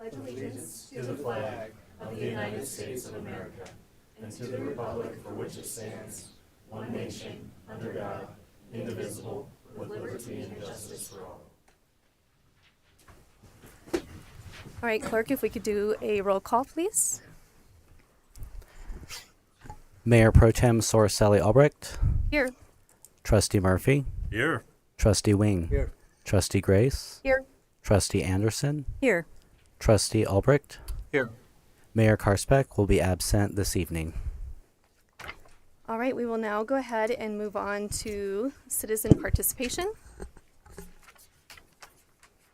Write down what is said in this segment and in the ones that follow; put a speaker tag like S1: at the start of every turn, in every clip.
S1: pledge allegiance to the flag of the United States of America and to the republic for which it stands, one nation, under God, indivisible, with liberty and justice for all.
S2: All right, clerk, if we could do a roll call, please.
S3: Mayor Pro Tem Sorcelli Albrecht.
S2: Here.
S3: Trustee Murphy.
S4: Here.
S3: Trustee Wing.
S4: Here.
S3: Trustee Grace.
S2: Here.
S3: Trustee Anderson.
S2: Here.
S3: Trustee Albrecht.
S4: Here.
S3: Mayor Karspek will be absent this evening.
S2: All right, we will now go ahead and move on to citizen participation.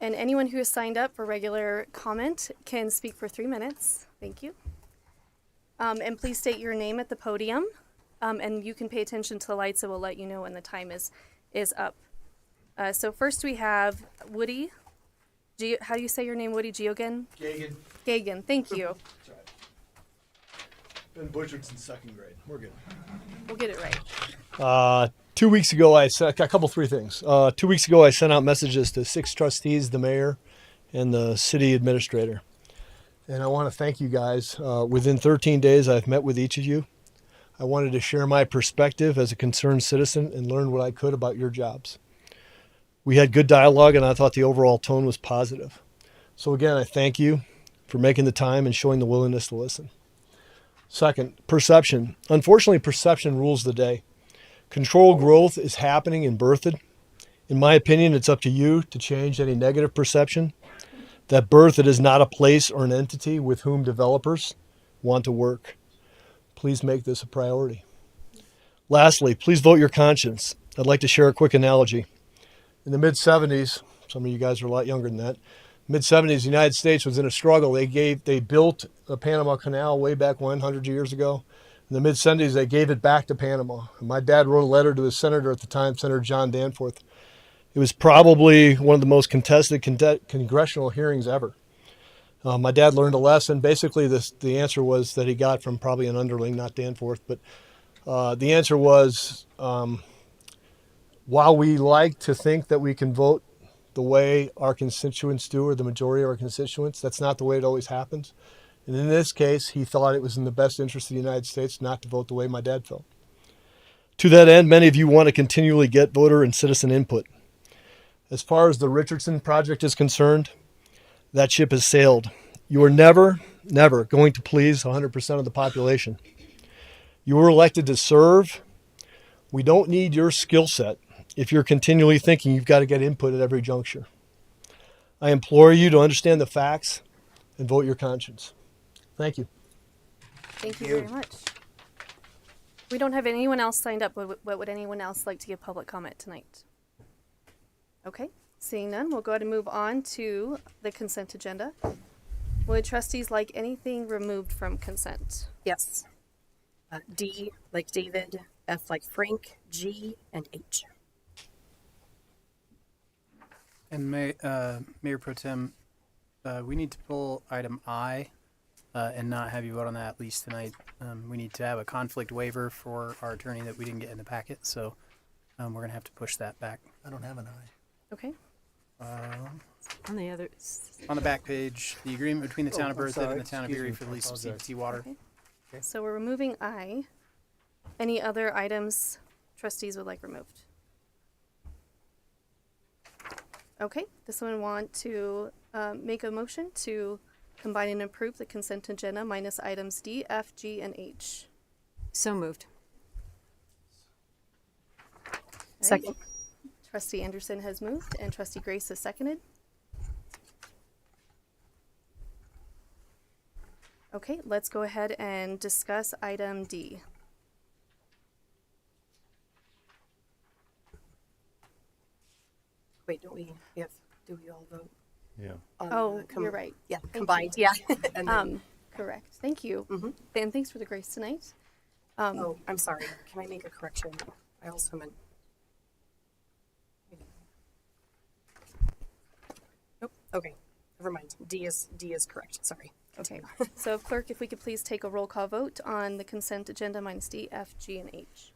S2: And anyone who has signed up for regular comment can speak for 3 minutes. Thank you. And please state your name at the podium. And you can pay attention to the lights, so we'll let you know when the time is up. So first we have Woody. How do you say your name, Woody? Geoghan?
S5: Gagan.
S2: Gagan, thank you.
S5: That's right. Been butchered since second grade. We're good.
S2: We'll get it right.
S5: 2 weeks ago, I sent three things. 2 weeks ago, I sent out messages to 6 trustees, the mayor, and the city administrator. And I want to thank you guys. Within 13 days, I've met with each of you. I wanted to share my perspective as a concerned citizen and learn what I could about your jobs. We had good dialogue, and I thought the overall tone was positive. So again, I thank you for making the time and showing the willingness to listen. Second, perception. Unfortunately, perception rules the day. Controlled growth is happening in Berthoud. In my opinion, it's up to you to change any negative perception that Berthoud is not a place or an entity with whom developers want to work. Please make this a priority. Lastly, please vote your conscience. I'd like to share a quick analogy. In the mid-'70s, some of you guys are a lot younger than that, mid-'70s, the United States was in a struggle. They built the Panama Canal way back when, hundreds of years ago. In the mid-'70s, they gave it back to Panama. And my dad wrote a letter to his senator at the time, Senator John Danforth. It was probably one of the most contested congressional hearings ever. My dad learned a lesson. Basically, the answer was that he got from probably an underling, not Danforth. But the answer was, while we like to think that we can vote the way our constituents do, or the majority of our constituents, that's not the way it always happens. And in this case, he thought it was in the best interest of the United States not to vote the way my dad felt. To that end, many of you want to continually get voter and citizen input. As far as the Richardson project is concerned, that ship has sailed. You are never, never going to please 100% of the population. You were elected to serve. We don't need your skill set if you're continually thinking you've got to get input at every juncture. I implore you to understand the facts and vote your conscience. Thank you.
S2: Thank you very much. We don't have anyone else signed up. What would anyone else like to give public comment tonight? Okay, seeing none, we'll go ahead and move on to the consent agenda. Would trustees like anything removed from consent?
S6: Yes. D like David, F like Frank, G, and H.
S7: And Mayor Pro Tem, we need to pull item I and not have you vote on that at least tonight. We need to have a conflict waiver for our attorney that we didn't get in the packet, so we're going to have to push that back.
S5: I don't have an eye.
S2: Okay.
S6: On the other.
S7: On the back page, the agreement between the town of Berthoud and the town of Erie for the lease of CPT water.
S2: Okay. So we're removing I. Any other items trustees would like removed? Okay, does someone want to make a motion to combine and approve the consent agenda minus items D, F, G, and H?
S6: So moved.
S2: Right.
S6: Second.
S2: Trustee Anderson has moved and Trustee Grace has seconded. Okay, let's go ahead and discuss item D.
S6: Wait, do we all vote?
S4: Yeah.
S2: Oh, you're right.
S6: Yeah, combined, yeah. And then,
S2: Correct. Thank you.
S6: Mhm.
S2: And thanks for the grace tonight.
S6: oh, I'm sorry. Can I make a correction? I also meant. Nope, okay, never mind. D is correct, sorry.
S2: Okay, so clerk, if we could please take a roll call vote on the consent agenda minus D, F, G, and H.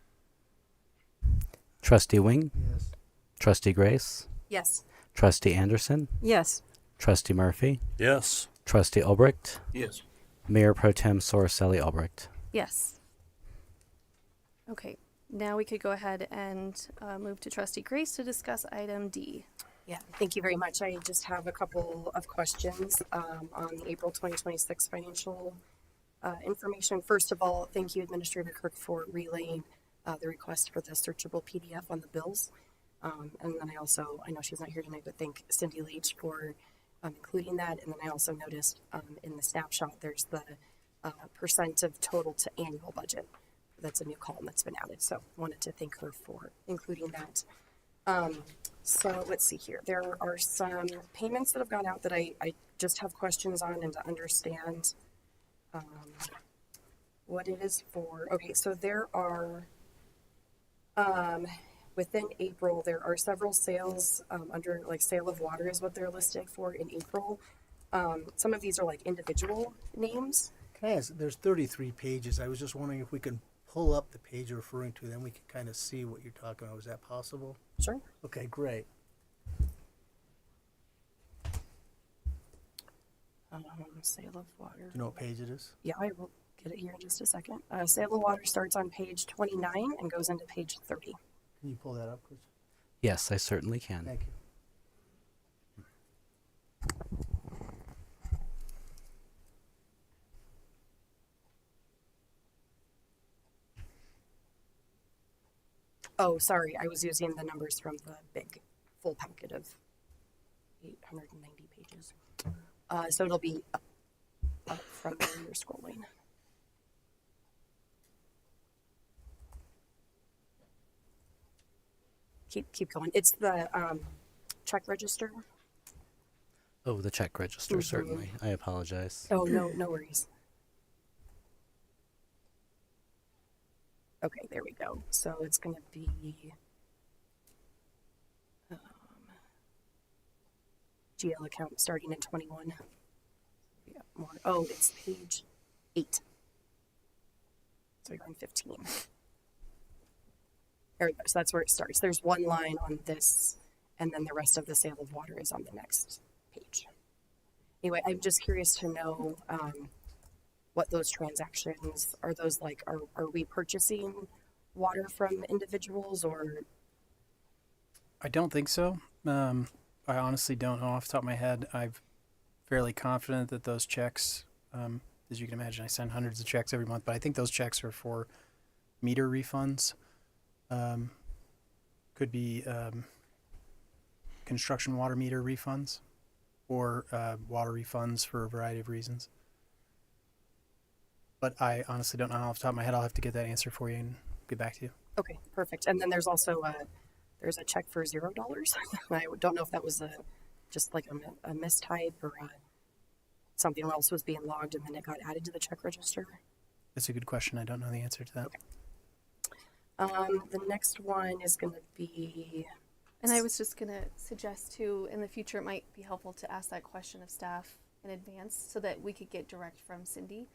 S3: Trustee Wing.
S5: Yes.
S3: Trustee Grace.
S6: Yes.
S3: Trustee Anderson.
S6: Yes.
S3: Trustee Murphy.
S4: Yes.
S3: Trustee Albrecht,
S1: Yes.
S3: Mayor Pro Tem Sorcelli Albrecht.
S2: Yes. Okay, now we could go ahead and move to Trustee Grace to discuss item D.
S6: Yeah, thank you very much. I just have a couple of questions on the April 2026 financial information. First of all, thank you, Administrator Kirk, for relaying the request for the searchable PDF on the bills. And then I know she's not here tonight, but thank Cindy Leach for including that. And then I also noticed in the snapshot, there's the percent of total to annual budget. That's a new column that's been added. So wanted to thank her for including that. So let's see here. There are some payments that have gone out that I just have questions on and to understand what it is for. Okay, so there are, within April, there are several sales under like sale of water is what they're listed for in April. Some of these are like individual names.
S4: Can I ask, there's 33 pages. I was just wondering if we can pull up the page you're referring to, then we can kind of see what you're talking about. Is that possible?
S6: Sure.
S4: Okay, great.
S6: Sale of water.
S4: Do you know what page it is?
S6: Yeah, I will get it here in just a second. Sale of water starts on page 29 and goes into page 30.
S4: Can you pull that up, Chris?
S3: Yes, I certainly can.
S4: Thank you.
S6: Oh, sorry, I was using the numbers from the big full packet of 890 pages. So it'll be up from where you're scrolling. Keep going. It's the check register.
S3: Oh, the check register,
S6: Mhm.
S3: certainly. I apologize.
S6: Oh, no worries. Okay, there we go. So it's going to be GL account starting in 21. Yeah, more. Oh, it's page 8. So you're on 15. There we go. So that's where it starts. There's one line on this, and then the rest of the sale of water is on the next page. Anyway, I'm just curious to know what those transactions are. Those like, are we purchasing water from individuals or?
S7: I don't think so. I honestly don't know off the top of my head. I'm fairly confident that those checks, as you can imagine, I send hundreds of checks every month, but I think those checks are for meter refunds. Could be construction water meter refunds or water refunds for a variety of reasons. But I honestly don't know off the top of my head. I'll have to get that answer for you and get back to you.
S6: Okay, perfect. And then there's also there's a check for $0. I don't know if that was just like a mistype or something else was being logged and then it got added to the check register.
S7: That's a good question. I don't know the answer to that.
S6: Okay. The next one is going to be.
S2: And I was just going to suggest too, in the future, it might be helpful to ask that question of staff in advance so that we could get direct from Cindy.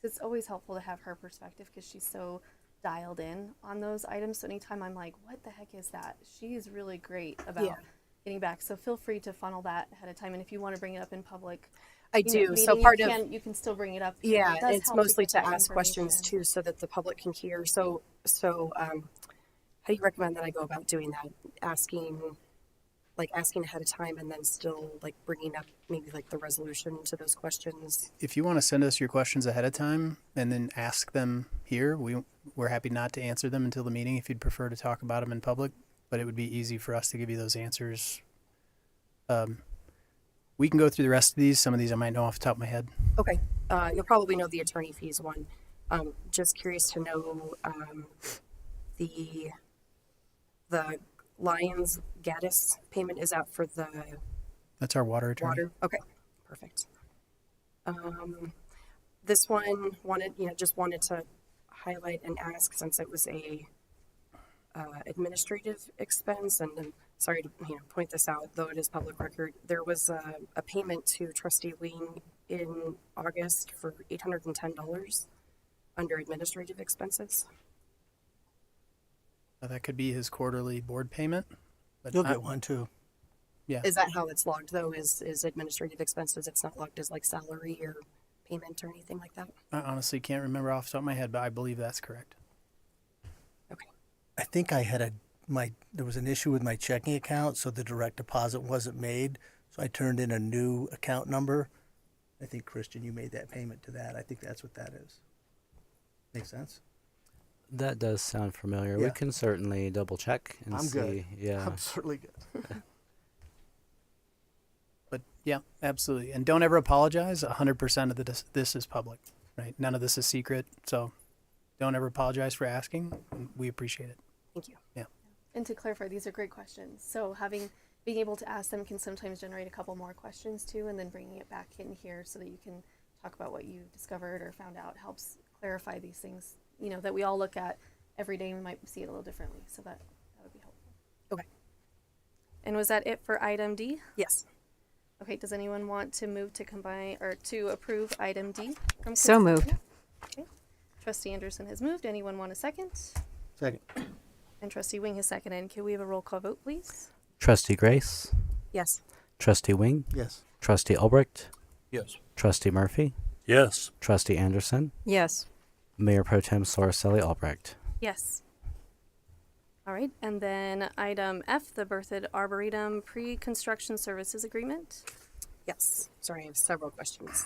S2: Because it's always helpful to have her perspective because she's so dialed in on those items. So anytime I'm like, what the heck is that? She's really great about getting back. So feel free to funnel that ahead of time. And if you want to bring it up in public,
S6: I do. So part of
S2: you can still bring it up.
S6: Yeah,
S2: it does
S6: it's
S2: help
S6: mostly
S2: get
S6: to
S2: that
S6: ask questions
S2: information.
S6: too, so that the public can hear. So how do you recommend that I go about doing that? Asking ahead of time, and then still like bringing up maybe like the resolution to those questions.
S7: If you want to send us your questions ahead of time and then ask them here, we're happy not to answer them until the meeting if you'd prefer to talk about them in public. But it would be easy for us to give you those answers. We can go through the rest of these. Some of these I might know off the top of my head.
S6: Okay, you'll probably know the attorney fees one. Just curious to know the Lions Gaddis payment is out for the
S7: That's our water attorney.
S6: water. Okay, perfect. This one just wanted to highlight and ask since it was a administrative expense, and I'm sorry to point this out, though it is public record. There was a payment to Trustee Wing in August for $810 under administrative expenses.
S7: That could be his quarterly board payment. But
S4: You'll get one too.
S7: Yeah.
S6: Is that how it's logged though? Is administrative expenses? It's not logged as like salary or payment or anything like that?
S7: I honestly can't remember off the top of my head, but I believe that's correct.
S6: Okay.
S4: I think I had there was an issue with my checking account, so the direct deposit wasn't made. So I turned in a new account number. I think, Christian, you made that payment to that. I think that's what that is. Make sense?
S3: That does sound familiar.
S4: Yeah.
S3: We can certainly double check and
S4: I'm
S3: see.
S4: good.
S3: Yeah.
S4: I'm certainly good.
S7: But yeah, absolutely. And don't ever apologize. 100% of this is public, right? None of this is secret. So don't ever apologize for asking. We appreciate it.
S6: Thank you.
S7: Yeah.
S2: And to clarify, these are great questions. So being able to ask them can sometimes generate a couple more questions too, and then bringing it back in here so that you can talk about what you discovered or found out helps clarify these things, that we all look at every day. We might see it a little differently. So that would be helpful.
S6: Okay.
S2: And was that it for item D?
S6: Yes.
S2: Okay, does anyone want to move to combine or to approve item D? From
S8: So
S2: consent
S8: moved.
S2: agenda? Okay. Trustee Anderson has moved. Anyone want a second?
S4: Second.
S2: And Trustee Wing has seconded. Can we have a roll call vote, please?
S3: Trustee Grace,
S6: Yes.
S3: Trustee Wing,
S4: Yes.
S3: Trustee Albrecht,
S5: Yes.
S3: Trustee Murphy,
S1: Yes.
S3: Trustee Anderson,
S8: Yes.
S3: Mayor Pro Tem Sorcelli Albrecht.
S2: Yes. All right, and then item F, the Berthoud Arboretum Pre-Construction Services Agreement.
S6: Yes. Sorry, I have several questions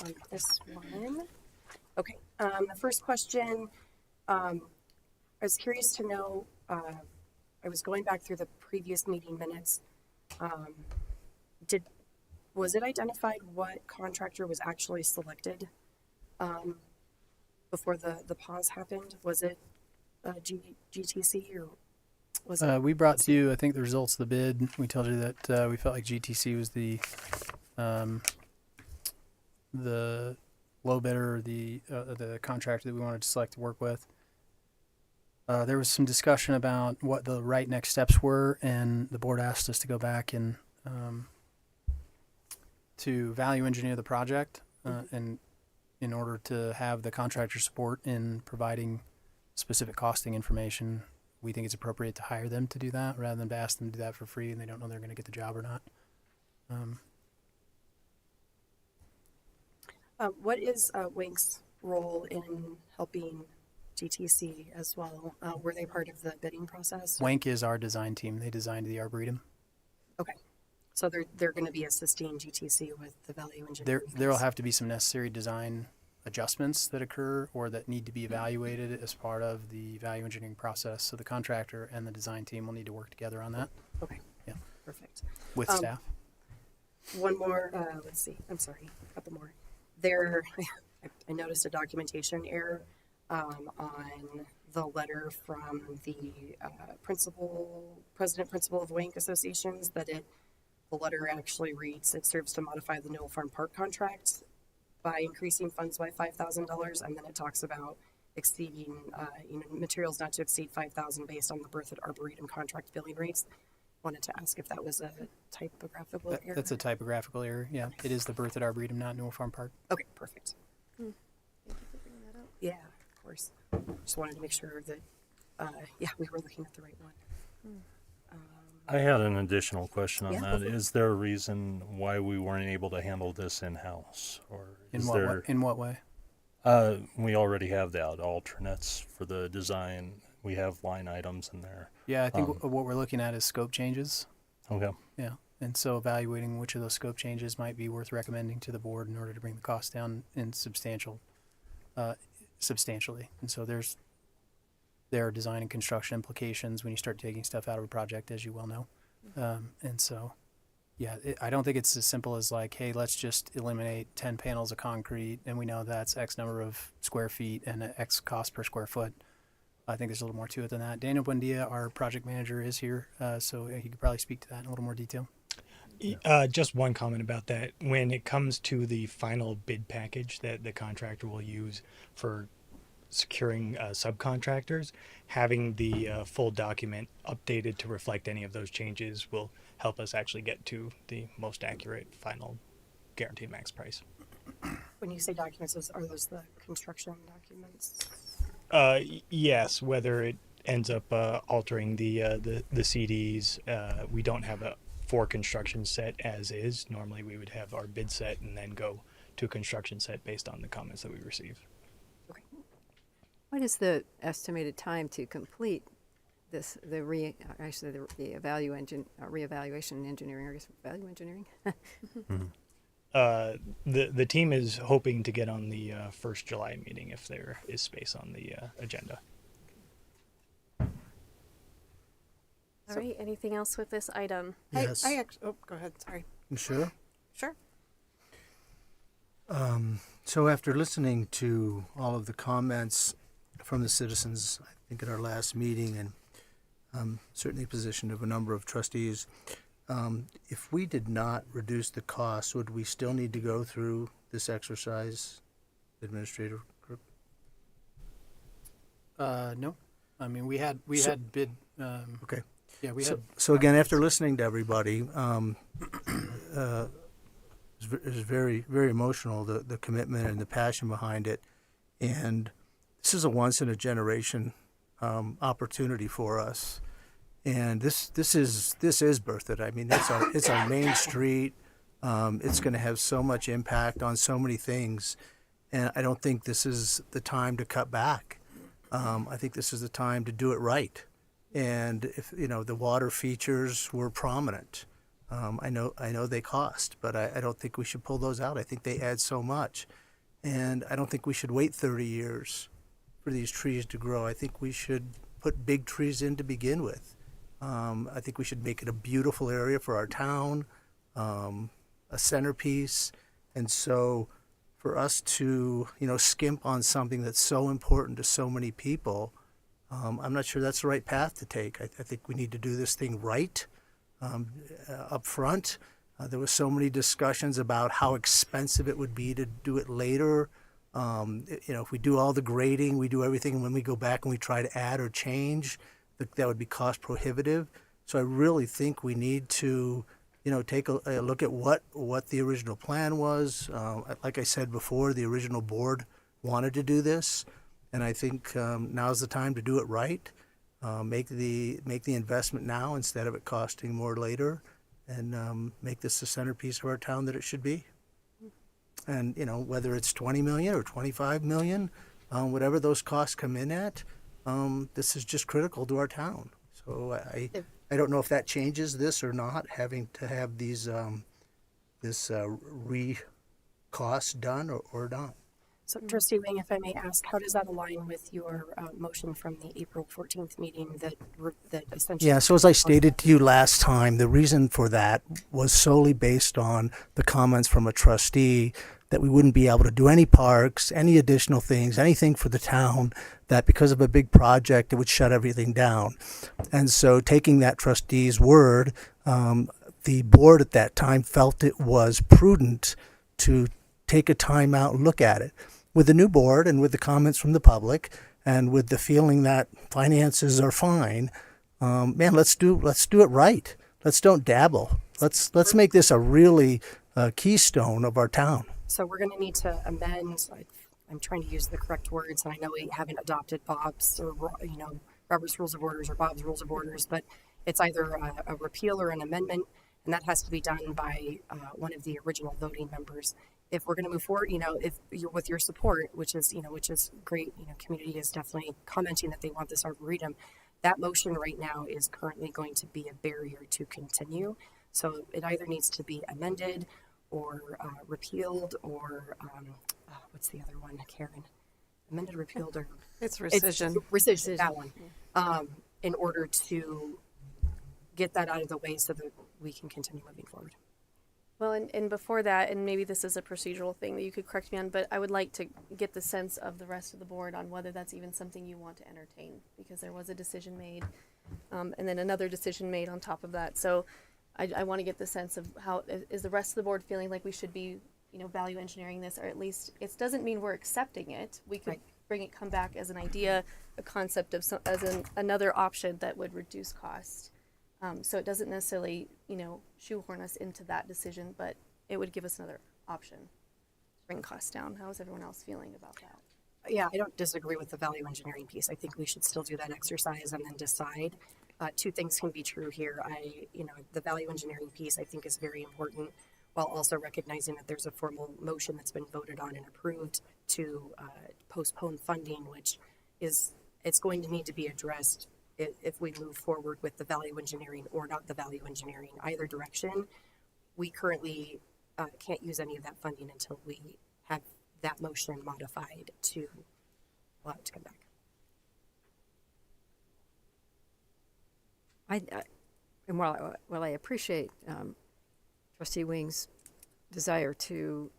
S6: on this one. Okay. The first question, I was curious to know, I was going back through the previous meeting minutes. Was it identified what contractor was actually selected before the pause happened? Was it GTC or was it?
S7: We brought to you, I think, the results of the bid. We told you that we felt like GTC was the low bidder, the contractor that we wanted to select to work with. There was some discussion about what the right next steps were, and the board asked us to go back and to value engineer the project, and in order to have the contractor support in providing specific costing information, we think it's appropriate to hire them to do that rather than to ask them to do that for free and they don't know they're going to get the job or not.
S6: What is Wink's role in helping GTC as well? Were they part of the bidding process?
S7: Wank is our design team. They designed the Arboretum.
S6: Okay. So they're going to be assisting GTC with the value engineering.
S7: There'll have to be some necessary design adjustments that occur or that need to be evaluated as part of the value engineering process. So the contractor and the design team will need to work together on that.
S6: Okay.
S7: Yeah.
S6: Perfect.
S7: With staff.
S6: One more, let's see, I'm sorry, a couple more. I noticed a documentation error on the letter from the president principal of Wink Associations, the letter actually reads, it serves to modify the Newell Farm Park contract by increasing funds by $5,000, and then it talks about exceeding, materials not to exceed $5,000 based on the Berthoud Arboretum contract billing rates. Wanted to ask if that was a typographical error.
S7: That's a typographical error. Yeah, it is the Berthoud Arboretum, not Newell Farm Park.
S6: Okay, perfect.
S2: Thank you for bringing that up.
S6: Yeah, of course. Just wanted to make sure that, we were looking at the right one.
S1: I had an additional question on
S6: Yeah,
S1: that.
S6: go for it.
S1: Is there a reason why we weren't able to handle this in-house? Or is there,
S7: In what way?
S1: we already have the alternates for the design. We have line items in there.
S7: Yeah, I think what we're looking at is scope changes.
S1: Okay.
S7: Yeah, and so evaluating which of those scope changes might be worth recommending to the board in order to bring the cost down in substantially. And so there are design and construction implications when you start taking stuff out of a project, as you well know. And so, yeah, I don't think it's as simple as like, hey, let's just eliminate 10 panels of concrete, and we know that's X number of square feet and X cost per square foot. I think there's a little more to it than that. Daniel Buendia, our project manager, is here, so he could probably speak to that in a little more detail.
S9: Just one comment about that. When it comes to the final bid package that the contractor will use for securing subcontractors, having the full document updated to reflect any of those changes will help us actually get to the most accurate final guaranteed max price.
S6: When you say documents, are those the construction documents?
S9: Yes, whether it ends up altering the CDs, we don't have a for construction set as is. Normally we would have our bid set and then go to construction set based on the comments that we receive.
S8: What is the estimated time to complete this, the reevaluation engineering, or I guess value engineering?
S9: The team is hoping to get on the first July meeting if there is space on the agenda.
S2: All right, anything else with this item?
S4: Yes.
S10: Oh, go ahead. Sorry.
S4: You sure?
S10: Sure.
S4: So after listening to all of the comments from the citizens, I think at our last meeting, and certainly the position of a number of trustees, if we did not reduce the cost, would we still need to go through this exercise, Administrator Crook?
S7: No. I mean, we had bid.
S4: Okay.
S7: Yeah, we
S4: So,
S7: had.
S4: so again, after listening to everybody, it's very, very emotional, the commitment and the passion behind it. And this is a once in a generation opportunity for us. And this is Berthoud. I mean, it's our main street. It's going to have so much impact on so many things. And I don't think this is the time to cut back. I think this is the time to do it right. And if, the water features were prominent. I know they cost, but I don't think we should pull those out. I think they add so much. And I don't think we should wait 30 years for these trees to grow. I think we should put big trees in to begin with. I think we should make it a beautiful area for our town, a centerpiece. And so for us to, skimp on something that's so important to so many people, I'm not sure that's the right path to take. I think we need to do this thing right up front. There was so many discussions about how expensive it would be to do it later. If we do all the grading, we do everything, and when we go back and we try to add or change, that would be cost prohibitive. So I really think we need to, take a look at what the original plan was. Like I said before, the original board wanted to do this, and I think now's the time to do it right. Make the investment now instead of it costing more later, and make this the centerpiece of our town that it should be. And whether it's 20 million or 25 million, whatever those costs come in at, this is just critical to our town. So I don't know if that changes this or not, having to have these this re-cost done or not.
S6: So, Trustee Wing, if I may ask, how does that align with your motion from the April 14th meeting that essentially...
S4: Yeah, so as I stated to you last time, the reason for that was solely based on the comments from a trustee that we wouldn't be able to do any parks, any additional things, anything for the town, that because of a big project, it would shut everything down. And so taking that trustee's word, the board at that time felt it was prudent to take a time out and look at it. With the new board and with the comments from the public and with the feeling that finances are fine, let's do it right. Let's don't dabble. Let's make this a really keystone of our town.
S6: So we're going to need to amend, I'm trying to use the correct words, and I know we haven't adopted Bob's or, Robert's Rules of Orders or Bob's Rules of Orders, but it's either a repeal or an amendment, and that has to be done by one of the original voting members. If we're going to move forward, if you're with your support, which is great, community is definitely commenting that they want this arboretum. That motion right now is currently going to be a barrier to continue. So it either needs to be amended or repealed or what's the other one, Karen? Amended, repealed, or
S10: It's rescission.
S6: rescission, that one. In order to get that out of the way so that we can continue moving forward.
S2: Well, and before that, and maybe this is a procedural thing that you could correct me on, but I would like to get the sense of the rest of the board on whether that's even something you want to entertain, because there was a decision made, and then another decision made on top of that. So I want to get the sense of how is the rest of the board feeling like we should be, value engineering this, or at least it doesn't mean we're accepting it. We could come back as an idea, a concept of another option that would reduce cost. So it doesn't necessarily, shoehorn us into that decision, but it would give us another option to bring costs down. How is everyone else feeling about that?
S6: Yeah, I don't disagree with the value engineering piece. I think we should still do that exercise and then decide. two things can be true here. The value engineering piece I think is very important, while also recognizing that there's a formal motion that's been voted on and approved to postpone funding, which it's going to need to be addressed if we move forward with the value engineering or not the value engineering. Either direction, we currently can't use any of that funding until we have that motion modified to allow it to come back.
S8: And while I appreciate Trustee Wing's desire to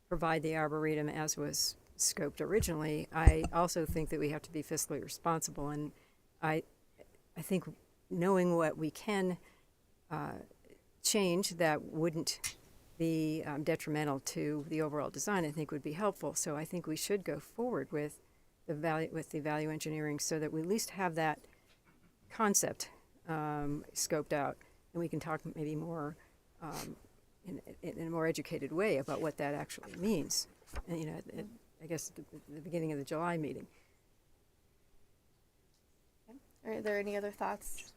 S8: provide the Arboretum as was scoped originally, I also think that we have to be fiscally responsible. And I think knowing what we can change that wouldn't be detrimental to the overall design, I think would be helpful. So I think we should go forward with the value engineering so that we at least have that concept scoped out, and we can talk maybe more in a more educated way about what that actually means. And I guess at the beginning of the July meeting.
S2: Are there any other thoughts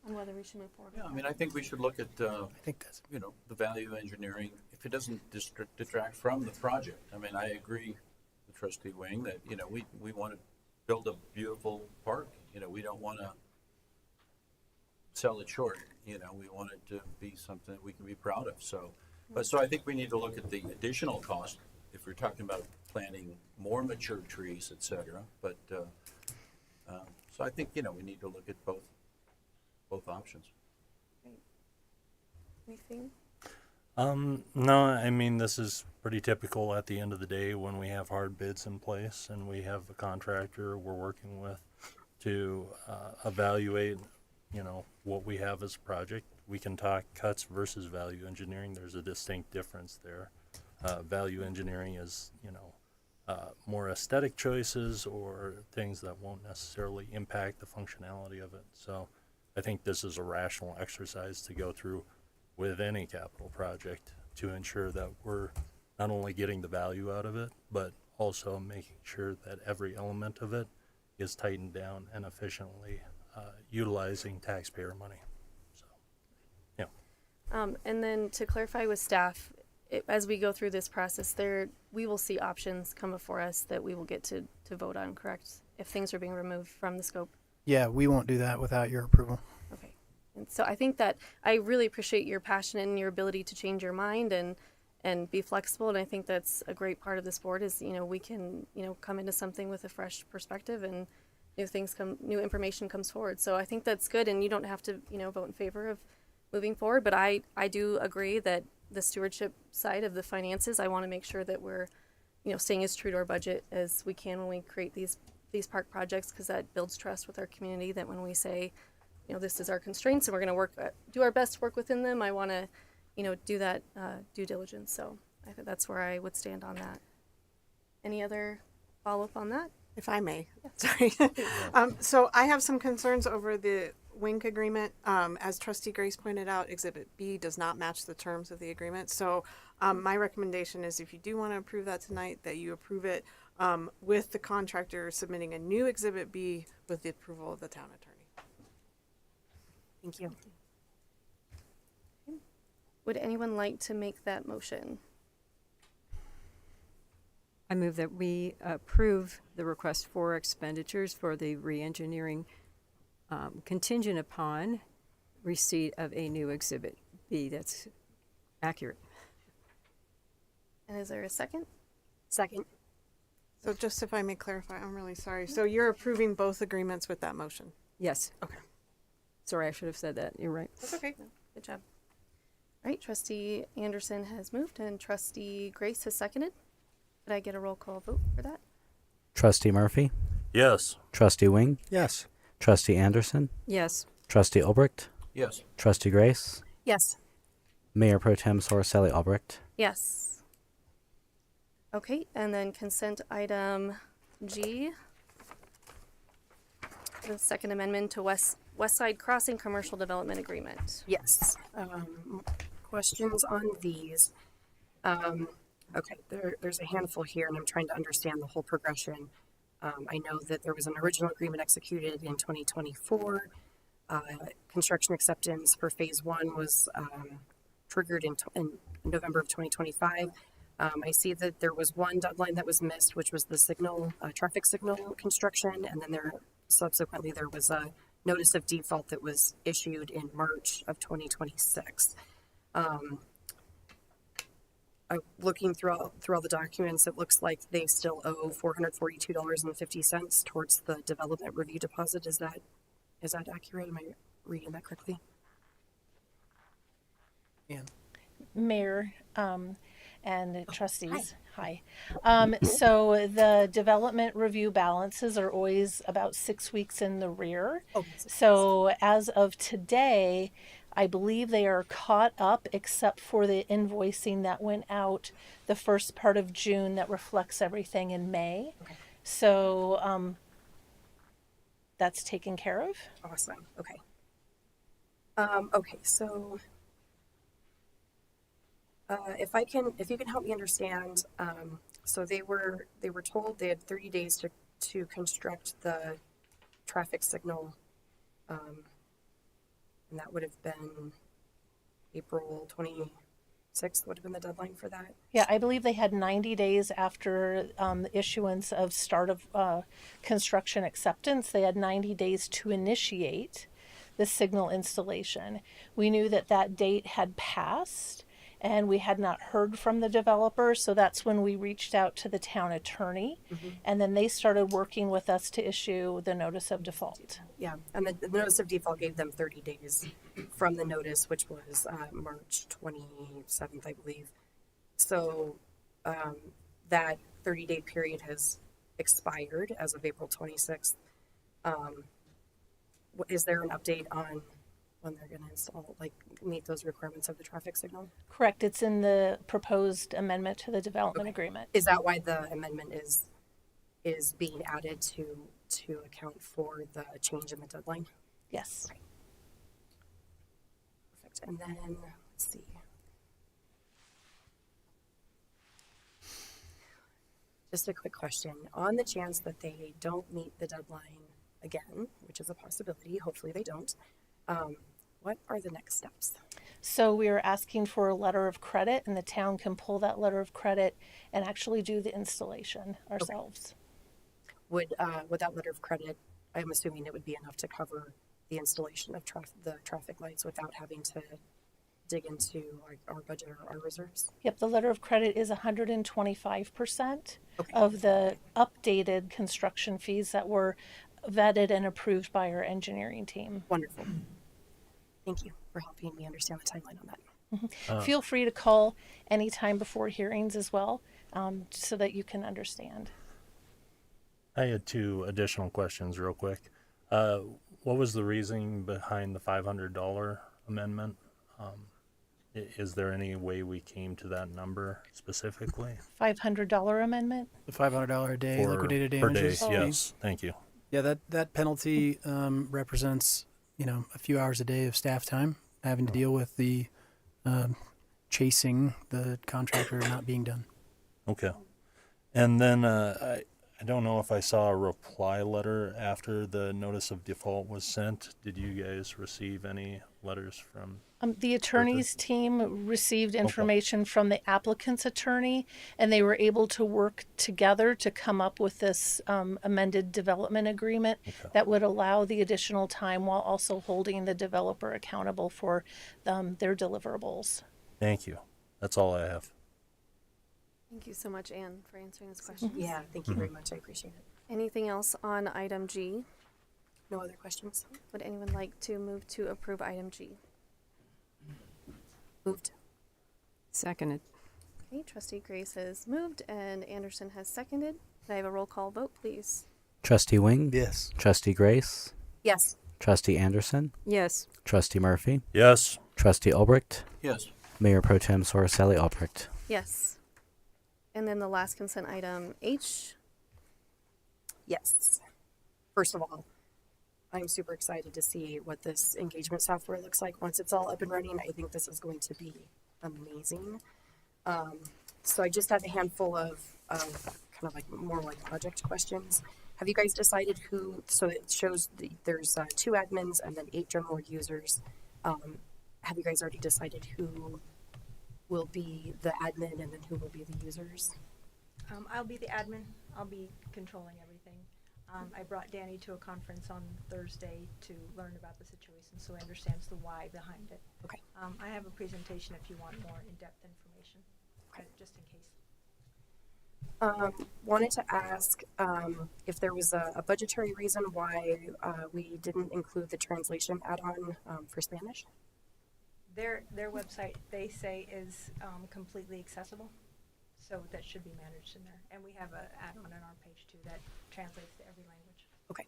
S2: on whether we should move forward?
S11: Yeah, I mean, I think we should look at,
S4: I think that's
S11: the value engineering, if it doesn't detract from the project. I mean, I agree with Trustee Wing that, we want to build a beautiful park. We don't want to sell it short. We want it to be something that we can be proud of. So I think we need to look at the additional cost if we're talking about planting more mature trees, et cetera. But, so I think, we need to look at both options.
S2: Anything?
S12: No, I mean, this is pretty typical at the end of the day when we have hard bids in place and we have a contractor we're working with to evaluate, what we have as a project. We can talk cuts versus value engineering. There's a distinct difference there. Value engineering is, more aesthetic choices or things that won't necessarily impact the functionality of it. So I think this is a rational exercise to go through with any capital project to ensure that we're not only getting the value out of it, but also making sure that every element of it is tightened down and efficiently utilizing taxpayer money. So, yeah.
S2: And then to clarify with staff, as we go through this process, we will see options come before us that we will get to vote on, correct? If things are being removed from the scope.
S7: Yeah, we won't do that without your approval.
S2: Okay. And so I think that I really appreciate your passion and your ability to change your mind and be flexible. And I think that's a great part of this board is, we can, come into something with a fresh perspective and new information comes forward. So I think that's good. And you don't have to, vote in favor of moving forward. But I do agree that the stewardship side of the finances, I want to make sure that we're, staying as true to our budget as we can when we create these park projects, because that builds trust with our community that when we say, this is our constraints and we're going to do our best to work within them, I want to, do that due diligence. So I think that's where I would stand on that. Any other follow-up on that?
S10: If I may,
S2: Yeah.
S10: sorry. So I have some concerns over the WINC agreement. As Trustee Grace pointed out, Exhibit B does not match the terms of the agreement. So my recommendation is if you do want to approve that tonight, that you approve it with the contractor submitting a new Exhibit B with the approval of the town attorney.
S6: Thank you.
S2: Would anyone like to make that motion?
S8: I move that we approve the request for expenditures for the re-engineering contingent upon receipt of a new Exhibit B that's accurate.
S2: And is there a second?
S6: Second.
S10: So just if I may clarify, I'm really sorry. So you're approving both agreements with that motion?
S8: Yes.
S10: Okay.
S8: Sorry, I should have said that. You're right.
S10: That's okay.
S2: No, good job. All right, Trustee Anderson has moved and Trustee Grace has seconded. Could I get a roll call vote for that?
S3: Trustee Murphy,
S12: Yes.
S3: Trustee Wing,
S4: Yes.
S3: Trustee Anderson,
S8: Yes.
S3: Trustee Albrecht,
S11: Yes.
S3: Trustee Grace,
S6: Yes.
S3: Mayor Pro Tem Sorcelli Albrecht.
S2: Yes. Okay, and then consent item G. The second amendment to West Side Crossing Commercial Development Agreement.
S6: Yes. Questions on these? Okay, there's a handful here, and I'm trying to understand the whole progression. I know that there was an original agreement executed in 2024. construction acceptance for phase 1 was triggered in November of 2025. I see that there was one deadline that was missed, which was the signal, traffic signal construction, and then there was a notice of default that was issued in March of 2026. Looking through all the documents, it looks like they still owe $442.50 towards the development review deposit. Is that accurate? Am I reading that correctly?
S13: Mayor and trustees, hi. So the development review balances are always about 6 weeks in the rear. So as of today, I believe they are caught up except for the invoicing that went out the first part of June that reflects everything in May.
S6: Okay.
S13: So that's taken care of.
S6: Awesome. Okay. Okay. So if you can help me understand, so they were told they had 30 days to construct the traffic signal, and that would have been April 26th would have been the deadline for that.
S13: Yeah, I believe they had 90 days after the issuance of start of construction acceptance. They had 90 days to initiate the signal installation. We knew that that date had passed, and we had not heard from the developer, so that's when we reached out to the town attorney, and then they started working with us to issue the notice of default.
S6: Yeah, and the notice of default gave them 30 days from the notice, which was March 27th, I believe. So that 30-day period has expired as of April 26th. Is there an update on when they're going to install, meet those requirements of the traffic signal?
S13: Correct. It's in the proposed amendment to the development agreement.
S6: Is that why the amendment is being added to account for the change in the deadline?
S13: Yes.
S6: Okay. Perfect. And then let's see. Just a quick question. On the chance that they don't meet the deadline again, which is a possibility, hopefully they don't, what are the next steps?
S13: So we are asking for a letter of credit, and the town can pull that letter of credit and actually do the installation ourselves.
S6: Okay. Would that letter of credit, I'm assuming it would be enough to cover the installation of the traffic lights without having to dig into our budget or our reserves?
S13: Yep, the letter of credit is 125% of the updated construction fees that were vetted and approved by our engineering team.
S6: Wonderful. Thank you for helping me understand the timeline on that.
S13: Feel free to call anytime before hearings as well, so that you can understand.
S12: I had 2 additional questions real quick. What was the reasoning behind the $500 amendment? Is there any way we came to that number specifically?
S13: $500 amendment?
S7: The $500 a day liquidated
S12: per
S7: damages.
S12: day, yes, thank you.
S7: Yeah, that penalty represents, a few hours a day of staff time having to deal with the chasing the contractor not being done.
S12: Okay. And then I don't know if I saw a reply letter after the notice of default was sent. Did you guys receive any letters from?
S13: The attorney's team received information from the applicant's attorney, and they were able to work together to come up with this amended development agreement that would allow the additional time while also holding the developer accountable for their deliverables.
S12: Thank you. That's all I have.
S2: Thank you so much, Anne, for answering this question.
S6: Yeah, thank you very much. I appreciate it.
S2: Anything else on item G?
S6: No other questions?
S2: Would anyone like to move to approve item G?
S6: Moved.
S8: Seconded.
S2: Okay, Trustee Grace has moved and Anderson has seconded. Can I have a roll call vote, please?
S3: Trustee Wing?
S4: Yes.
S3: Trustee Grace?
S6: Yes.
S3: Trustee Anderson?
S8: Yes.
S3: Trustee Murphy?
S12: Yes.
S3: Trustee Albrecht?
S11: Yes.
S3: Mayor Pro Tem Sorcelli Albrecht.
S2: Yes. And then the last consent item, H.
S6: Yes. First of all, I'm super excited to see what this engagement software looks like once it's all up and running. I think this is going to be amazing. So I just have a handful of kind of like more like project questions. Have you guys decided who? So it shows there's 2 admins and then 8 general users. Have you guys already decided who will be the admin and then who will be the users?
S14: I'll be the admin. I'll be controlling everything. I brought Danny to a conference on Thursday to learn about the situation so he understands the why behind it.
S6: Okay.
S14: I have a presentation if you want more in-depth information, just in case.
S6: Wanted to ask if there was a budgetary reason why we didn't include the translation add-on for Spanish.
S14: Their website, they say, is completely accessible, so that should be managed in there. And we have an add-on on our page too that translates to every language.
S6: Okay.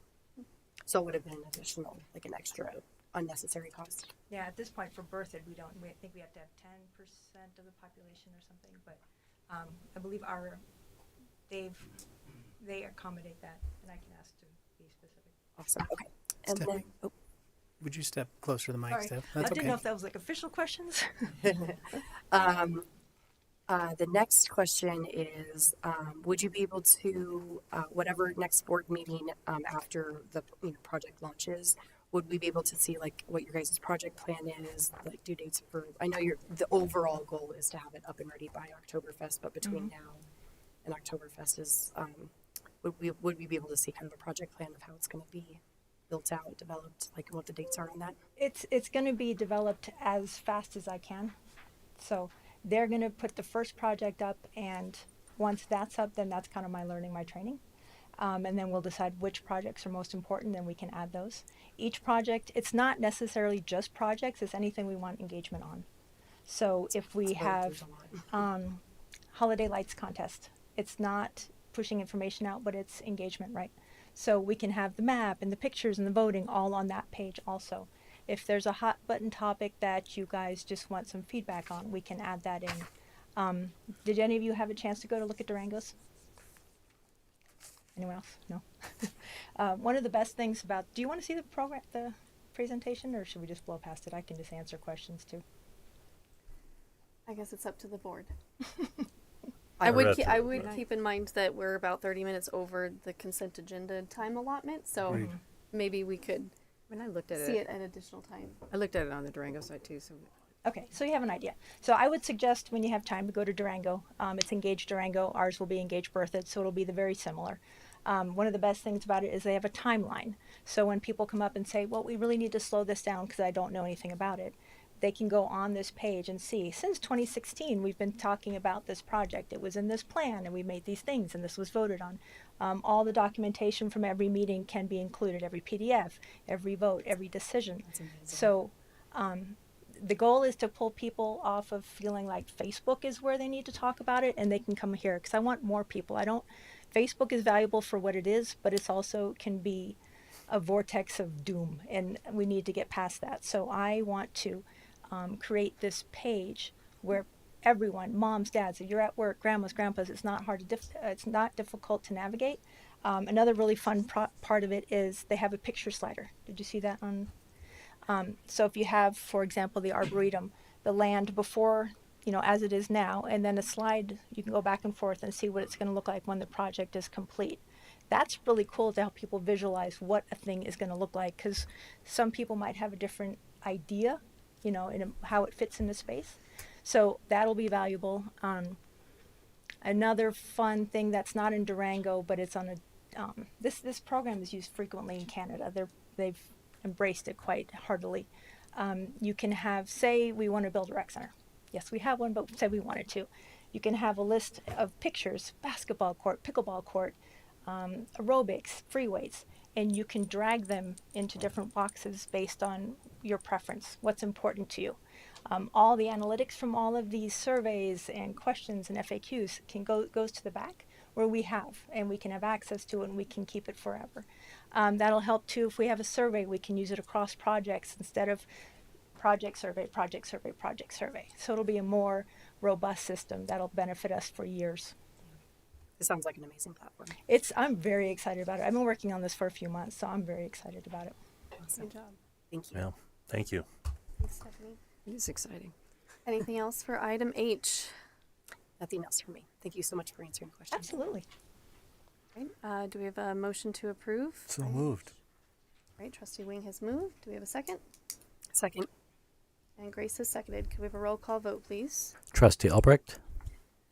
S6: So it would have been an additional, like an extra unnecessary cost.
S14: Yeah, at this point for Berthoud, we think we have to have 10% of the population or something, but I believe they accommodate that, and I can ask to be specific.
S6: Awesome. Okay. And
S7: Stephanie,
S6: then,
S7: would you step closer to the mic,
S14: Sorry.
S7: Steph?
S14: I
S7: That's
S14: didn't
S7: okay.
S14: know if that was like official questions.
S6: the next question is, would you be able to, whatever next board meeting after the project launches, would we be able to see like what your guys' project plan is, like due dates for? I know the overall goal is to have it up and ready by Oktoberfest, but between now and Oktoberfest is, would we be able to see kind of a project plan of how it's going to be built out, developed, like what the dates are on that?
S14: It's going to be developed as fast as I can. So they're going to put the first project up, and once that's up, then that's kind of my learning, my training. And then we'll decide which projects are most important, then we can add those. Each project, it's not necessarily just projects, it's anything we want engagement on. So if we have holiday lights contest, it's not pushing information out, but it's engagement, right? So we can have the map and the pictures and the voting all on that page also. If there's a hot button topic that you guys just want some feedback on, we can add that in. Did any of you have a chance to go to look at Durango's? Anyone else? No. One of the best things about, do you want to see the presentation, or should we just blow past it? I can just answer questions too.
S2: I guess it's up to the board.
S12: I
S2: would
S12: read
S2: I
S12: through
S2: would
S12: it.
S2: keep in mind that we're about 30 minutes over the consent agenda time allotment, so
S4: Right.
S2: maybe we could
S8: When I looked at
S2: see it at additional time.
S8: I looked at it on the Durango site too, so
S14: Okay, so you have an idea. So I would suggest when you have time to go to Durango. It's Engage Durango. Ours will be Engage Berthoud, so it'll be very similar. One of the best things about it is they have a timeline. So when people come up and say, well, we really need to slow this down because I don't know anything about it, they can go on this page and see, since 2016, we've been talking about this project. It was in this plan, and we made these things, and this was voted on. All the documentation from every meeting can be included, every PDF, every vote, every decision. So the goal is to pull people off of feeling like Facebook is where they need to talk about it, and they can come here, because I want more people. Facebook is valuable for what it is, but it's also can be a vortex of doom, and we need to get past that. So I want to create this page where everyone, moms, dads, if you're at work, grandmas, grandpas, it's not hard to it's not difficult to navigate. Another really fun part of it is they have a picture slider. Did you see that on? So if you have, for example, the Arboretum, the land before, as it is now, and then a slide, you can go back and forth and see what it's going to look like when the project is complete. That's really cool to help people visualize what a thing is going to look like, because some people might have a different idea, in how it fits into space. So that'll be valuable. Another fun thing that's not in Durango, but it's on this program is used frequently in Canada. They've embraced it quite heartily. You can have, say we want to build a rec center. Yes, we have one, but say we wanted to. You can have a list of pictures: basketball court, pickleball court, aerobics, free weights, and you can drag them into different boxes based on your preference, what's important to you. All the analytics from all of these surveys and questions and FAQs goes to the back where we have, and we can have access to it, and we can keep it forever. That'll help too if we have a survey, we can use it across projects instead of project survey, project survey, project survey. So it'll be a more robust system that'll benefit us for years.
S6: It sounds like an amazing platform.
S14: I'm very excited about it. I've been working on this for a few months, so I'm very excited about it.
S6: Awesome.
S2: Good job.
S6: Thank you.
S12: Yeah, thank you.
S2: Thanks, Stephanie.
S8: it is exciting.
S2: Anything else for item H?
S6: Nothing else from me. Thank you so much for answering questions.
S14: Absolutely.
S2: Do we have a motion to approve?
S4: So moved.
S2: All right, Trustee Wing has moved. Do we have a second?
S6: Second.
S2: And Grace has seconded. Could we have a roll call vote, please?
S3: Trustee Albrecht,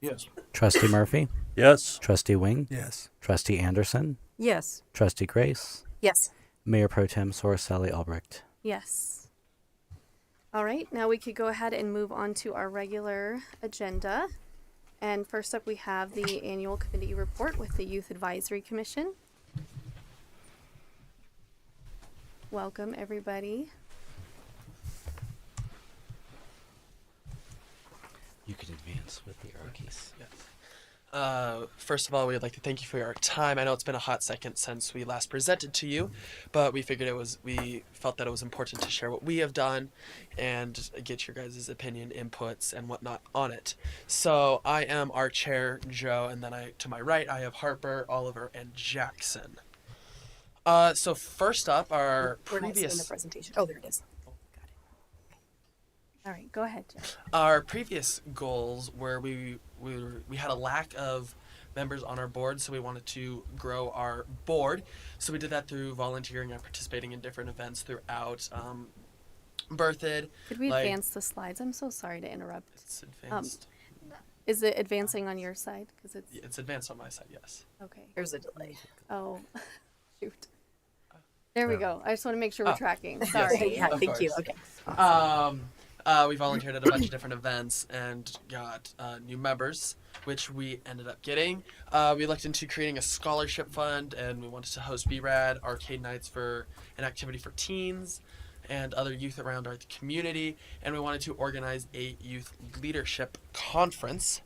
S11: Yes.
S3: Trustee Murphy,
S12: Yes.
S3: Trustee Wing,
S4: Yes.
S3: Trustee Anderson,
S8: Yes.
S3: Trustee Grace,
S6: Yes.
S3: Mayor Pro Tem Sally Albrecht.
S2: Yes. All right, now we could go ahead and move on to our regular agenda. And first up, we have the annual committee report with the Youth Advisory Commission. Welcome, everybody.
S3: You can advance with the arrow keys.
S15: First of all, we'd like to thank you for your time. I know it's been a hot second since we last presented to you, but we felt that it was important to share what we have done and get your guys' opinion, inputs, and whatnot on it. So I am our chair, Joe, and then to my right, I have Harper, Oliver, and Jackson. So first up, our
S6: We're not seeing the
S15: previous...
S6: presentation. Oh, there it is.
S2: All right, go ahead, Jeff.
S15: Our previous goals were we had a lack of members on our board, so we wanted to grow our board. So we did that through volunteering and participating in different events throughout Berthoud.
S2: Could we advance the slides? I'm so sorry to interrupt.
S15: It's advanced.
S2: Is it advancing on your side? Because
S15: It's advanced on my side, yes.
S2: Okay.
S6: There's a delay.
S2: Oh, shoot. There we go. I just want to make sure we're tracking.
S15: Yes,
S2: Sorry.
S6: Yeah,
S15: of
S6: thank you.
S15: course.
S6: Okay.
S15: We volunteered at a bunch of different events and got new members, which we ended up getting. We looked into creating a scholarship fund, and we wanted to host BRAD, arcade nights for an activity for teens and other youth around our community, and we wanted to organize a youth leadership conference.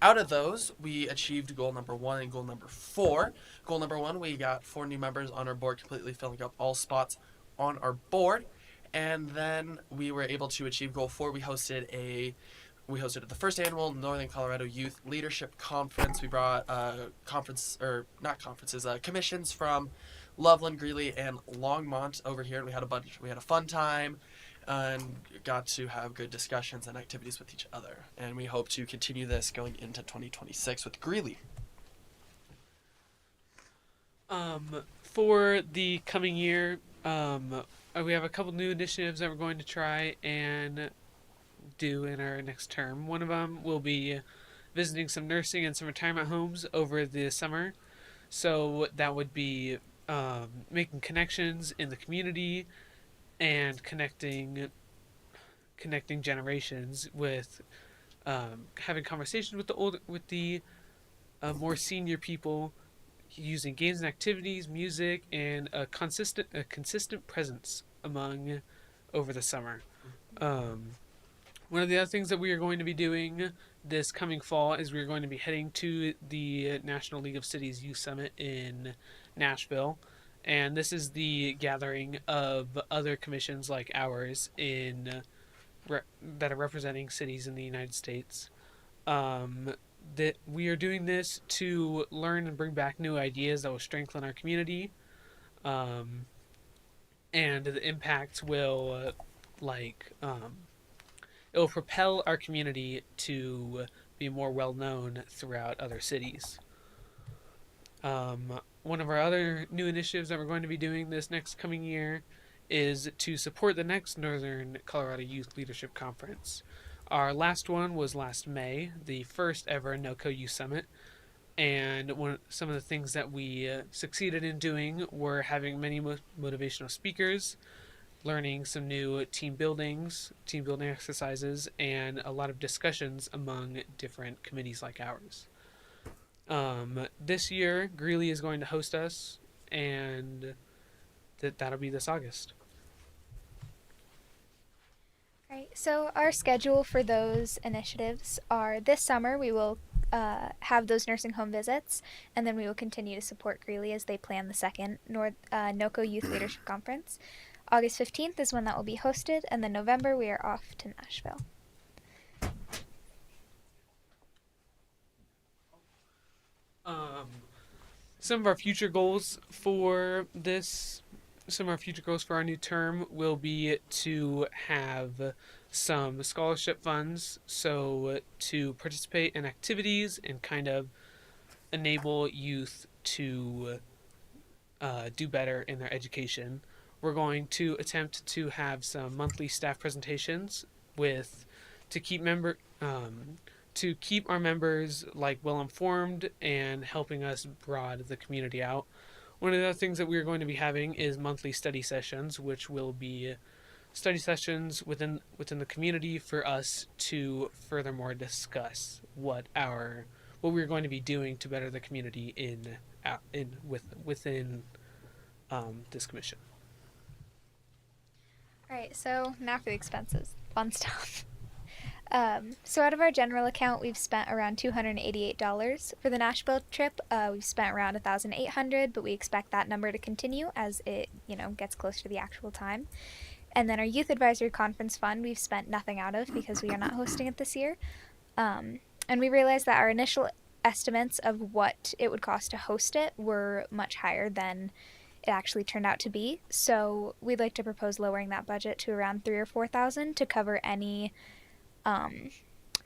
S15: Out of those, we achieved goal number 1 and goal number 4. Goal number 1, we got 4 new members on our board, completely filling up all spots on our board. And then we were able to achieve goal 4. We hosted the first annual Northern Colorado Youth Leadership Conference. We brought commissions from Loveland, Greeley, and Longmont over here. We had a fun time and got to have good discussions and activities with each other. And we hope to continue this going into 2026 with Greeley.
S16: For the coming year, we have a couple new initiatives that we're going to try and do in our next term. One of them will be visiting some nursing and some retirement homes over the summer. So that would be making connections in the community and connecting generations with having conversations with the more senior people, using games and activities, music, and a consistent presence over the summer. One of the other things that we are going to be doing this coming fall is we're going to be heading to the National League of Cities Youth Summit in Nashville. And this is the gathering of other commissions like ours that are representing cities in the United States. That we are doing this to learn and bring back new ideas that will strengthen our community. And the impacts will it will propel our community to be more well known throughout other cities. One of our other new initiatives that we're going to be doing this next coming year is to support the next Northern Colorado Youth Leadership Conference. Our last one was last May, the first ever NOCO Youth Summit, and some of the things that we succeeded in doing were having many motivational speakers, learning some new team building exercises, and a lot of discussions among different committees like ours. This year, Greeley is going to host us, and that'll be this August.
S17: Right, so our schedule for those initiatives are this summer we will have those nursing home visits, and then we will continue to support Greeley as they plan the second NOCO Youth Leadership Conference. August 15th is when that will be hosted, and then November we are off to Nashville.
S16: Some of our future goals for our new term will be to have some scholarship funds, so to participate in activities and kind of enable youth to do better in their education. We're going to attempt to have some monthly staff presentations to keep our members well informed and helping us broaden the community out. One of the things that we're going to be having is monthly study sessions, which will be study sessions within the community for us to furthermore discuss what we're going to be doing to better the community within this commission.
S17: All right, so now for the expenses. Fun stuff. So out of our general account, we've spent around $288. For the Nashville trip, we've spent around $1,800, but we expect that number to continue as it, gets closer to the actual time. And then our Youth Advisory Conference Fund, we've spent nothing out of because we are not hosting it this year. And we realized that our initial estimates of what it would cost to host it were much higher than it actually turned out to be. So we'd like to propose lowering that budget to around $3,000 or $4,000 to cover any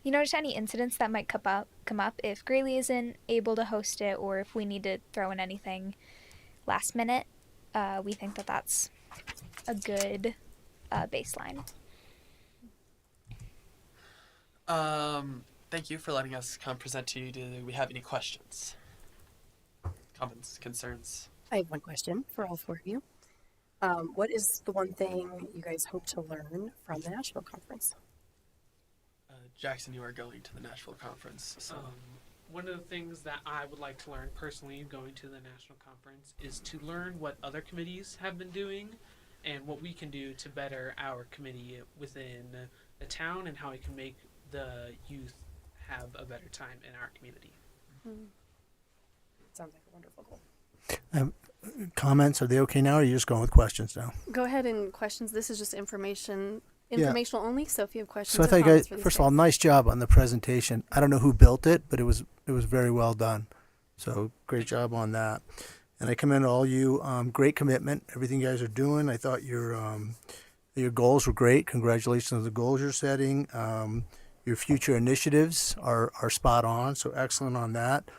S17: just any incidents that might come up if Greeley isn't able to host it, or if we need to throw in anything last minute. We think that that's a good baseline.
S15: Thank you for letting us come present to you. Do we have any questions, comments, concerns?
S6: I have one question for all four of you. What is the one thing you guys hope to learn from the Nashville conference?
S15: Jackson, you are going to the Nashville conference. So.
S16: One of the things that I would like to learn personally going to the national conference is to learn what other committees have been doing and what we can do to better our committee within the town and how we can make the youth have a better time in our community.
S6: Sounds like a wonderful goal.
S4: Comments? Are they okay now, or are you just going with questions now?
S2: Go ahead and questions. This is just informational only. So if you have questions,
S4: so I thought you guys, first of all, nice job on the presentation. I don't know who built it, but it was very well done. So great job on that. And I commend all you. Great commitment. Everything you guys are doing. I thought your goals were great. Congratulations on the goals you're setting. Your future initiatives are spot on. So excellent on that.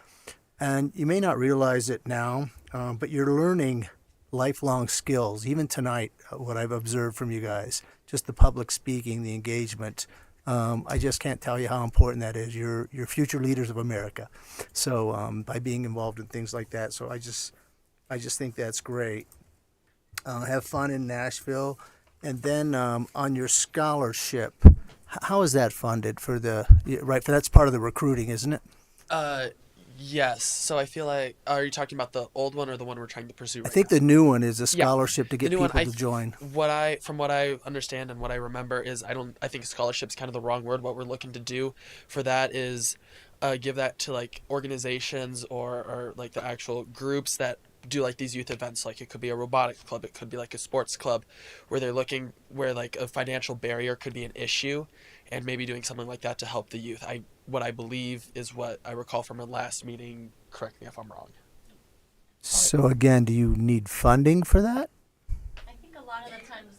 S4: And you may not realize it now, but you're learning lifelong skills. Even tonight, what I've observed from you guys, just the public speaking, the engagement. I just can't tell you how important that is. You're future leaders of America. So by being involved in things like that, so I just think that's great. Have fun in Nashville, and then on your scholarship, how is that funded for that's part of the recruiting, isn't it?
S15: Yes. So I feel like, are you talking about the old one or the one we're trying to pursue right
S4: I think
S15: now?
S4: the new one is a scholarship to get people to join.
S15: From what I understand and what I remember is I think scholarship's kind of the wrong word. What we're looking to do for that is give that to organizations or the actual groups that do these youth events. It could be a robotics club, it could be a sports club, where they're looking where a financial barrier could be an issue, and maybe doing something like that to help the youth. What I believe is what I recall from our last meeting. Correct me if I'm wrong.
S4: So again, do you need funding for that?
S18: I think a lot of the times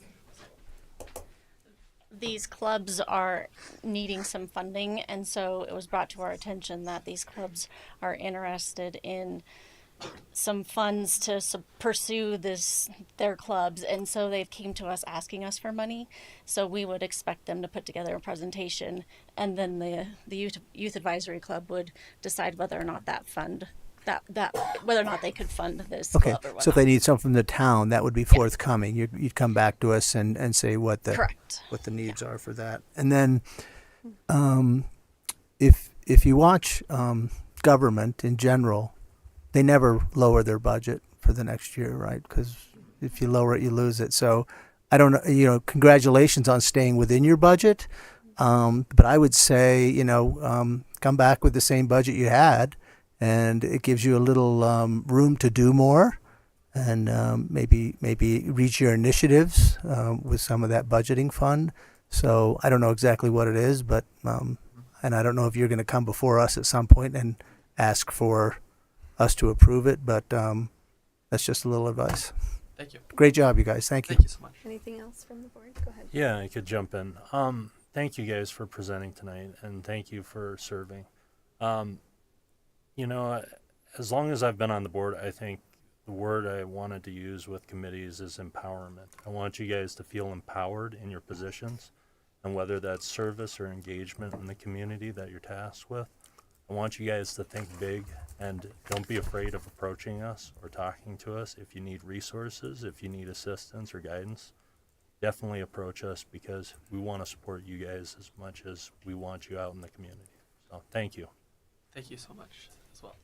S18: these clubs are needing some funding, and so it was brought to our attention that these clubs are interested in some funds to pursue their clubs, and so they came to us asking us for money. So we would expect them to put together a presentation, and then the youth advisory club would decide whether or not that fund whether or not they could fund this club or whatnot.
S4: So if they need something from the town, that would be forthcoming. You'd come back to us and say what the needs are for that. And then if you watch government in general, they never lower their budget for the next year, right? Because if you lower it, you lose it. So I don't know, congratulations on staying within your budget. But I would say, come back with the same budget you had, and it gives you a little room to do more, and maybe reach your initiatives with some of that budgeting fund. So I don't know exactly what it is, but and I don't know if you're going to come before us at some point and ask for us to approve it, but that's just a little advice.
S15: Thank you.
S4: Great job, you guys. Thank you.
S15: Thank you so much.
S2: Anything else from the board? Go ahead.
S12: Yeah, I could jump in. Thank you guys for presenting tonight, and thank you for serving. as long as I've been on the board, I think the word I wanted to use with committees is empowerment. I want you guys to feel empowered in your positions, and whether that's service or engagement in the community that you're tasked with. I want you guys to think big and don't be afraid of approaching us or talking to us. If you need resources, if you need assistance or guidance, definitely approach us, because we want to support you guys as much as we want you out in the community. So thank you.
S15: Thank you so much as well.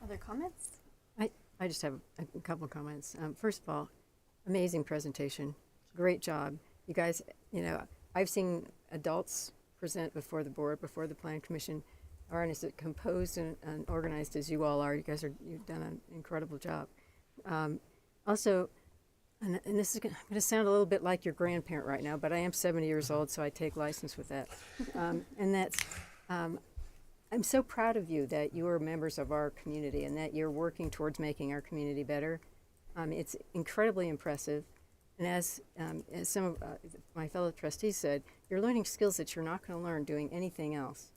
S2: Other comments?
S8: I just have a couple of comments. First of all, amazing presentation. Great job. You guys, I've seen adults present before the board, before the plan commission, aren't as composed and organized as you all are. You've done an incredible job. Also, and this is going to sound a little bit like your grandparent right now, but I am 70 years old, so I take license with that. And that's, I'm so proud of you that you are members of our community and that you're working towards making our community better. It's incredibly impressive. And as some of my fellow trustees said, you're learning skills that you're not going to learn doing anything else.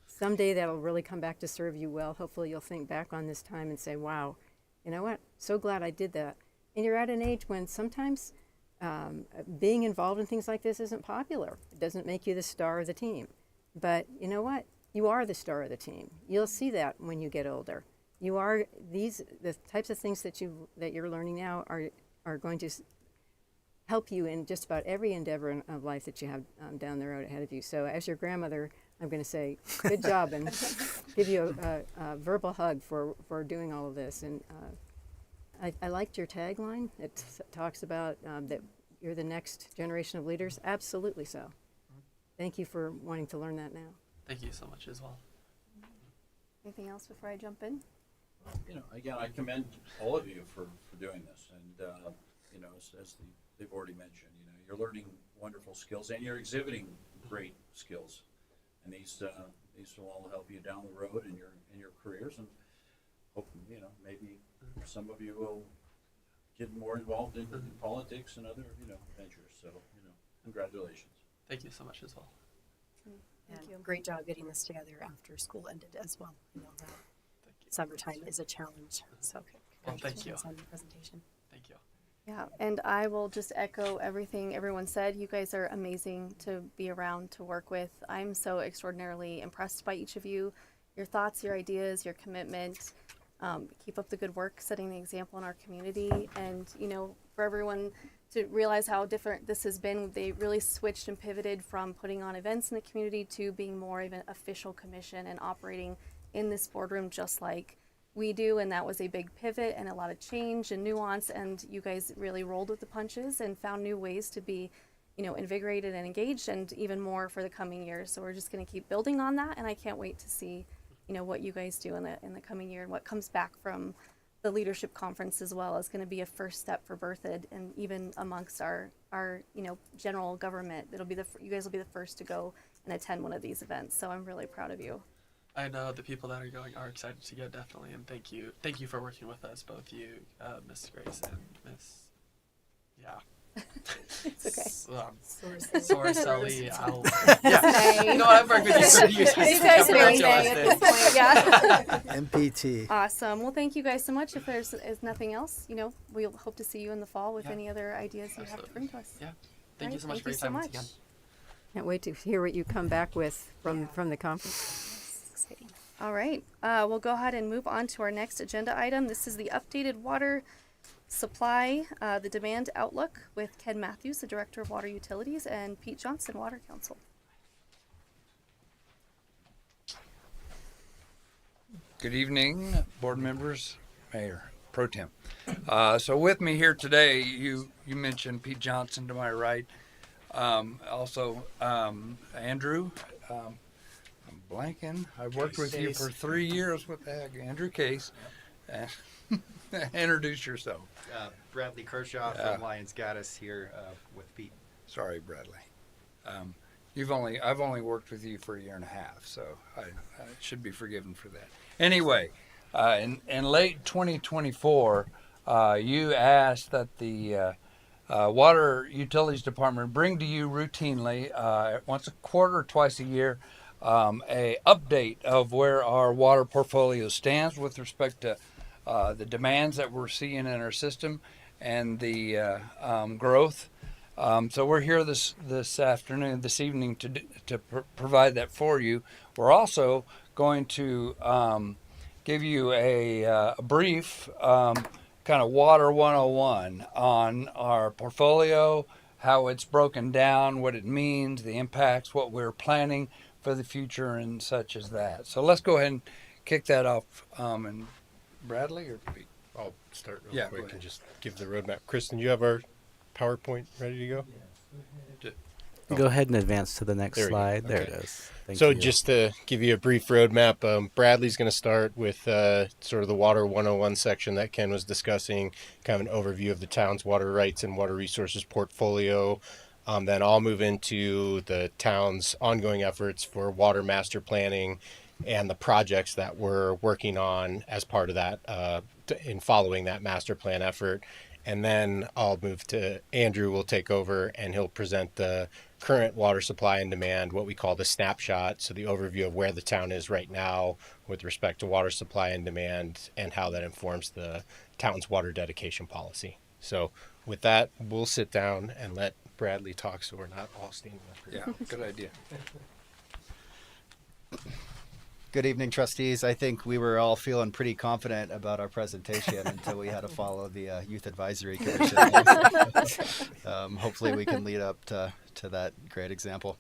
S8: Someday that'll really come back to serve you well. Hopefully you'll think back on this time and say, wow, you know what? So glad I did that. And you're at an age when sometimes being involved in things like this isn't popular. It doesn't make you the star of the team. But you know what? You are the star of the team. You'll see that when you get older. You are the types of things that you're learning now are going to help you in just about every endeavor of life that you have down the road ahead of you. So as your grandmother, I'm going to say good job and give you a verbal hug for doing all of this. And I liked your tagline. It talks about that you're the next generation of leaders. Absolutely so. Thank you for wanting to learn that now.
S15: Thank you so much as well.
S2: Anything else before I jump in?
S11: Again, I commend all of you for doing this. And, as they've already mentioned, you're learning wonderful skills and you're exhibiting great skills. And these will all help you down the road in your careers. And hope, maybe some of you will get more involved in politics and other, ventures. So, congratulations.
S15: Thank you so much as well.
S6: Thank you. Great job getting this together after school ended as well. I know that summertime is a challenge. So congratulations on your presentation.
S15: Thank you.
S2: Yeah, and I will just echo everything everyone said. You guys are amazing to be around, to work with. I'm so extraordinarily impressed by each of you, your thoughts, your ideas, your commitment. Keep up the good work, setting the example in our community. And, for everyone to realize how different this has been, they really switched and pivoted from putting on events in the community to being more of an official commission and operating in this boardroom just like we do. And that was a big pivot and a lot of change and nuance, and you guys really rolled with the punches and found new ways to be invigorated and engaged, and even more for the coming years. So we're just going to keep building on that, and I can't wait to see what you guys do in the coming year, and what comes back from the leadership conference as well is going to be a first step for Berthoud, and even amongst our general government. You guys will be the first to go and attend one of these events. So I'm really proud of you.
S15: I know the people that are going are excited to go, definitely, and thank you for working with us, both you, Miss Grace and Miss.
S2: It's okay.
S15: Sorcelli. I've worked with you for years.
S2: You guys are at this point, yeah.
S4: MPT.
S2: Awesome. Well, thank you guys so much. If there's nothing else, we'll hope to see you in the fall with any other ideas you have to bring to us.
S15: Yeah. Thank you so much for your time once again.
S8: Can't wait to hear what you come back with from the conference.
S2: All right. We'll go ahead and move on to our next agenda item. This is the updated water supply, the demand outlook, with Ken Matthews, the Director of Water Utilities, and Pete Johnson, Water Council.
S19: Good evening, board members, Mayor Pro Tem. So with me here today, you mentioned Pete Johnson to my right. Also, Andrew. I'm blanking. I've worked with you for 3 years with Andrew Case. Introduce yourself.
S20: Bradley Kershaw from Lions Gaddis here with Pete.
S19: Sorry, Bradley. I've only worked with you for a year and a half, so I should be forgiven for that. Anyway, in late 2024, you asked that the Water Utilities Department bring to you routinely, once a quarter, twice a year, a update of where our water portfolio stands with respect to the demands that we're seeing in our system and the growth. So we're here this evening to provide that for you. We're also going to give you a brief kind of Water 101 on our portfolio, how it's broken down, what it means, the impacts, what we're planning for the future, and such as that. So let's go ahead and kick that off. And Bradley or Pete?
S21: I'll start real quick and just give the roadmap. Kristen, you have our PowerPoint ready to go?
S3: Go ahead and advance to the next
S21: There we go.
S3: slide. There
S21: Okay.
S3: it is. Thank
S21: So
S3: you.
S21: just to give you a brief roadmap, Bradley's going to start with sort of the Water 101 section that Ken was discussing, kind of an overview of the town's water rights and water resources portfolio. Then I'll move into the town's ongoing efforts for water master planning and the projects that we're working on as part of that in following that master plan effort. And then I'll move to Andrew will take over and he'll present the current water supply and demand, what we call the snapshot. So the overview of where the town is right now with respect to water supply and demand and how that informs the town's water dedication policy. So with that, we'll sit down and let Bradley talk so we're not all standing up here.
S19: Yeah, good idea.
S20: Good evening, trustees. I think we were all feeling pretty confident about our presentation until we had to follow the Youth Advisory Commission. Hopefully we can lead up to that great example.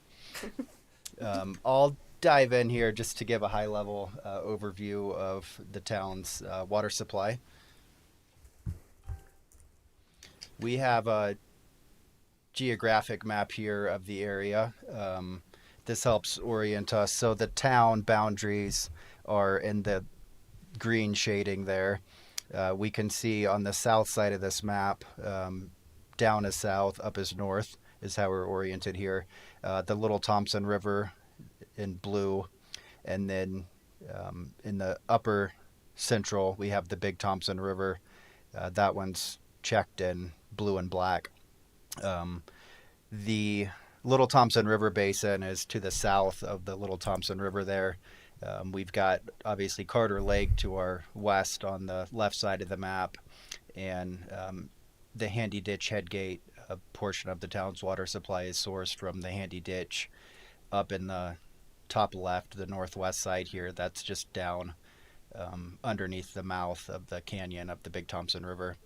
S20: I'll dive in here just to give a high-level overview of the town's water supply. We have a geographic map here of the area. This helps orient us. So the town boundaries are in the green shading there. We can see on the south side of this map, down is south, up is north, is how we're oriented here. The Little Thompson River in blue. And then in the upper central, we have the Big Thompson River. That one's checked in blue and black. The Little Thompson River Basin is to the south of the Little Thompson River there. We've got obviously Carter Lake to our west on the left side of the map, and the Handy Ditch Headgate, a portion of the town's water supply is sourced from the Handy Ditch up in the top left, the northwest side here. That's just down underneath the mouth of the canyon of the Big Thompson River.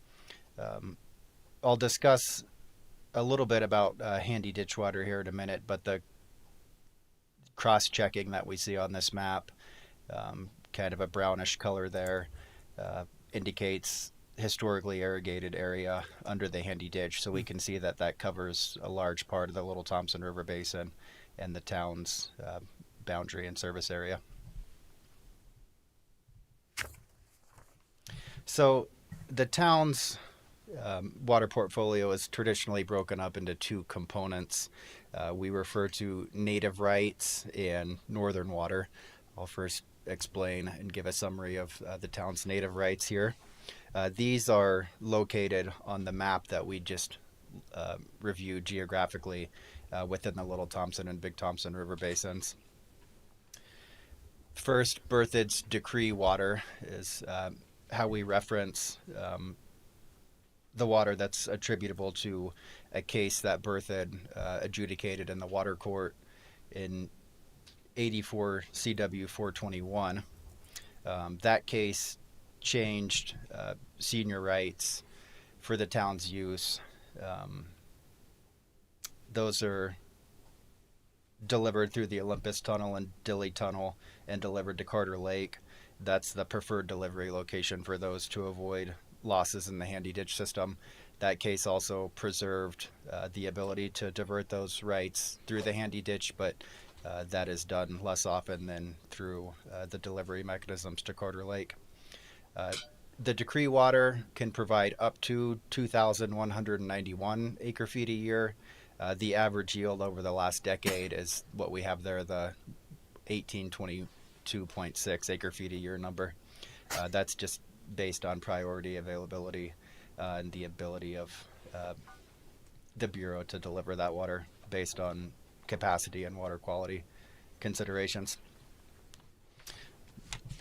S20: I'll discuss a little bit about Handy Ditch water here in a minute, but the cross-checking that we see on this map, kind of a brownish color there, indicates historically irrigated area under the Handy Ditch. So we can see that that covers a large part of the Little Thompson River Basin and the town's boundary and service area. So the town's water portfolio is traditionally broken up into two components. We refer to native rights and northern water. I'll first explain and give a summary of the town's native rights here. These are located on the map that we just reviewed geographically within the Little Thompson and Big Thompson River basins. First, Berthoud's decree water is how we reference the water that's attributable to a case that Berthoud adjudicated in the water court in 84 CW 421. That case changed senior rights for the town's use. Those are delivered through the Olympus Tunnel and Dilley Tunnel and delivered to Carter Lake. That's the preferred delivery location for those to avoid losses in the Handy Ditch system. That case also preserved the ability to divert those rights through the Handy Ditch, but that is done less often than through the delivery mechanisms to Carter Lake. The decree water can provide up to 2,191 acre feet a year. The average yield over the last decade is what we have there, the 1822.6 acre feet a year number. That's just based on priority availability and the ability of the Bureau to deliver that water based on capacity and water quality considerations.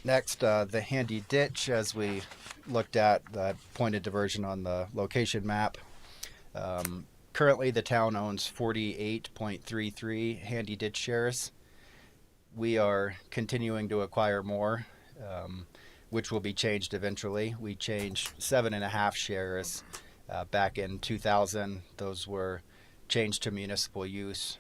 S20: Next, the handy ditch, as we looked at the pointed diversion on the location map. Currently, the town owns 48.33 handy ditch shares. We are continuing to acquire more, which will be changed eventually. We changed 7.5 shares back in 2000. Those were changed to municipal use.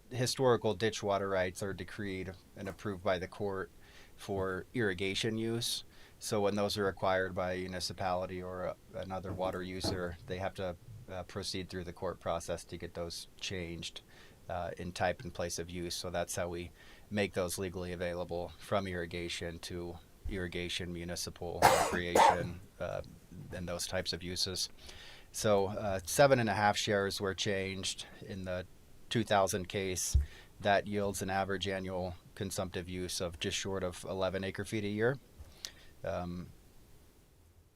S20: Historical ditch water rights are decreed and approved by the court for irrigation use. So when those are acquired by a municipality or another water user, they have to proceed through the court process to get those changed in type and place of use. So that's how we make those legally available, from irrigation to irrigation, municipal, recreation, and those types of uses. So 7.5 shares were changed in the 2000 case. That yields an average annual consumptive use of just short of 11 acre feet a year.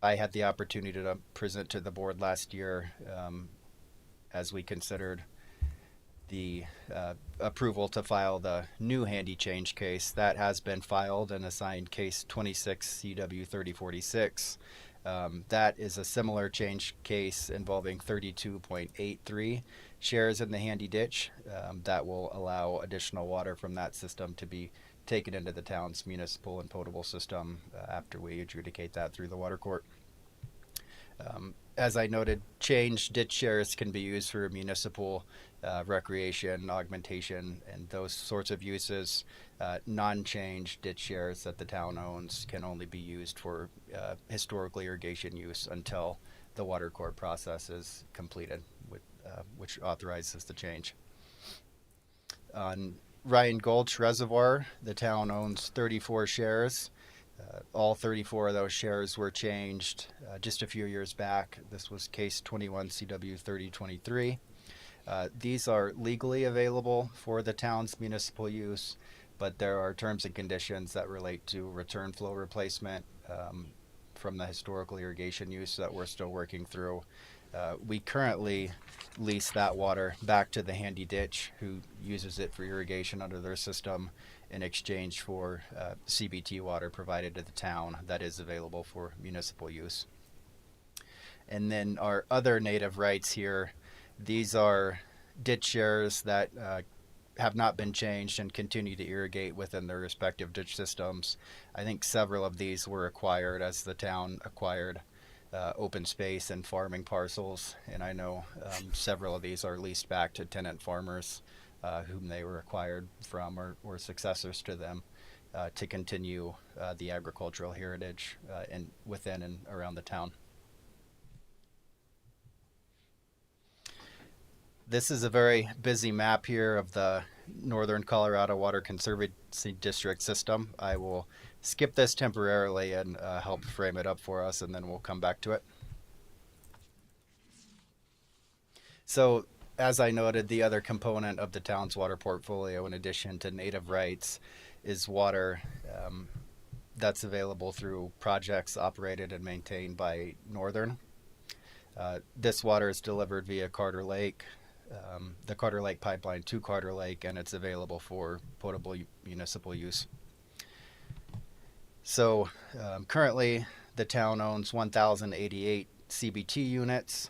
S20: I had the opportunity to present to the board last year as we considered the approval to file the new handy change case. That has been filed and assigned case 26 CW 3046. That is a similar change case involving 32.83 shares in the handy ditch. That will allow additional water from that system to be taken into the town's municipal and potable system after we adjudicate that through the water court. As I noted, changed ditch shares can be used for municipal recreation, augmentation, and those sorts of uses. Non-changed ditch shares that the town owns can only be used for historical irrigation use until the water court process is completed, which authorizes the change. On Ryan Gulch Reservoir, the town owns 34 shares. All 34 of those shares were changed just a few years back. This was case 21 CW 3023. These are legally available for the town's municipal use, but there are terms and conditions that relate to return flow replacement from the historical irrigation use that we're still working through. We currently lease that water back to the handy ditch, who uses it for irrigation under their system, in exchange for CBT water provided to the town that is available for municipal use. And then our other native rights here, these are ditch shares that have not been changed and continue to irrigate within their respective ditch systems. I think several of these were acquired as the town acquired open space and farming parcels, and I know several of these are leased back to tenant farmers whom they were acquired from or successors to them to continue the agricultural heritage within and around the town. This is a very busy map here of the Northern Colorado Water Conservancy District system. I will skip this temporarily and help frame it up for us, and then we'll come back to it. So, as I noted, the other component of the town's water portfolio, in addition to native rights, is water that's available through projects operated and maintained by Northern. This water is delivered via Carter Lake, the Carter Lake pipeline to Carter Lake, and it's available for potable municipal use. So currently the town owns 1,088 CBT units.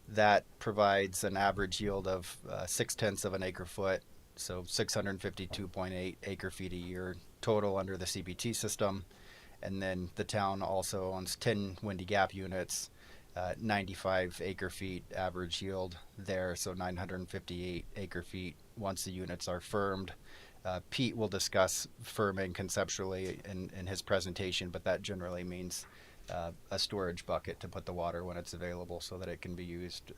S20: That provides an average yield of 0.6 of an acre foot, so 652.8 acre feet a year total under the CBT system. And then the town also owns 10 Windy Gap units, 95 acre feet average yield there, so 958 acre feet once the units are firmed. Pete will discuss firming conceptually in his presentation, but that generally means a storage bucket to put the water when it's available so that it can be used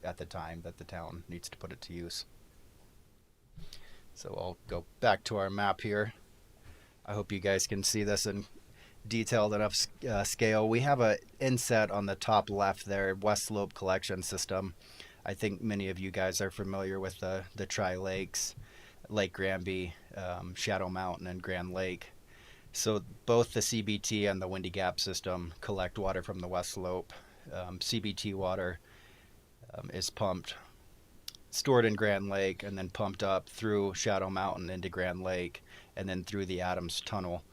S20: at the time that the town needs to put it to use. So I'll go back to our map here. I hope you guys can see this in detailed enough scale. We have a inset on the top left there, West Slope Collection System. I think many of you guys are familiar with the Tri-Lakes, Lake Granby, Shadow Mountain, and Grand Lake. So both the CBT and the Windy Gap system collect water from the West Slope. CBT water is pumped stored in Grand Lake and then pumped up through Shadow Mountain into Grand Lake and then through the Adams Tunnel,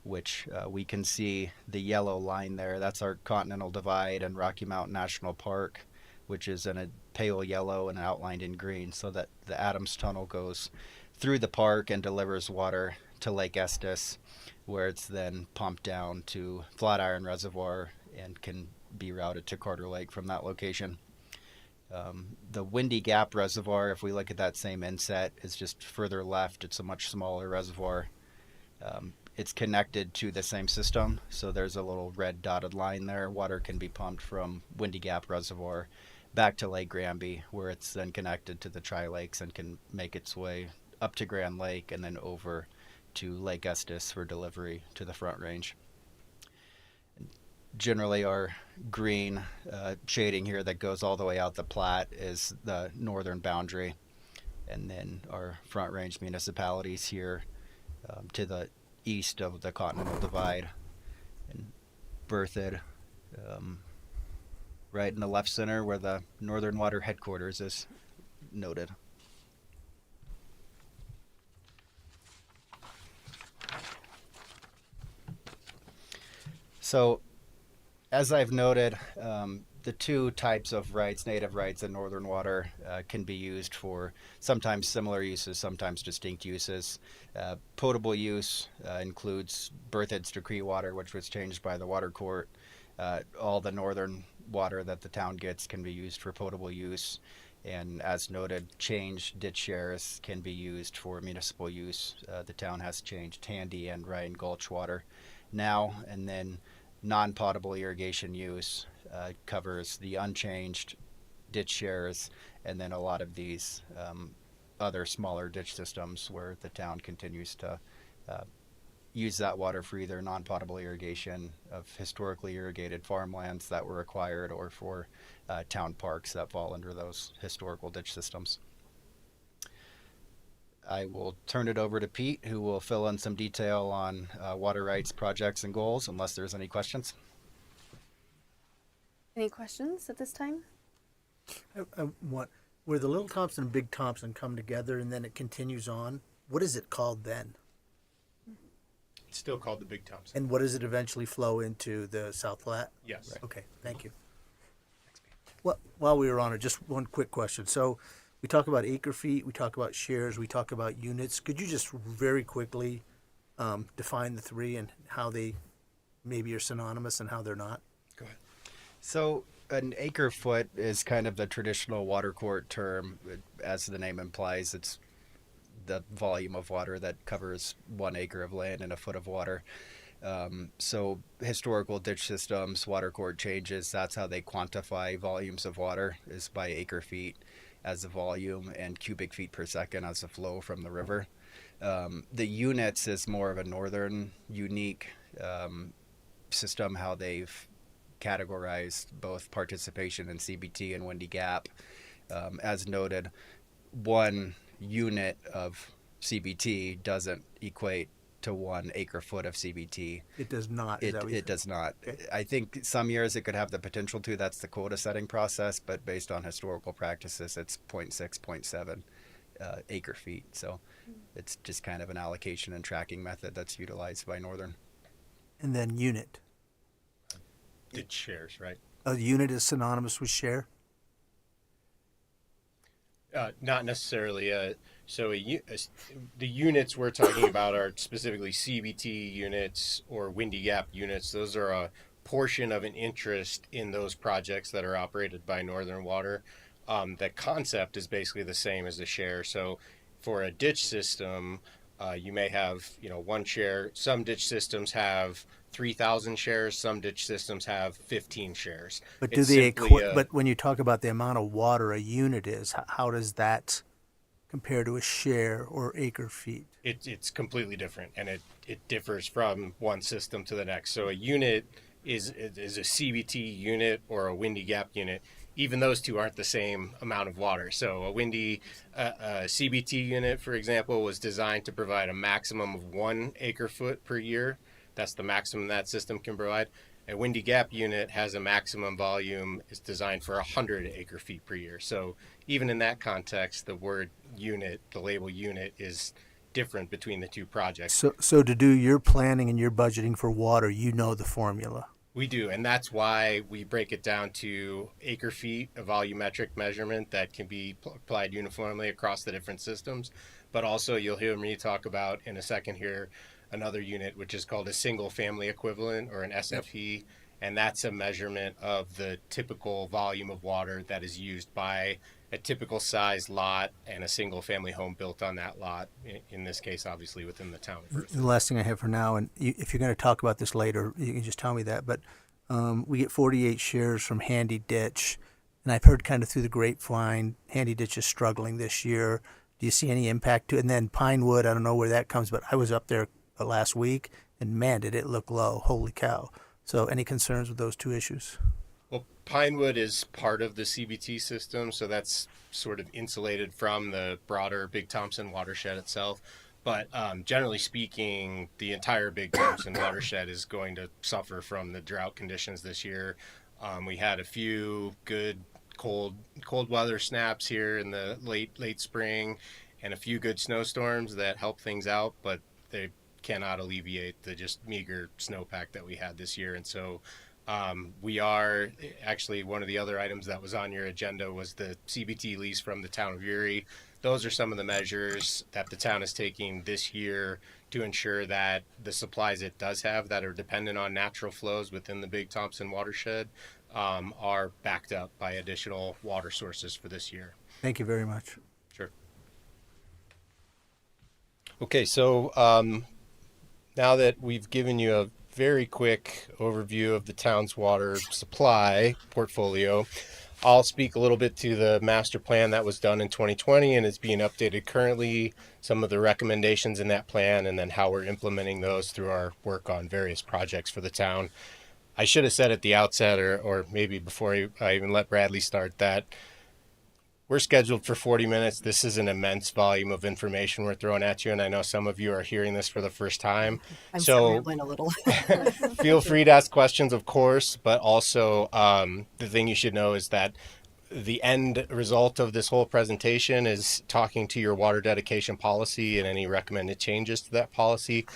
S20: which we can see the yellow line there. That's our Continental Divide and Rocky Mountain National Park, which is in a pale yellow and outlined in green, so that the Adams Tunnel goes through the park and delivers water to Lake Estes, where it's then pumped down to Flatiron Reservoir and can be routed to Carter Lake from that location. The Windy Gap Reservoir, if we look at that same inset, is just further left. It's a much smaller reservoir. It's connected to the same system, so there's a little red dotted line there. Water can be pumped from Windy Gap Reservoir back to Lake Granby, where it's then connected to the Tri-Lakes and can make its way up to Grand Lake and then over to Lake Estes for delivery to the Front Range. Generally, our green shading here that goes all the way out the Platte is the northern boundary, and then our Front Range municipalities here to the east of the Continental Divide, and Berthoud right in the left center where the Northern Water headquarters is noted. So, as I've noted, the two types of rights, native rights and Northern Water, can be used for sometimes similar uses, sometimes distinct uses. Potable use includes Berthoud's decree water, which was changed by the Water Court. All the Northern Water that the town gets can be used for potable use. And as noted, changed ditch shares can be used for municipal use. The town has changed Handy and Ryan Gulch water now, and then non-potable irrigation use covers the unchanged ditch shares, and then a lot of these other smaller ditch systems where the town continues to use that water for either non-potable irrigation of historically irrigated farmlands that were acquired or for town parks that fall under those historical ditch systems. I will turn it over to Pete, who will fill in some detail on water rights projects and goals, unless there's any questions.
S2: Any questions at this time?
S4: I want, where the Little Thompson and Big Thompson come together and then it continues on, what is it called then?
S21: It's still called the Big Thompson.
S4: And what does it eventually flow into the South Platte?
S21: Yes.
S4: Right. Okay, thank you. Well, while we were on it, just one quick question. So we talk about acre feet, we talk about shares, we talk about units. Could you just very quickly define the three and how they maybe are synonymous and how they're not?
S20: Go ahead. So an acre foot is kind of the traditional water court term. As the name implies, it's the volume of water that covers 1 acre of land and a foot of water. So historical ditch systems, water court changes, that's how they quantify volumes of water, is by acre feet as the volume and cubic feet per second as the flow from the river. The units is more of a northern unique system, how they've categorized both participation in CBT and Windy Gap. As noted, 1 unit of CBT doesn't equate to 1 acre foot of CBT.
S4: It does not.
S20: It does not. Okay. I think some years it could have the potential to. That's the quota setting process, but based on historical practices, it's 0.6, 0.7 acre feet. So it's just kind of an allocation and tracking method that's utilized by Northern.
S4: And then unit.
S21: Ditch shares, right?
S4: A unit is synonymous with share?
S21: Not necessarily. The units we're talking about are specifically CBT units or Windy Gap units. Those are a portion of an interest in those projects that are operated by Northern Water. The concept is basically the same as the share. So for a ditch system, you may have 1 share. Some ditch systems have 3,000 shares. Some ditch systems have 15 shares.
S4: But do they but when you talk about the amount of water a unit is, how does that compare to a share or acre feet?
S21: It's completely different, and it differs from one system to the next. So a unit is a CBT unit or a Windy Gap unit. Even those two aren't the same amount of water. So a CBT unit, for example, was designed to provide a maximum of 1 acre foot per year. That's the maximum that system can provide. A Windy Gap unit has a maximum volume, is designed for 100 acre feet per year. So even in that context, the word unit, the label unit, is different between the two projects.
S4: So to do your planning and your budgeting for water, you know the formula.
S21: We do, and that's why we break it down to acre feet, a volumetric measurement that can be applied uniformly across the different systems. But also, you'll hear me talk about in a second here another unit, which is called a single family equivalent, or an SFE, and that's a measurement of the typical volume of water that is used by a typical size lot and a single family home built on that lot, in this case obviously within the town of Berthoud.
S4: The last thing I have for now, and if you're going to talk about this later, you can just tell me that, but we get 48 shares from Handy Ditch, and I've heard kind of through the grapevine, Handy Ditch is struggling this year. Do you see any impact to it? And then Pinewood, I don't know where that comes, but I was up there last week, and man, did it look low. Holy cow. So any concerns with those two issues?
S21: Well, Pinewood is part of the CBT system, so that's sort of insulated from the broader Big Thompson watershed itself. But generally speaking, the entire Big Thompson watershed is going to suffer from the drought conditions this year. We had a few good cold weather snaps here in the late spring, and a few good snowstorms that helped things out, but they cannot alleviate the just meager snowpack that we had this year. And so we are actually, one of the other items that was on your agenda was the CBT lease from the town of Erie. Those are some of the measures that the town is taking this year to ensure that the supplies it does have that are dependent on natural flows within the Big Thompson watershed are backed up by additional water sources for this year.
S4: Thank you very much.
S21: Sure. Okay, so now that we've given you a very quick overview of the town's water supply portfolio, I'll speak a little bit to the master plan that was done in 2020 and is being updated currently, some of the recommendations in that plan, and then how we're implementing those through our work on various projects for the town. I should have said at the outset, or maybe before I even let Bradley start, that we're scheduled for 40 minutes. This is an immense volume of information we're throwing at you, and I know some of you are hearing this for the first time.
S6: I'm
S21: so
S6: scrambling a little.
S21: feel free to ask questions, of course, but also the thing you should know is that the end result of this whole presentation is talking to your water dedication policy and any recommended changes to that policy.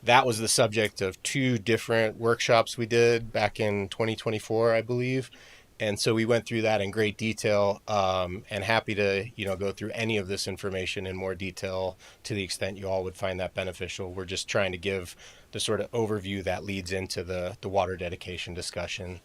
S21: That was the subject of 2 different workshops we did back in 2024, I believe. And so we went through that in great detail, and happy to, go through any of this information in more detail to the extent you all would find that beneficial. We're just trying to give the sort of overview that leads into the water dedication discussion.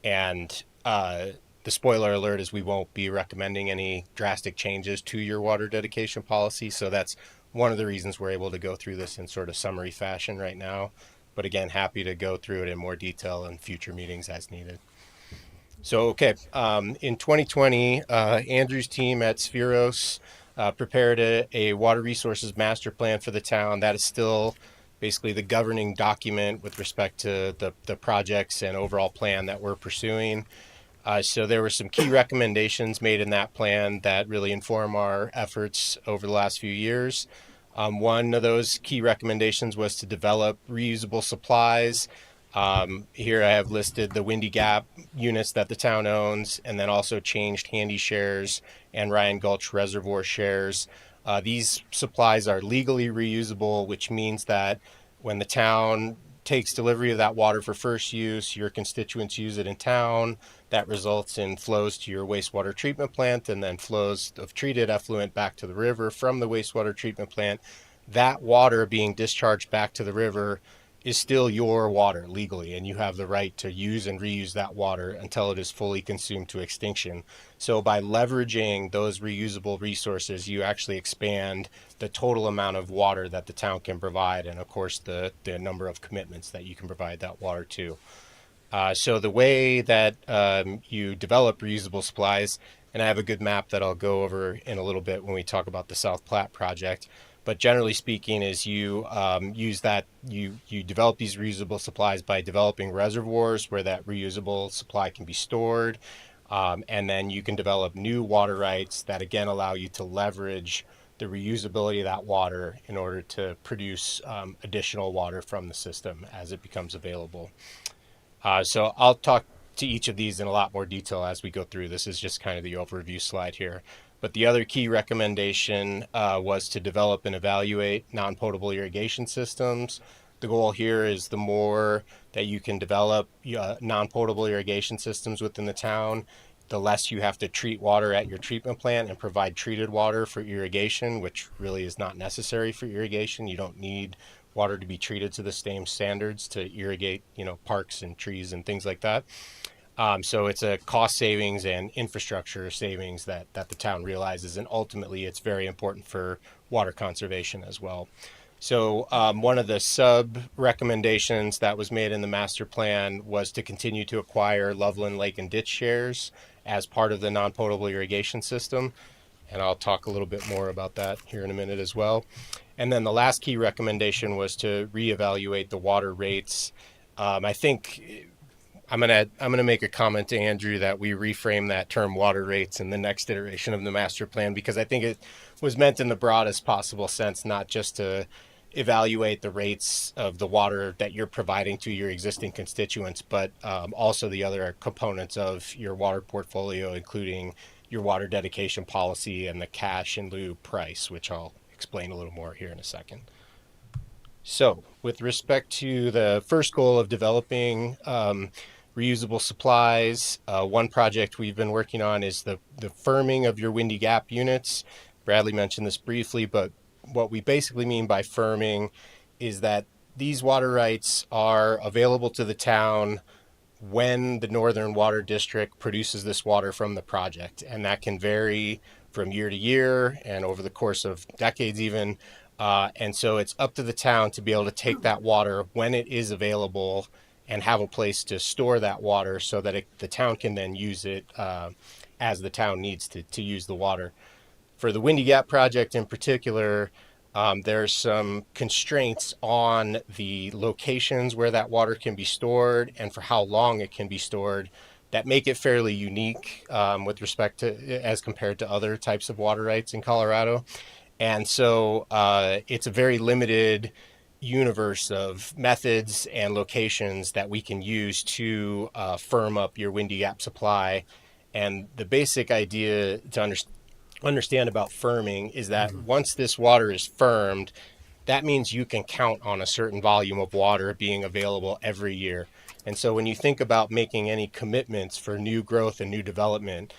S21: And the spoiler alert is we won't be recommending any drastic changes to your water dedication policy. So that's one of the reasons we're able to go through this in sort of summary fashion right now. But again, happy to go through it in more detail in future meetings as needed. So, okay, in 2020, Andrew's team at Spheros prepared a water resources master plan for the town. That is still basically the governing document with respect to the projects and overall plan that we're pursuing. So there were some key recommendations made in that plan that really inform our efforts over the last few years. One of those key recommendations was to develop reusable supplies. Here I have listed the Windy Gap units that the town owns, and then also changed Handy shares and Ryan Gulch Reservoir shares. These supplies are legally reusable, which means that when the town takes delivery of that water for first use, your constituents use it in town. That results in flows to your wastewater treatment plant, and then flows of treated effluent back to the river from the wastewater treatment plant. That water being discharged back to the river is still your water legally, and you have the right to use and reuse that water until it is fully consumed to extinction. So by leveraging those reusable resources, you actually expand the total amount of water that the town can provide, and of course the number of commitments that you can provide that water to. So the way that you develop reusable supplies, and I have a good map that I'll go over in a little bit when we talk about the South Platte project, but generally speaking is you you develop these reusable supplies by developing reservoirs where that reusable supply can be stored, and then you can develop new water rights that again allow you to leverage the reusability of that water in order to produce additional water from the system as it becomes available. So I'll talk to each of these in a lot more detail as we go through. This is just kind of the overview slide here. But the other key recommendation was to develop and evaluate non-potable irrigation systems. The goal here is the more that you can develop non-potable irrigation systems within the town, the less you have to treat water at your treatment plant and provide treated water for irrigation, which really is not necessary for irrigation. You don't need water to be treated to the same standards to irrigate, parks and trees and things like that. So it's a cost savings and infrastructure savings that the town realizes, and ultimately it's very important for water conservation as well. So one of the sub recommendations that was made in the master plan was to continue to acquire Loveland Lake and Ditch shares as part of the non-potable irrigation system. And I'll talk a little bit more about that here in a minute as well. And then the last key recommendation was to reevaluate the water rates. I think I'm gonna make a comment to Andrew that we reframe that term water rates in the next iteration of the master plan, because I think it was meant in the broadest possible sense, not just to evaluate the rates of the water that you're providing to your existing constituents, but also the other components of your water portfolio, including your water dedication policy and the cash in lieu price, which I'll explain a little more here in a second. So with respect to the first goal of developing reusable supplies, one project we've been working on is the firming of your Windy Gap units. Bradley mentioned this briefly, but what we basically mean by firming is that these water rights are available to the town when the Northern Water District produces this water from the project. And that can vary from year to year and over the course of decades even. And so it's up to the town to be able to take that water when it is available and have a place to store that water so that the town can then use it as the town needs to use the water. For the Windy Gap project in particular, there's some constraints on the locations where that water can be stored and for how long it can be stored that make it fairly unique with respect to as compared to other types of water rights in Colorado. And so it's a very limited universe of methods and locations that we can use to firm up your Windy Gap supply. And the basic idea to understand about firming is that once this water is firmed, that means you can count on a certain volume of water being available every year. And so when you think about making any commitments for new growth and new development,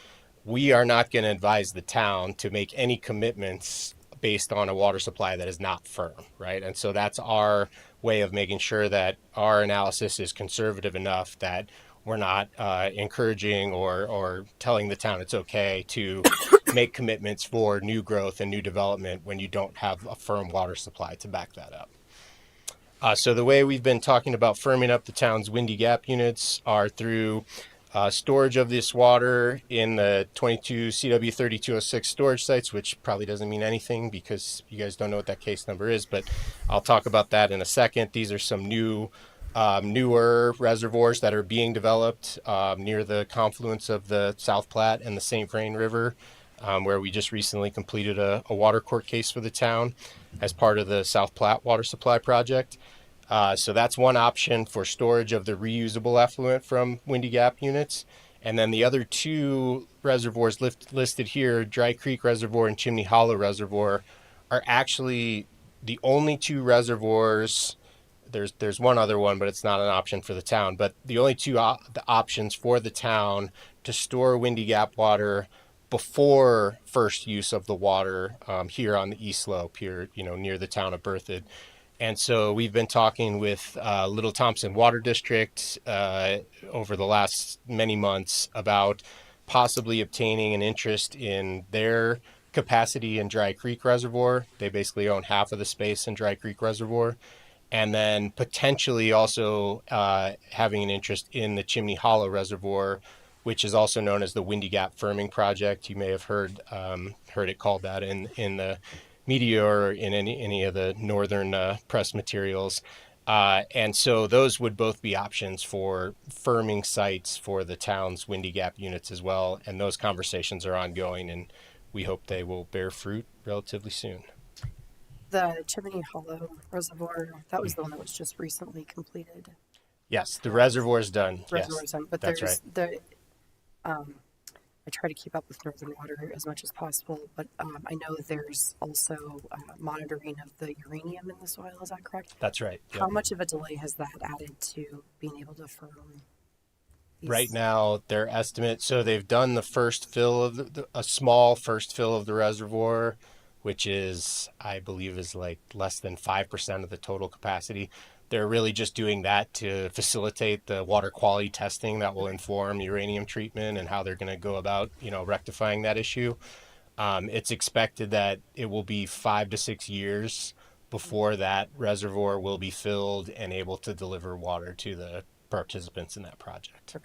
S21: we are not going to advise the town to make any commitments based on a water supply that is not firm, right? And so that's our way of making sure that our analysis is conservative enough that we're not encouraging or telling the town it's okay to make commitments for new growth and new development when you don't have a firm water supply to back that up. So the way we've been talking about firming up the town's Windy Gap units are through storage of this water in the 22 CW 3206 storage sites, which probably doesn't mean anything because you guys don't know what that case number is, but I'll talk about that in a second. These are some newer reservoirs that are being developed near the confluence of the South Platte and the St. Vrain River, where we just recently completed a water court case for the town as part of the South Platte Water Supply Project. So that's one option for storage of the reusable effluent from Windy Gap units. And then the other two reservoirs listed here, Dry Creek Reservoir and Chimney Hollow Reservoir, are actually the only two reservoirs. There's one other one, but it's not an option for the town. But the only two the options for the town to store Windy Gap water before first use of the water here on the east slope here, near the town of Berthoud. And so we've been talking with Little Thompson Water District over the last many months about possibly obtaining an interest in their capacity in Dry Creek Reservoir. They basically own half of the space in Dry Creek Reservoir. And then potentially also having an interest in the Chimney Hollow Reservoir, which is also known as the Windy Gap Firming Project. You may have heard it called that in the media or in any of the northern press materials. And so those would both be options for firming sites for the town's Windy Gap units as well. And those conversations are ongoing, and we hope they will bear fruit relatively soon.
S6: The Chimney Hollow Reservoir, that was the one that was just recently completed.
S21: Yes, the reservoir's done.
S6: Reservoir's
S21: Yes,
S6: done, but
S21: that's
S6: there's
S21: right.
S6: the, I try to keep up with Northern Water as much as possible, but I know there's also monitoring of the uranium in the soil. Is that correct?
S21: That's right.
S6: How
S21: Yep.
S6: much of a delay has that added to being able to firm
S21: Right now, their estimate, so they've done the first fill of a small first fill of the reservoir, which is, I believe, is like less than 5% of the total capacity. They're really just doing that to facilitate the water quality testing that will inform uranium treatment and how they're going to go about, rectifying that issue. It's expected that it will be 5 to 6 years before that reservoir will be filled and able to deliver water to the participants in that project.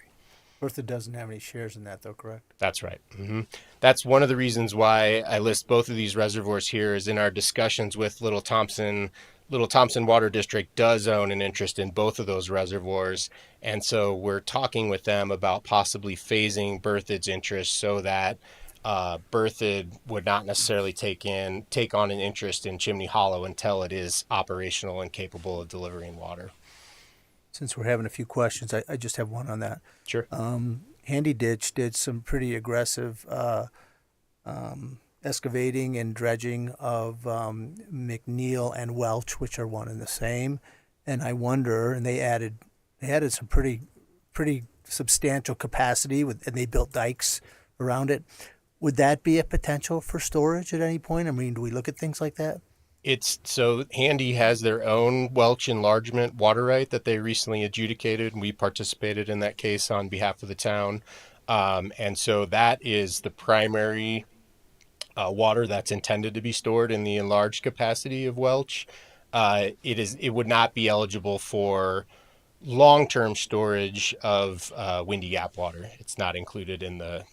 S4: Berthoud doesn't have any shares in that, though, correct?
S21: That's right. That's one of the reasons why I list both of these reservoirs here is in our discussions with Little Thompson Water District does own an interest in both of those reservoirs. And so we're talking with them about possibly phasing Berthoud's interest so that Berthoud would not necessarily take on an interest in Chimney Hollow until it is operational and capable of delivering water.
S4: Since we're having a few questions, I just have one on that.
S21: Sure.
S4: Handy Ditch did some pretty aggressive excavating and dredging of McNeil and Welch, which are one and the same. And I wonder, and they added some pretty substantial capacity and they built dikes around it. Would that be a potential for storage at any point? I mean, do we look at things like that?
S21: So Handy has their own Welch enlargement water right that they recently adjudicated, and we participated in that case on behalf of the town. And so that is the primary water that's intended to be stored in the enlarged capacity of Welch. It would not be eligible for long-term storage of Windy Gap water. It's not included in the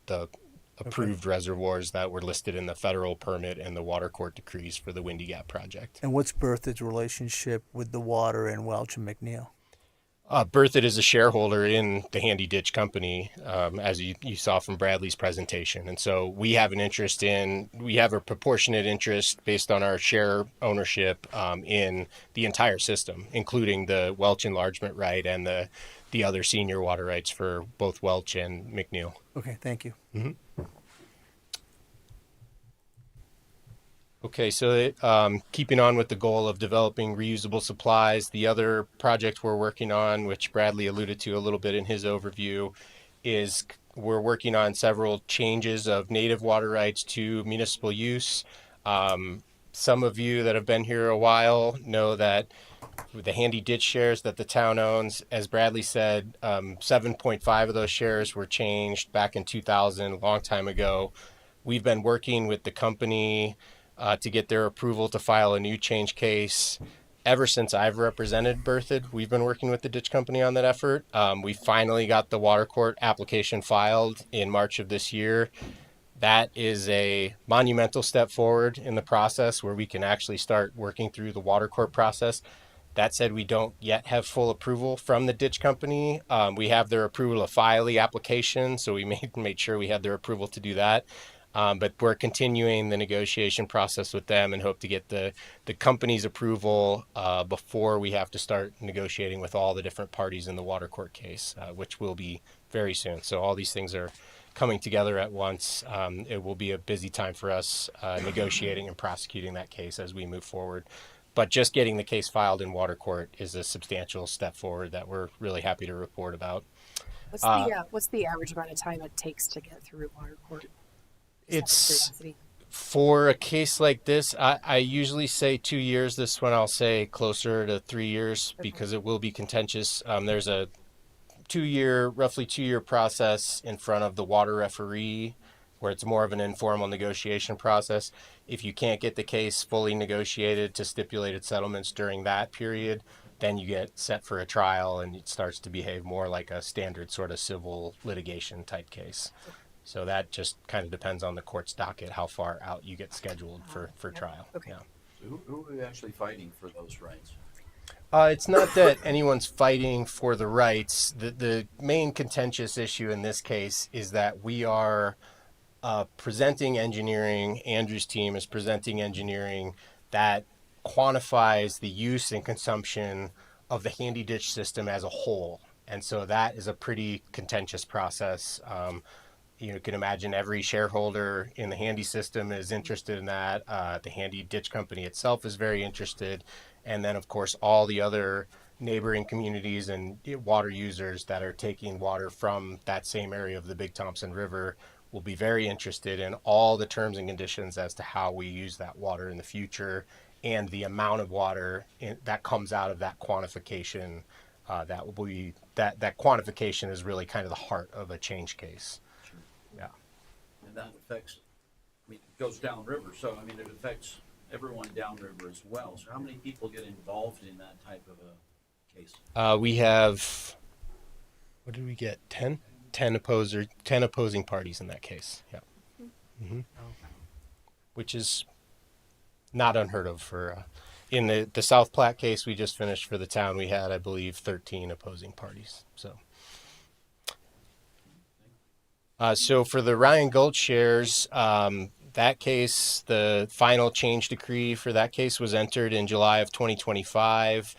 S21: approved reservoirs that were listed in the federal permit and the water court decrees for the Windy Gap project.
S4: And what's Berthoud's relationship with the water in Welch and McNeil?
S21: Berthoud is a shareholder in the Handy Ditch Company, as you saw from Bradley's presentation. And so we have a proportionate interest based on our share ownership in the entire system, including the Welch enlargement right and the other senior water rights for both Welch and McNeil.
S4: Okay, thank you.
S21: Mm-hmm. Okay, so keeping on with the goal of developing reusable supplies, the other project we're working on, which Bradley alluded to a little bit in his overview, is we're working on several changes of native water rights to municipal use. Some of you that have been here a while know that the Handy Ditch shares that the town owns, as Bradley said, 7.5 of those shares were changed back in 2000, a long time ago. We've been working with the company to get their approval to file a new change case. Ever since I've represented Berthoud, we've been working with the ditch company on that effort. We finally got the water court application filed in March of this year. That is a monumental step forward in the process where we can actually start working through the water court process. That said, we don't yet have full approval from the ditch company. We have their approval to file the application, so we made sure we had their approval to do that. But we're continuing the negotiation process with them and hope to get the company's approval before we have to start negotiating with all the different parties in the water court case, which will be very soon. So all these things are coming together at once. It will be a busy time for us negotiating and prosecuting that case as we move forward. But just getting the case filed in water court is a substantial step forward that we're really happy to report about.
S6: What's the average amount of time it takes to get through water court?
S21: It's for a case like this, I usually say 2 years. This one I'll say closer to 3 years because it will be contentious. There's a roughly 2 year process in front of the water referee where it's more of an informal negotiation process. If you can't get the case fully negotiated to stipulated settlements during that period, then you get set for a trial and it starts to behave more like a standard sort of civil litigation type case. So that just kind of depends on the court's docket, how far out you get scheduled for trial.
S6: Okay.
S21: Yeah.
S11: So who are we actually fighting for those rights?
S21: It's not that anyone's fighting for the rights. The main contentious issue in this case is that we are presenting engineering. Andrew's team is presenting engineering that quantifies the use and consumption of the handy ditch system as a whole. And so that is a pretty contentious process. You can imagine every shareholder in the handy system is interested in that. The handy ditch company itself is very interested. And then, of course, all the other neighboring communities and water users that are taking water from that same area of the Big Thompson River will be very interested in all the terms and conditions as to how we use that water in the future and the amount of water that comes out of that quantification. That will be that quantification is really kind of the heart of a change case. Yeah.
S11: And that affects, I mean, it goes downriver, so I mean, it affects everyone downriver as well. So how many people get involved in that type of a case?
S21: We have, what did we get? 10 opposing parties in that case. Yeah. Mm-hmm. Which is not unheard of for, in the South Platte case we just finished for the town, we had, I believe, 13 opposing parties. So for the Ryan Gulch shares, that case, the final change decree for that case was entered in July of 2025.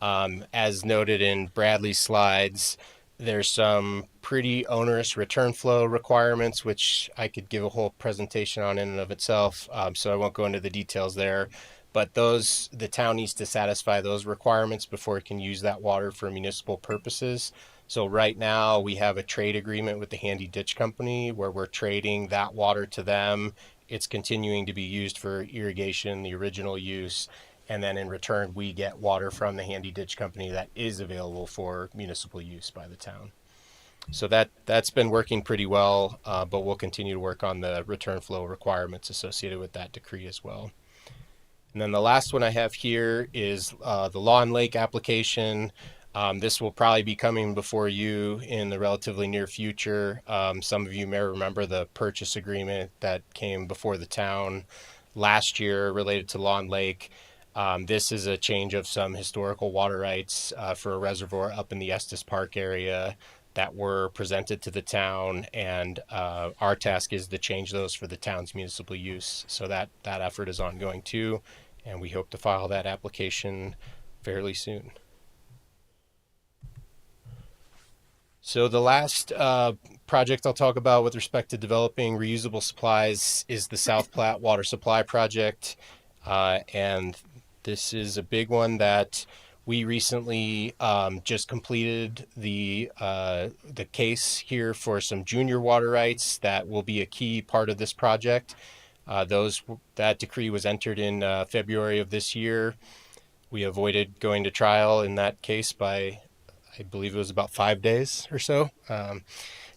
S21: As noted in Bradley's slides, there's some pretty onerous return flow requirements, which I could give a whole presentation on in and of itself, so I won't go into the details there. But the town needs to satisfy those requirements before it can use that water for municipal purposes. So right now we have a trade agreement with the Handy Ditch Company where we're trading that water to them. It's continuing to be used for irrigation, the original use. And then in return, we get water from the Handy Ditch Company that is available for municipal use by the town. So that's been working pretty well, but we'll continue to work on the return flow requirements associated with that decree as well. And then the last one I have here is the Lawn Lake application. This will probably be coming before you in the relatively near future. Some of you may remember the purchase agreement that came before the town last year related to Lawn Lake. This is a change of some historical water rights for a reservoir up in the Estes Park area that were presented to the town, and our task is to change those for the town's municipal use. So that effort is ongoing too, and we hope to file that application fairly soon. So the last project I'll talk about with respect to developing reusable supplies is the South Platte Water Supply Project. And this is a big one that we recently just completed the case here for some junior water rights that will be a key part of this project. That decree was entered in February of this year. We avoided going to trial in that case by, I believe it was about 5 days or so.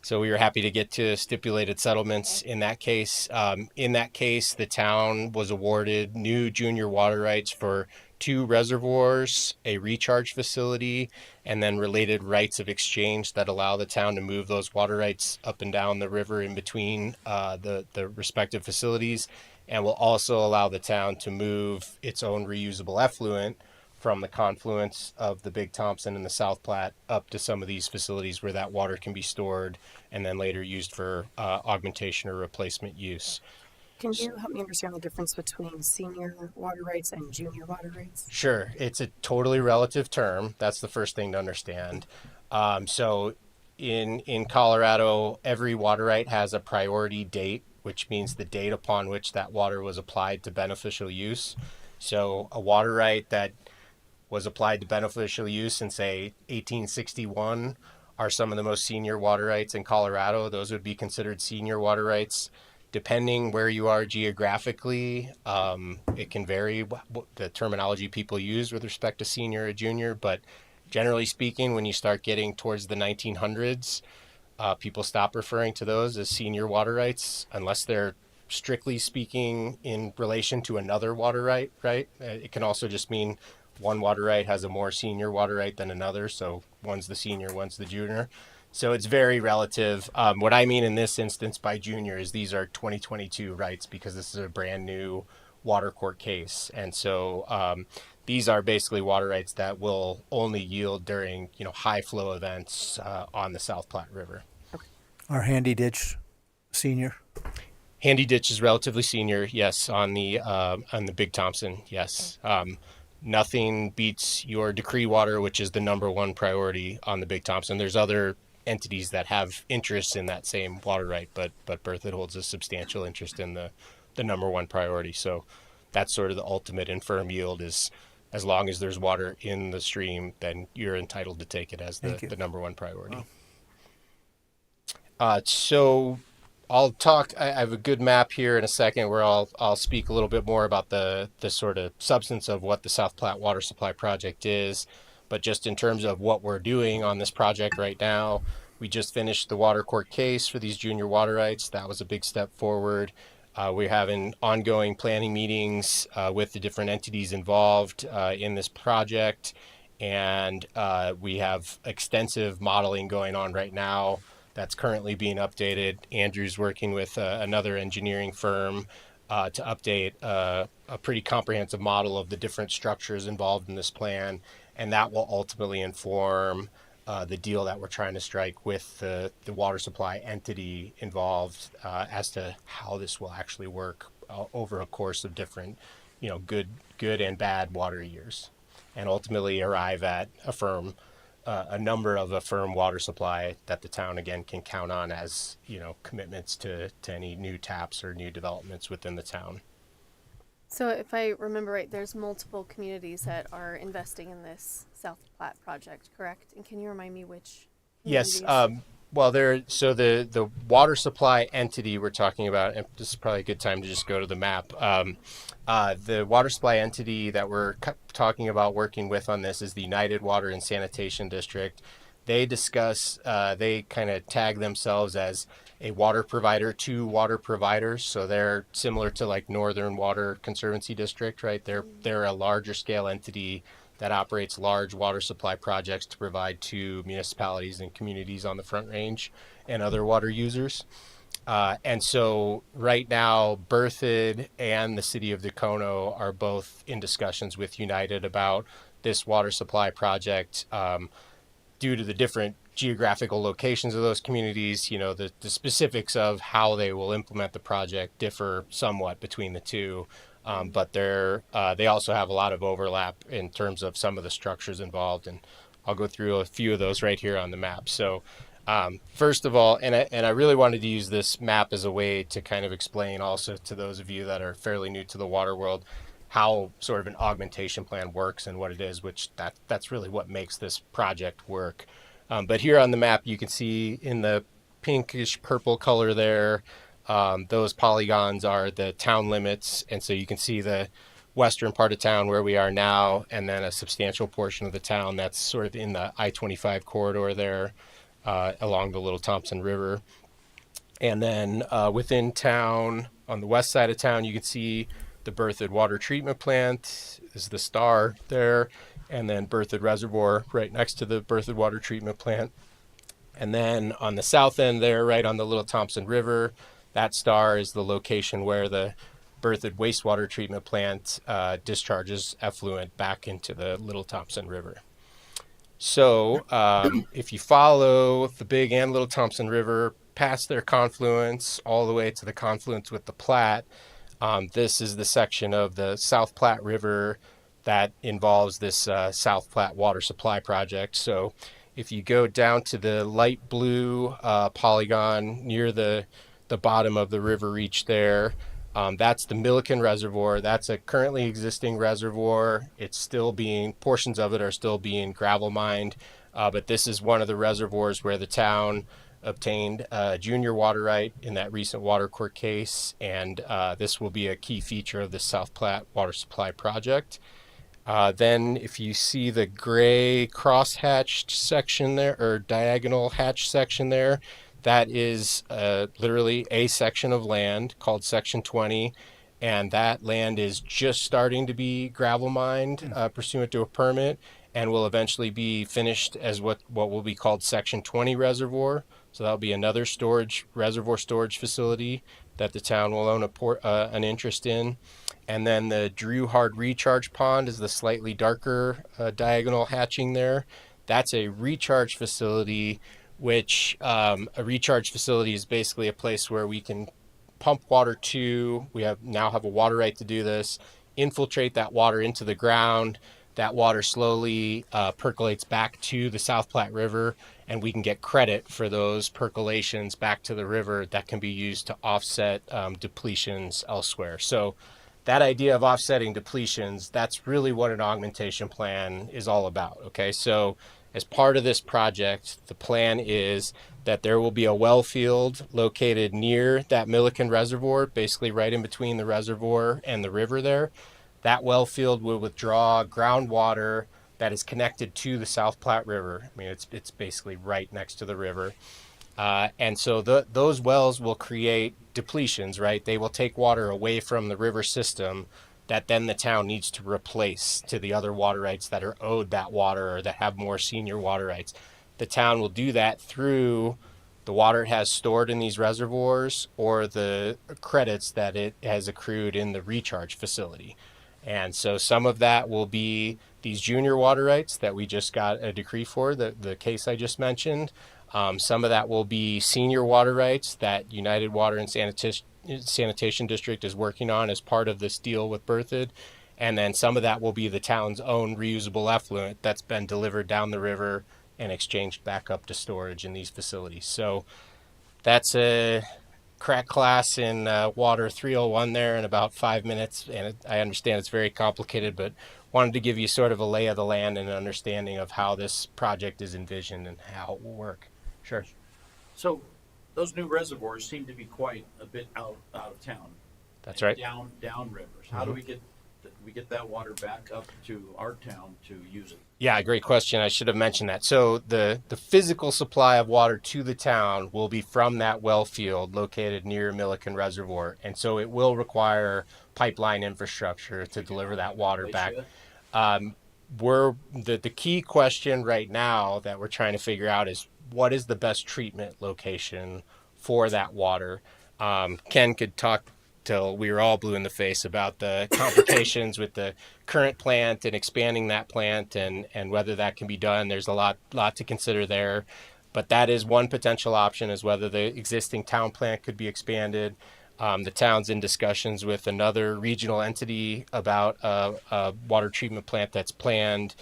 S21: So we were happy to get to stipulated settlements in that case. In that case, the town was awarded new junior water rights for 2 reservoirs, a recharge facility, and then related rights of exchange that allow the town to move those water rights up and down the river in between the respective facilities, and will also allow the town to move its own reusable effluent from the confluence of the Big Thompson and the South Platte up to some of these facilities where that water can be stored and then later used for augmentation or replacement use.
S6: Can you help me understand the difference between senior water rights and junior water rights?
S21: Sure. It's a totally relative term. That's the first thing to understand. So in Colorado, every water right has a priority date, which means the date upon which that water was applied to beneficial use. So a water right that was applied to beneficial use in, say, 1861 are some of the most senior water rights in Colorado. Those would be considered senior water rights. Depending where you are geographically, it can vary the terminology people use with respect to senior or junior, but generally speaking, when you start getting towards the 1900s, people stop referring to those as senior water rights unless they're strictly speaking in relation to another water right, right? It can also just mean one water right has a more senior water right than another, so one's the senior, one's the junior. So it's very relative. What I mean in this instance by junior is these are 2022 rights because this is a brand new water court case. And so these are basically water rights that will only yield during, high flow events on the South Platte River.
S4: Our Handy Ditch senior?
S21: Handy Ditch is relatively senior, yes, on the Big Thompson, yes. nothing beats your decree water, which is the number one priority on the Big Thompson. There's other entities that have interests in that same water right, but Berthoud holds a substantial interest in the number one priority. So that's sort of the ultimate infirm yield is, as long as there's water in the stream, then you're entitled to take it as the number one priority. So I'll talk, I have a good map here in a second where I'll speak a little bit more about the sort of substance of what the South Platte Water Supply Project is. But just in terms of what we're doing on this project right now, we just finished the water court case for these junior water rights. That was a big step forward. We're having ongoing planning meetings with the different entities involved in this project. And we have extensive modeling going on right now that's currently being updated. Andrew's working with another engineering firm to update a pretty comprehensive model of the different structures involved in this plan. And that will ultimately inform the deal that we're trying to strike with the water supply entity involved as to how this will actually work over a course of different, good and bad water years, and ultimately arrive at a number of a firm water supply that the town again can count on as, commitments to any new taps or new developments within the town.
S2: So if I remember right, there's multiple communities that are investing in this South Platte project, correct? And can you remind me which
S21: Yes.
S2: communities?
S21: Well, so the water supply entity we're talking about, and this is probably a good time to just go to the map. The water supply entity that we're talking about working with on this is the United Water and Sanitation District. They they kind of tag themselves as a water provider to water providers. So they're similar to like Northern Water Conservancy District, right? They're a larger scale entity that operates large water supply projects to provide to municipalities and communities on the Front Range and other water users. And so right now, Berthoud and the city of Dacono are both in discussions with United about this water supply project. Due to the different geographical locations of those communities, the specifics of how they will implement the project differ somewhat between the two. But they also have a lot of overlap in terms of some of the structures involved. And I'll go through a few of those right here on the map. So first of all, and I really wanted to use this map as a way to kind of explain also to those of you that are fairly new to the water world, how sort of an augmentation plan works and what it is, which that's really what makes this project work. But here on the map, you can see in the pinkish purple color there, those polygons are the town limits. And so you can see the western part of town where we are now, and then a substantial portion of the town that's sort of in the I-25 corridor there along the Little Thompson River. And then within town, on the west side of town, you can see the Berthoud Water Treatment Plant is the star there, and then Berthoud Reservoir right next to the Berthoud Water Treatment Plant. And then on the south end there, right on the Little Thompson River, that star is the location where the Berthoud Wastewater Treatment Plant discharges effluent back into the Little Thompson River. So if you follow the Big and Little Thompson River past their confluence all the way to the confluence with the Platte, this is the section of the South Platte River that involves this South Platte Water Supply Project. So if you go down to the light blue polygon near the bottom of the river reach there, that's the Milliken Reservoir. That's a currently existing reservoir. Portions of it are still being gravel mined, but this is one of the reservoirs where the town obtained a junior water right in that recent water court case, and this will be a key feature of the South Platte Water Supply Project. Then if you see the gray cross-hatched section there, or diagonal hatch section there, that is literally a section of land called Section 20, and that land is just starting to be gravel mined pursuant to a permit, and will eventually be finished as what will be called Section 20 reservoir. So that'll be another reservoir storage facility that the town will own an interest in. And then the Drew Hard Recharge Pond is the slightly darker diagonal hatching there. That's a recharge facility, which a recharge facility is basically a place where we can pump water to. We now have a water right to do this infiltrate that water into the ground. That water slowly percolates back to the South Platte River, and we can get credit for those percolations back to the river that can be used to offset depletions elsewhere. So that idea of offsetting depletions, that's really what an augmentation plan is all about. Okay, so as part of this project, the plan is that there will be a well field located near that Milliken Reservoir, basically right in between the reservoir and the river there. That well field will withdraw groundwater that is connected to the South Platte River. I mean, it's basically right next to the river. And so those wells will create depletions, right? They will take water away from the river system that then the town needs to replace to the other water rights that are owed that water or that have more senior water rights. The town will do that through the water it has stored in these reservoirs or the credits that it has accrued in the recharge facility. And so some of that will be these junior water rights that we just got a decree for, the case I just mentioned. Some of that will be senior water rights that United Water and Sanitation District is working on as part of this deal with Berthoud. And then some of that will be the town's own reusable effluent that's been delivered down the river and exchanged back up to storage in these facilities. So that's a crack class in Water 301 there in about 5 minutes. And I understand it's very complicated, but wanted to give you sort of a lay of the land and an understanding of how this project is envisioned and how it will work. Sure.
S11: So those new reservoirs seem to be quite a bit out of town.
S21: That's right.
S11: Down rivers. How do we get that water back up to our town to use it?
S21: Yeah, great question. I should have mentioned that. So the physical supply of water to the town will be from that well field located near Milliken Reservoir. And so it will require pipeline infrastructure to deliver that water back. The key question right now that we're trying to figure out is what is the best treatment location for that water? Ken could talk till we were all blue in the face about the complications with the current plant and expanding that plant and whether that can be done. There's a lot to consider there, but that is one potential option, is whether the existing town plant could be expanded. The town's in discussions with another regional entity about a water treatment plant that's planned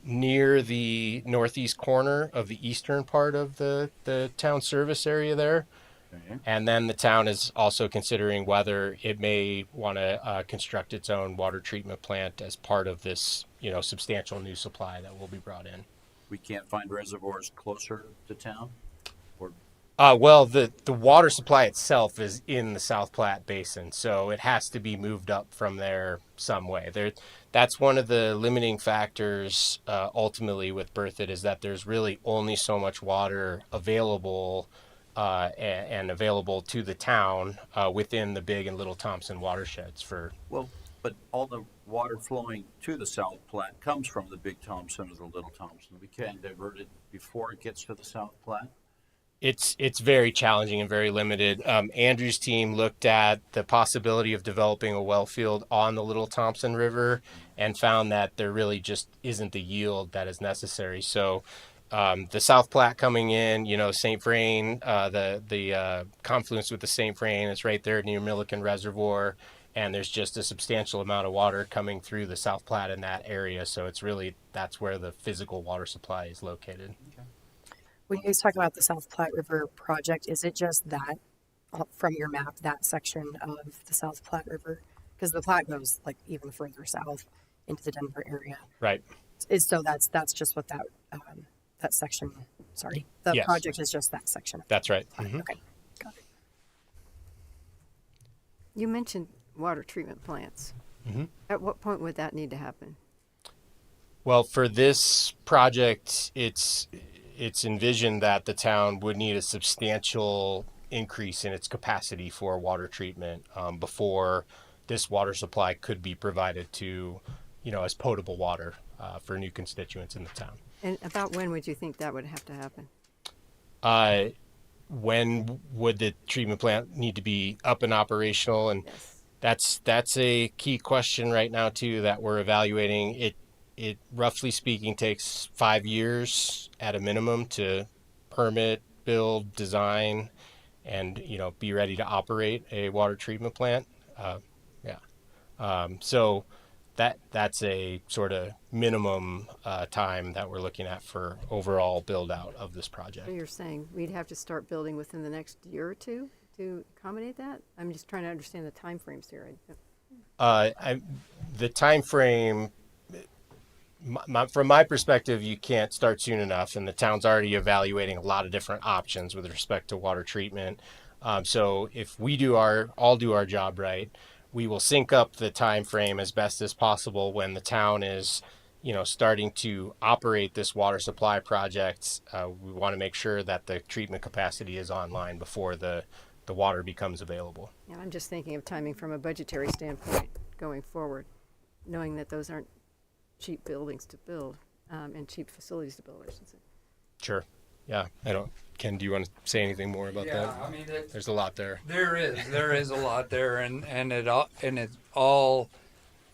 S21: near the northeast corner of the eastern part of the town service area there. Okay. And then the town is also considering whether it may want to construct its own water treatment plant as part of this, substantial new supply that will be brought in.
S11: We can't find reservoirs closer to town?
S21: Well, the water supply itself is in the South Platte Basin, so it has to be moved up from there some way. That's one of the limiting factors ultimately with Berthoud, is that there's really only so much water available and available to the town within the Big and Little Thompson watersheds.
S11: But all the water flowing to the South Platte comes from the Big Thompson or the Little Thompson. We can't divert it before it gets to the South Platte.
S21: It's very challenging and very limited. Andrew's team looked at the possibility of developing a well field on the Little Thompson River and found that there really just isn't the yield that is necessary. So the South Platte coming in, St. Vrain, the confluence with the St. Vrain is right there near Milliken Reservoir, and there's just a substantial amount of water coming through the South Platte in that area. So that's where the physical water supply is located. Okay.
S6: When you guys talk about the South Platte River project, is it just that, from your map, that section of the South Platte River? Because the Platte goes even further south into the Denver area.
S21: Right.
S6: So that's just what that section. Sorry, the
S21: yes.
S6: project is just that section.
S21: That's right. Mm-hmm.
S6: Okay, got it.
S8: You mentioned water treatment plants.
S21: Mm-hmm.
S8: At what point would that need to happen?
S21: Well, for this project, it's envisioned that the town would need a substantial increase in its capacity for water treatment before this water supply could be provided to, as potable water for new constituents in the town.
S8: And about when would you think that would have to happen?
S21: When would the treatment plant need to be up and operational? And yes. That's a key question right now too that we're evaluating. It roughly speaking takes 5 years at a minimum to permit, build, design, and be ready to operate a water treatment plant. So that's a sort of minimum time that we're looking at for overall build out of this project.
S8: So you're saying we'd have to start building within the next year or two to accommodate that? I'm just trying to understand the timeframes here.
S21: The time frame, from my perspective, you can't start soon enough, and the town's already evaluating a lot of different options with respect to water treatment. So if we all do our job right, we will sync up the time frame as best as possible when the town is, starting to operate this water supply project. We want to make sure that the treatment capacity is online before the water becomes available.
S8: And I'm just thinking of timing from a budgetary standpoint going forward, knowing that those aren't cheap buildings to build and cheap facilities to build, I should say.
S21: Sure. Yeah. Ken, do you want to say anything more about that?
S19: I mean,
S21: there's a lot there.
S19: There is a lot there, and it all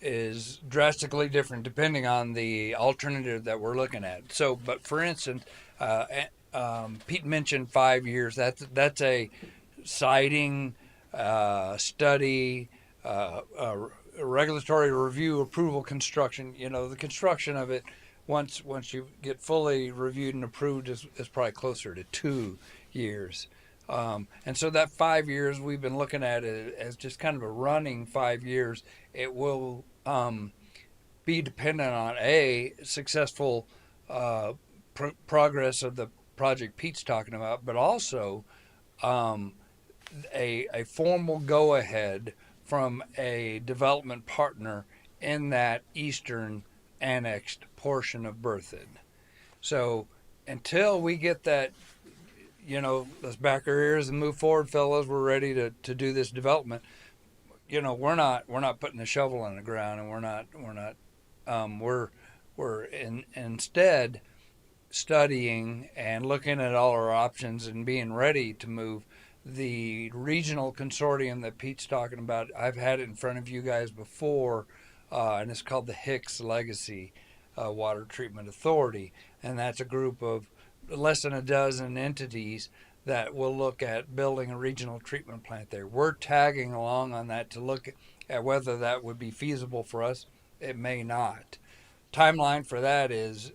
S19: is drastically different depending on the alternative that we're looking at. So, but for instance, Pete mentioned 5 years. That's a siting, study, regulatory review, approval, construction. The construction of it, once you get fully reviewed and approved, is probably closer to 2 years. And so that 5 years, we've been looking at it as just kind of a running 5 years. It will be dependent on successful progress of the project Pete's talking about, but also a formal go-ahead from a development partner in that eastern annexed portion of Berthoud. So until we get that, let's back our ears and move forward, fellas. We're ready to do this development. We're not putting the shovel in the ground, and we're instead studying and looking at all our options and being ready to move. The regional consortium that Pete's talking about, I've had it in front of you guys before, and it's called the Hicks Legacy Water Treatment Authority, and that's a group of less than a dozen entities that will look at building a regional treatment plant there. We're tagging along on that to look at whether that would be feasible for us. It may not. Timeline for that is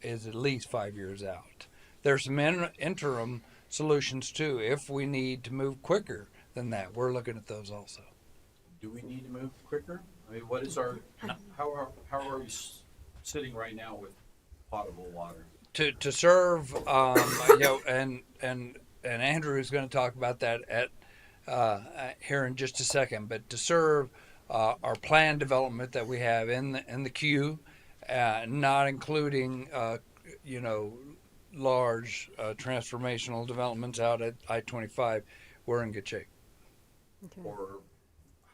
S19: at least 5 years out. There's some interim solutions too. If we need to move quicker than that, we're looking at those also.
S11: Do we need to move quicker? I mean, how are we sitting right now with potable water?
S19: To serve, and Andrew is going to talk about that at here in just a second. But to serve our plan development that we have in the queue, not including large transformational developments out at I-25, we're in good shape.
S8: Okay.
S11: Or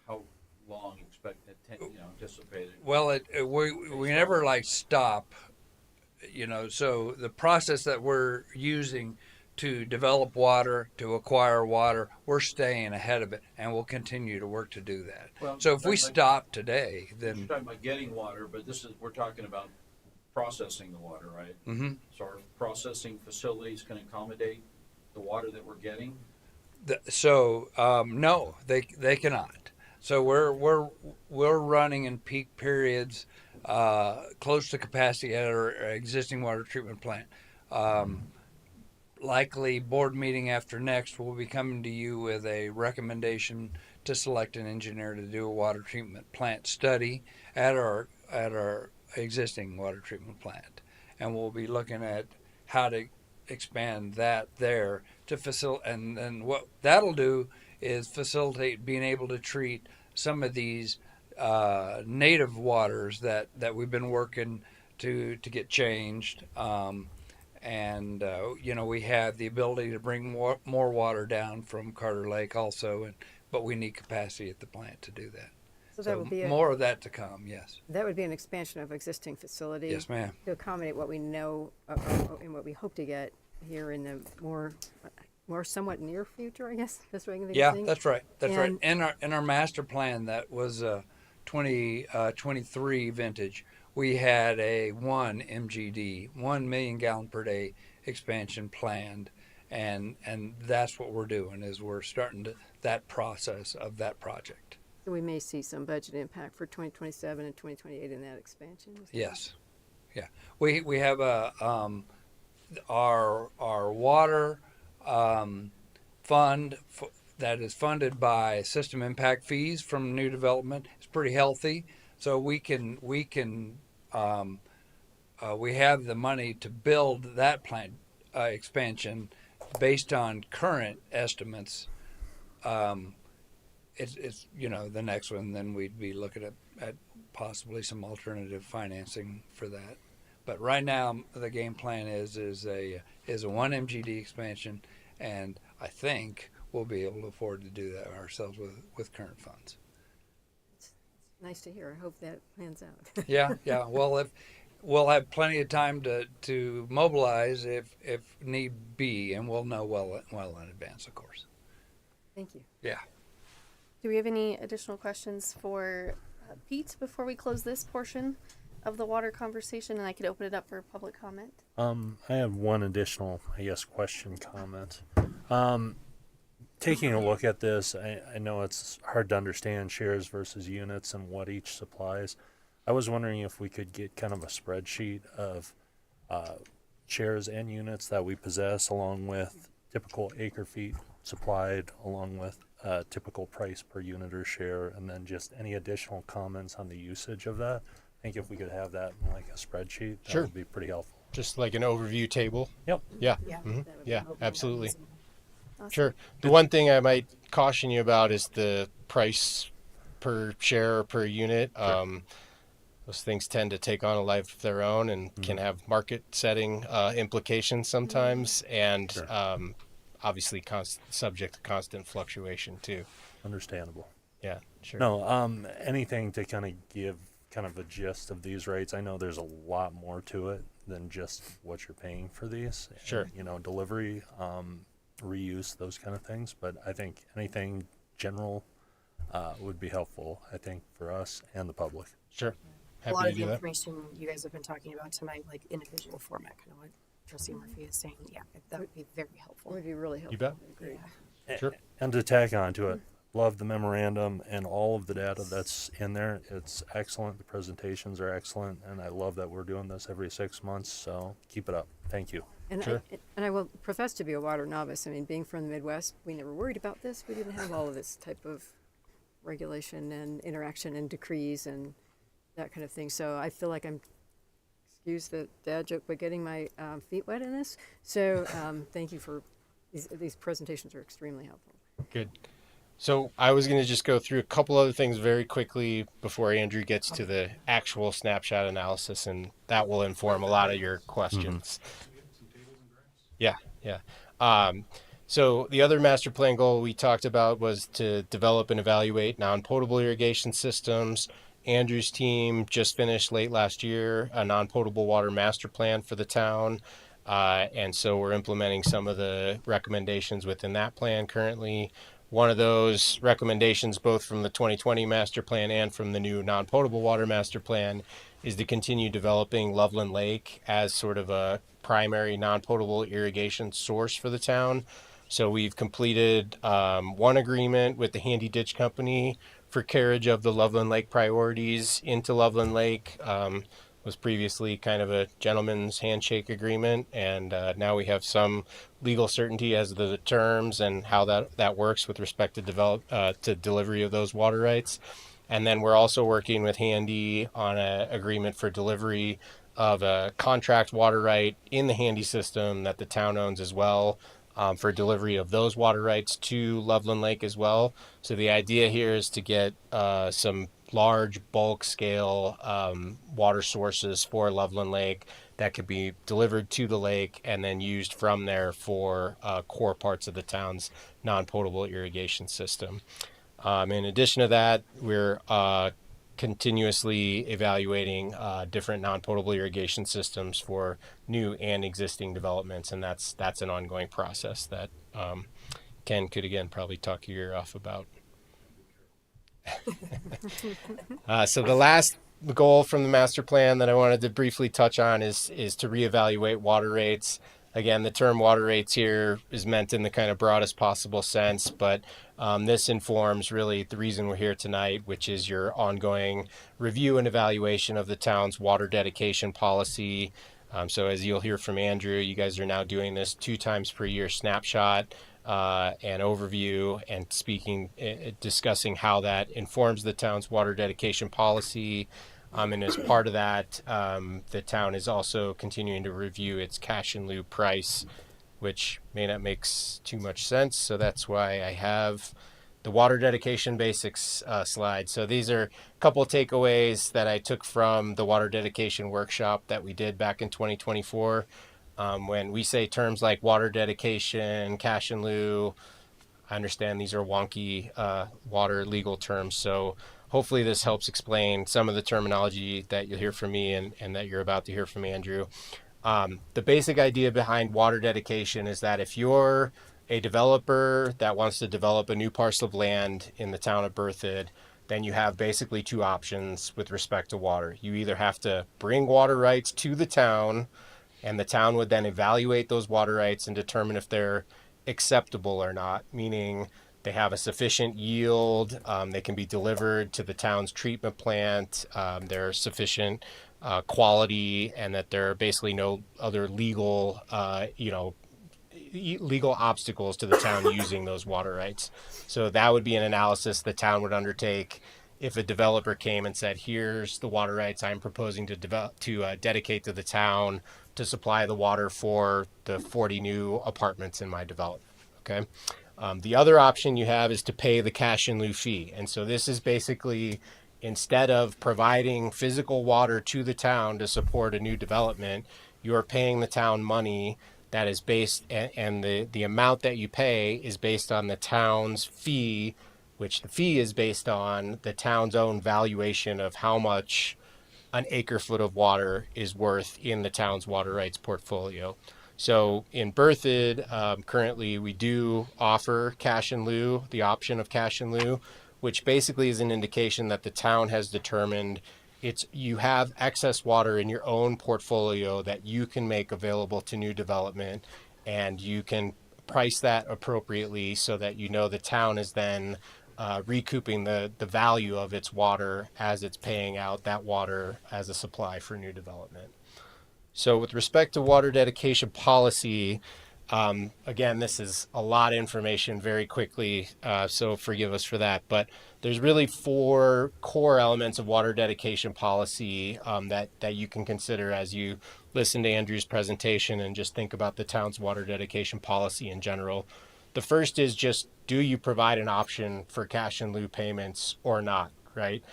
S11: how long anticipated?
S19: Well, we never stop. So the process that we're using to develop water, to acquire water, we're staying ahead of it, and we'll continue to work to do that.
S11: Well,
S19: so if we stop today, then
S11: you're talking about getting water, but we're talking about processing the water, right?
S19: Mm-hmm.
S11: So our processing facilities can accommodate the water that we're getting?
S19: No, they cannot. So we're running in peak periods close to capacity at our existing water treatment plant. Likely board meeting after next, we'll be coming to you with a recommendation to select an engineer to do a water treatment plant study at our existing water treatment plant, and we'll be looking at how to expand that there to facilitate. And then what that'll do is facilitate being able to treat some of these native waters that we've been working to get changed. We have the ability to bring more water down from Carter Lake also, but we need capacity at the plant to do that.
S8: So that would be
S19: more of that to come, yes.
S8: That would be an expansion of existing facility.
S19: Yes, ma'am.
S8: To accommodate what we know and what we hope to get here in the more somewhat near future, I guess. That's what I can think of.
S19: Yeah, that's right. That's right. In our master plan that was 2023 vintage, we had a 1 MGD, 1 million gallon per day expansion planned, and that's what we're doing is we're starting that process of that project.
S8: So we may see some budget impact for 2027 and 2028 in that expansion. Is that
S19: Yes. Yeah. We have our water fund that is funded by system impact fees from new development. It's pretty healthy, so we have the money to build that plant expansion based on current estimates. It's the next one. Then we'd be looking at possibly some alternative financing for that. But right now, the game plan is a 1 MGD expansion, and I think we'll be able to afford to do that ourselves with current funds.
S8: it's nice to hear. I hope that plans out.
S19: Yeah. Well, if we'll have plenty of time to mobilize if need be, and we'll know well in advance, of course.
S8: Thank you.
S19: Yeah.
S2: Do we have any additional questions for Pete before we close this portion of the water conversation, and I could open it up for public comment?
S12: I have one additional, question, comment. Taking a look at this, I know it's hard to understand shares versus units and what each supplies. I was wondering if we could get kind of a spreadsheet of shares and units that we possess, along with typical acre feet supplied, along with typical price per unit or share, and then just any additional comments on the usage of that. I think if we could have that in like a spreadsheet, that would be pretty helpful.
S21: Just like an overview table.
S12: Yep.
S21: Yeah.
S6: Yeah.
S21: Yeah, absolutely.
S2: Awesome.
S21: Sure. The one thing I might caution you about is the price per share or per unit. Those things tend to take on a life of their own and can have market setting implications sometimes, and obviously subject to constant fluctuation too.
S12: Understandable.
S21: Yeah, sure.
S12: No, anything to kind of give kind of a gist of these rates. I know there's a lot more to it than just what you're paying for these.
S21: Sure.
S12: And, delivery, reuse, those kind of things. But I think anything general would be helpful, I think, for us and the public.
S21: Sure.
S6: A lot of the information you guys have been talking about tonight, like in a visual format, kind of what Trustee Murphy is saying, that would be very helpful.
S8: Would be really helpful.
S21: You bet.
S6: Yeah.
S21: Sure.
S12: And to tack on to it, love the memorandum and all of the data that's in there. It's excellent. The presentations are excellent, and I love that we're doing this every 6 months. So keep it up. Thank you.
S8: And
S21: Sure.
S8: I will profess to be a water novice. I mean, being from the Midwest, we never worried about this. We didn't have all of this type of regulation and interaction and decrees and that kind of thing. So I feel like I'm, excuse the dad joke, but getting my feet wet in this. So thank you for these presentations are extremely helpful.
S21: Good. So I was going to just go through a couple other things very quickly before Andrew gets to the actual snapshot analysis, and that will inform a lot of your questions. Yeah. So the other master plan goal we talked about was to develop and evaluate non-potable irrigation systems. Andrew's team just finished late last year a non-potable water master plan for the town. And so we're implementing some of the recommendations within that plan currently. One of those recommendations, both from the 2020 master plan and from the new non-potable water master plan, is to continue developing Loveland Lake as sort of a primary non-potable irrigation source for the town. So we've completed one agreement with the Handy Ditch Company for carriage of the Loveland Lake priorities into Loveland Lake. Was previously kind of a gentleman's handshake agreement, and now we have some legal certainty as to the terms and how that works with respect to delivery of those water rights. And then we're also working with Handy on an agreement for delivery of a contract water right in the Handy system that the town owns as well, for delivery of those water rights to Loveland Lake as well. So the idea here is to get some large bulk scale water sources for Loveland Lake that could be delivered to the lake and then used from there for core parts of the town's non-potable irrigation system. In addition to that, we're continuously evaluating different non-potable irrigation systems for new and existing developments, and that's an ongoing process that Ken could again probably talk your ear off about. So the last goal from the master plan that I wanted to briefly touch on is to reevaluate water rates. Again, the term water rates here is meant in the kind of broadest possible sense, but this informs really the reason we're here tonight, which is your ongoing review and evaluation of the town's water dedication policy. So as you'll hear from Andrew, you guys are now doing this 2 times per year snapshot and overview and discussing how that informs the town's water dedication policy. And as part of that, the town is also continuing to review its cash in lieu price, which may not make too much sense. So that's why I have the water dedication basics slide. So these are a couple of takeaways that I took from the water dedication workshop that we did back in 2024. When we say terms like water dedication, cash in lieu, I understand these are wonky water legal terms. So hopefully this helps explain some of the terminology that you'll hear from me and that you're about to hear from Andrew. The basic idea behind water dedication is that if you're a developer that wants to develop a new parcel of land in the town of Berthoud, then you have basically 2 options with respect to water. You either have to bring water rights to the town, and the town would then evaluate those water rights and determine if they're acceptable or not, meaning they have a sufficient yield, they can be delivered to the town's treatment plant, they're sufficient quality, and that there are basically no other legal obstacles to the town using those water rights. So that would be an analysis the town would undertake if a developer came and said, here's the water rights I'm proposing to dedicate to the town to supply the water for the 40 new apartments in my development. Okay. The other option you have is to pay the cash in lieu fee. And so this is basically, instead of providing physical water to the town to support a new development, you're paying the town money that is based, and the amount that you pay is based on the town's fee, which the fee is based on the town's own valuation of how much an acre foot of water is worth in the town's water rights portfolio. So in Berthoud, currently we do offer cash in lieu, the option of cash in lieu, which basically is an indication that the town has determined you have excess water in your own portfolio that you can make available to new development, and you can price that appropriately so that the town is then recouping the value of its water as it's paying out that water as a supply for new development. So with respect to water dedication policy, again, this is a lot of information very quickly, so forgive us for that. But there's really 4 core elements of water dedication policy that you can consider as you listen to Andrew's presentation and just think about the town's water dedication policy in general. The first is just, do you provide an option for cash in lieu payments or not, right?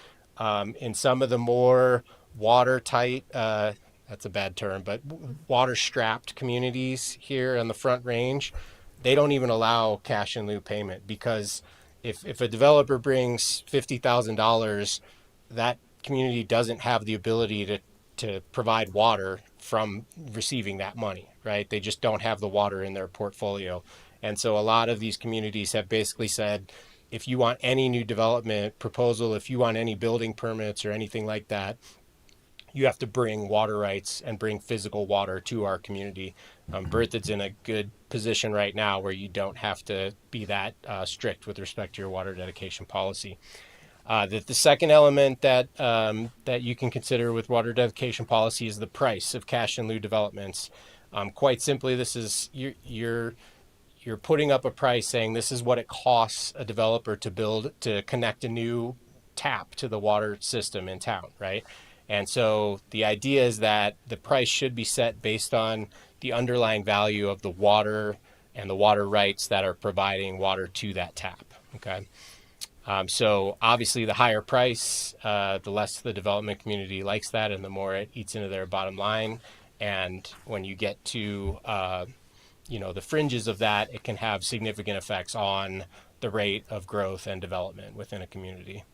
S21: In some of the more watertight, that's a bad term, but water-strapped communities here on the Front Range, they don't even allow cash in lieu payment, because if a developer brings $50,000, that community doesn't have the ability to provide water from receiving that money, right? They just don't have the water in their portfolio. And so a lot of these communities have basically said, if you want any new development proposal, if you want any building permits or anything like that, you have to bring water rights and bring physical water to our community. Berthoud's in a good position right now where you don't have to be that strict with respect to your water dedication policy. The second element that you can consider with water dedication policy is the price of cash in lieu developments. Quite simply, this is you're putting up a price saying this is what it costs a developer to connect a new tap to the water system in town, right? And so the idea is that the price should be set based on the underlying value of the water and the water rights that are providing water to that tap. Okay. So obviously the higher price, the less the development community likes that, and the more it eats into their bottom line. And when you get to, the fringes of that, it can have significant effects on the rate of growth and development within a community.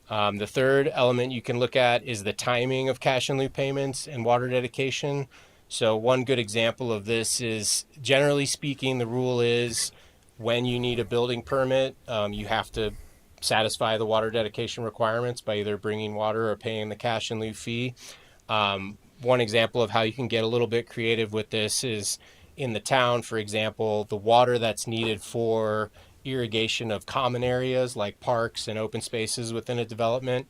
S21: The third element you can look at is the timing of cash in lieu payments and water dedication. So one good example of this is, generally speaking, the rule is when you need a building permit, you have to satisfy the water dedication requirements by either bringing water or paying the cash in lieu fee. One example of how you can get a little bit creative with this is in the town, for example, the water that's needed for irrigation of common areas like parks and open spaces within a development,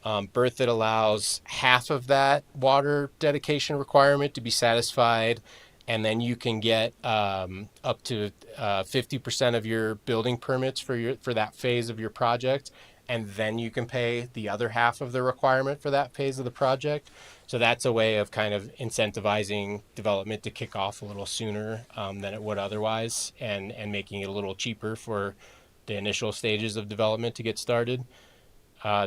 S21: Berthoud allows half of that water dedication requirement to be satisfied, and then you can get up to 50% of your building permits for that phase of your project, and then you can pay the other half of the requirement for that phase of the project. So that's a way of kind of incentivizing development to kick off a little sooner than it would otherwise, and making it a little cheaper for the initial stages of development to get started.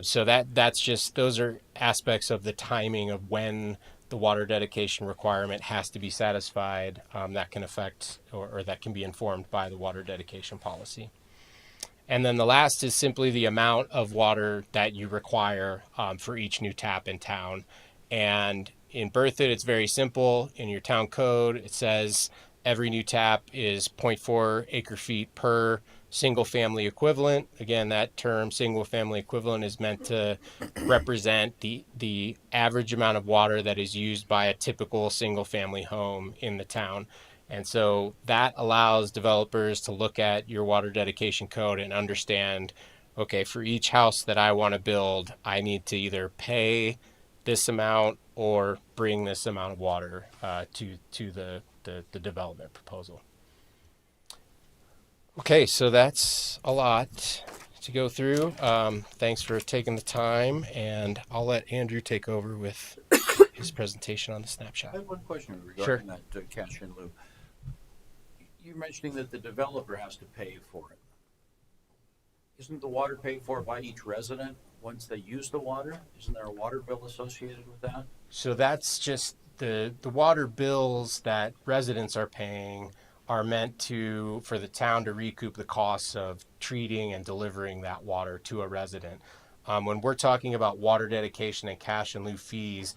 S21: So that's just, those are aspects of the timing of when the water dedication requirement has to be satisfied, that can affect or that can be informed by the water dedication policy. And then the last is simply the amount of water that you require for each new tap in town. And in Berthoud, it's very simple. In your town code, it says every new tap is 0.4 acre feet per single family equivalent. Again, that term single family equivalent is meant to represent the average amount of water that is used by a typical single family home in the town. And so that allows developers to look at your water dedication code and understand, okay, for each house that I want to build, I need to either pay this amount or bring this amount of water to the development proposal. Okay, so that's a lot to go through. Thanks for taking the time, and I'll let Andrew take over with his presentation on the snapshot.
S11: I have one question regarding that cash in lieu. You're mentioning that the developer has to pay for it. Isn't the water paid for by each resident once they use the water? Isn't there a water bill associated with that?
S21: So that's just the water bills that residents are paying are meant for the town to recoup the costs of treating and delivering that water to a resident. When we're talking about water dedication and cash in lieu fees,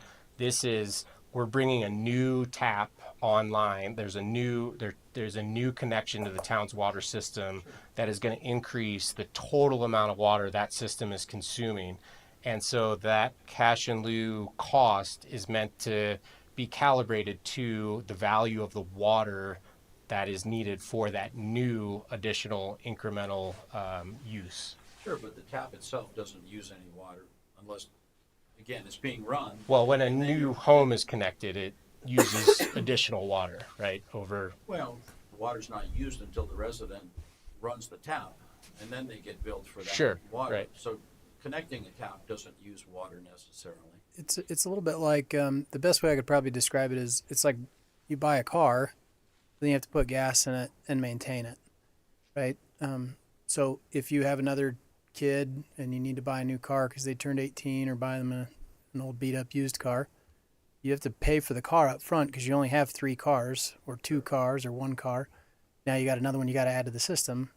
S21: we're bringing a new tap online. There's a new connection to the town's water system that is going to increase the total amount of water that system is consuming. And so that cash in lieu cost is meant to be calibrated to the value of the water that is needed for that new additional incremental use.
S11: Sure, but the tap itself doesn't use any water unless, again, it's being run.
S21: Well, when a new home is connected, it uses additional water, right?
S11: Well, the water's not used until the resident runs the tap, and then they get billed for that water.
S21: Right.
S11: So connecting a tap doesn't use water necessarily.
S7: It's a little bit like the best way I could probably describe it is it's like you buy a car, then you have to put gas in it and maintain it, right? So if you have another kid and you need to buy a new car because they turned 18 or buy them an old beat up used car, you have to pay for the car up front because you only have 3 cars or 2 cars or 1 car. Now you got another one you got to add to the system,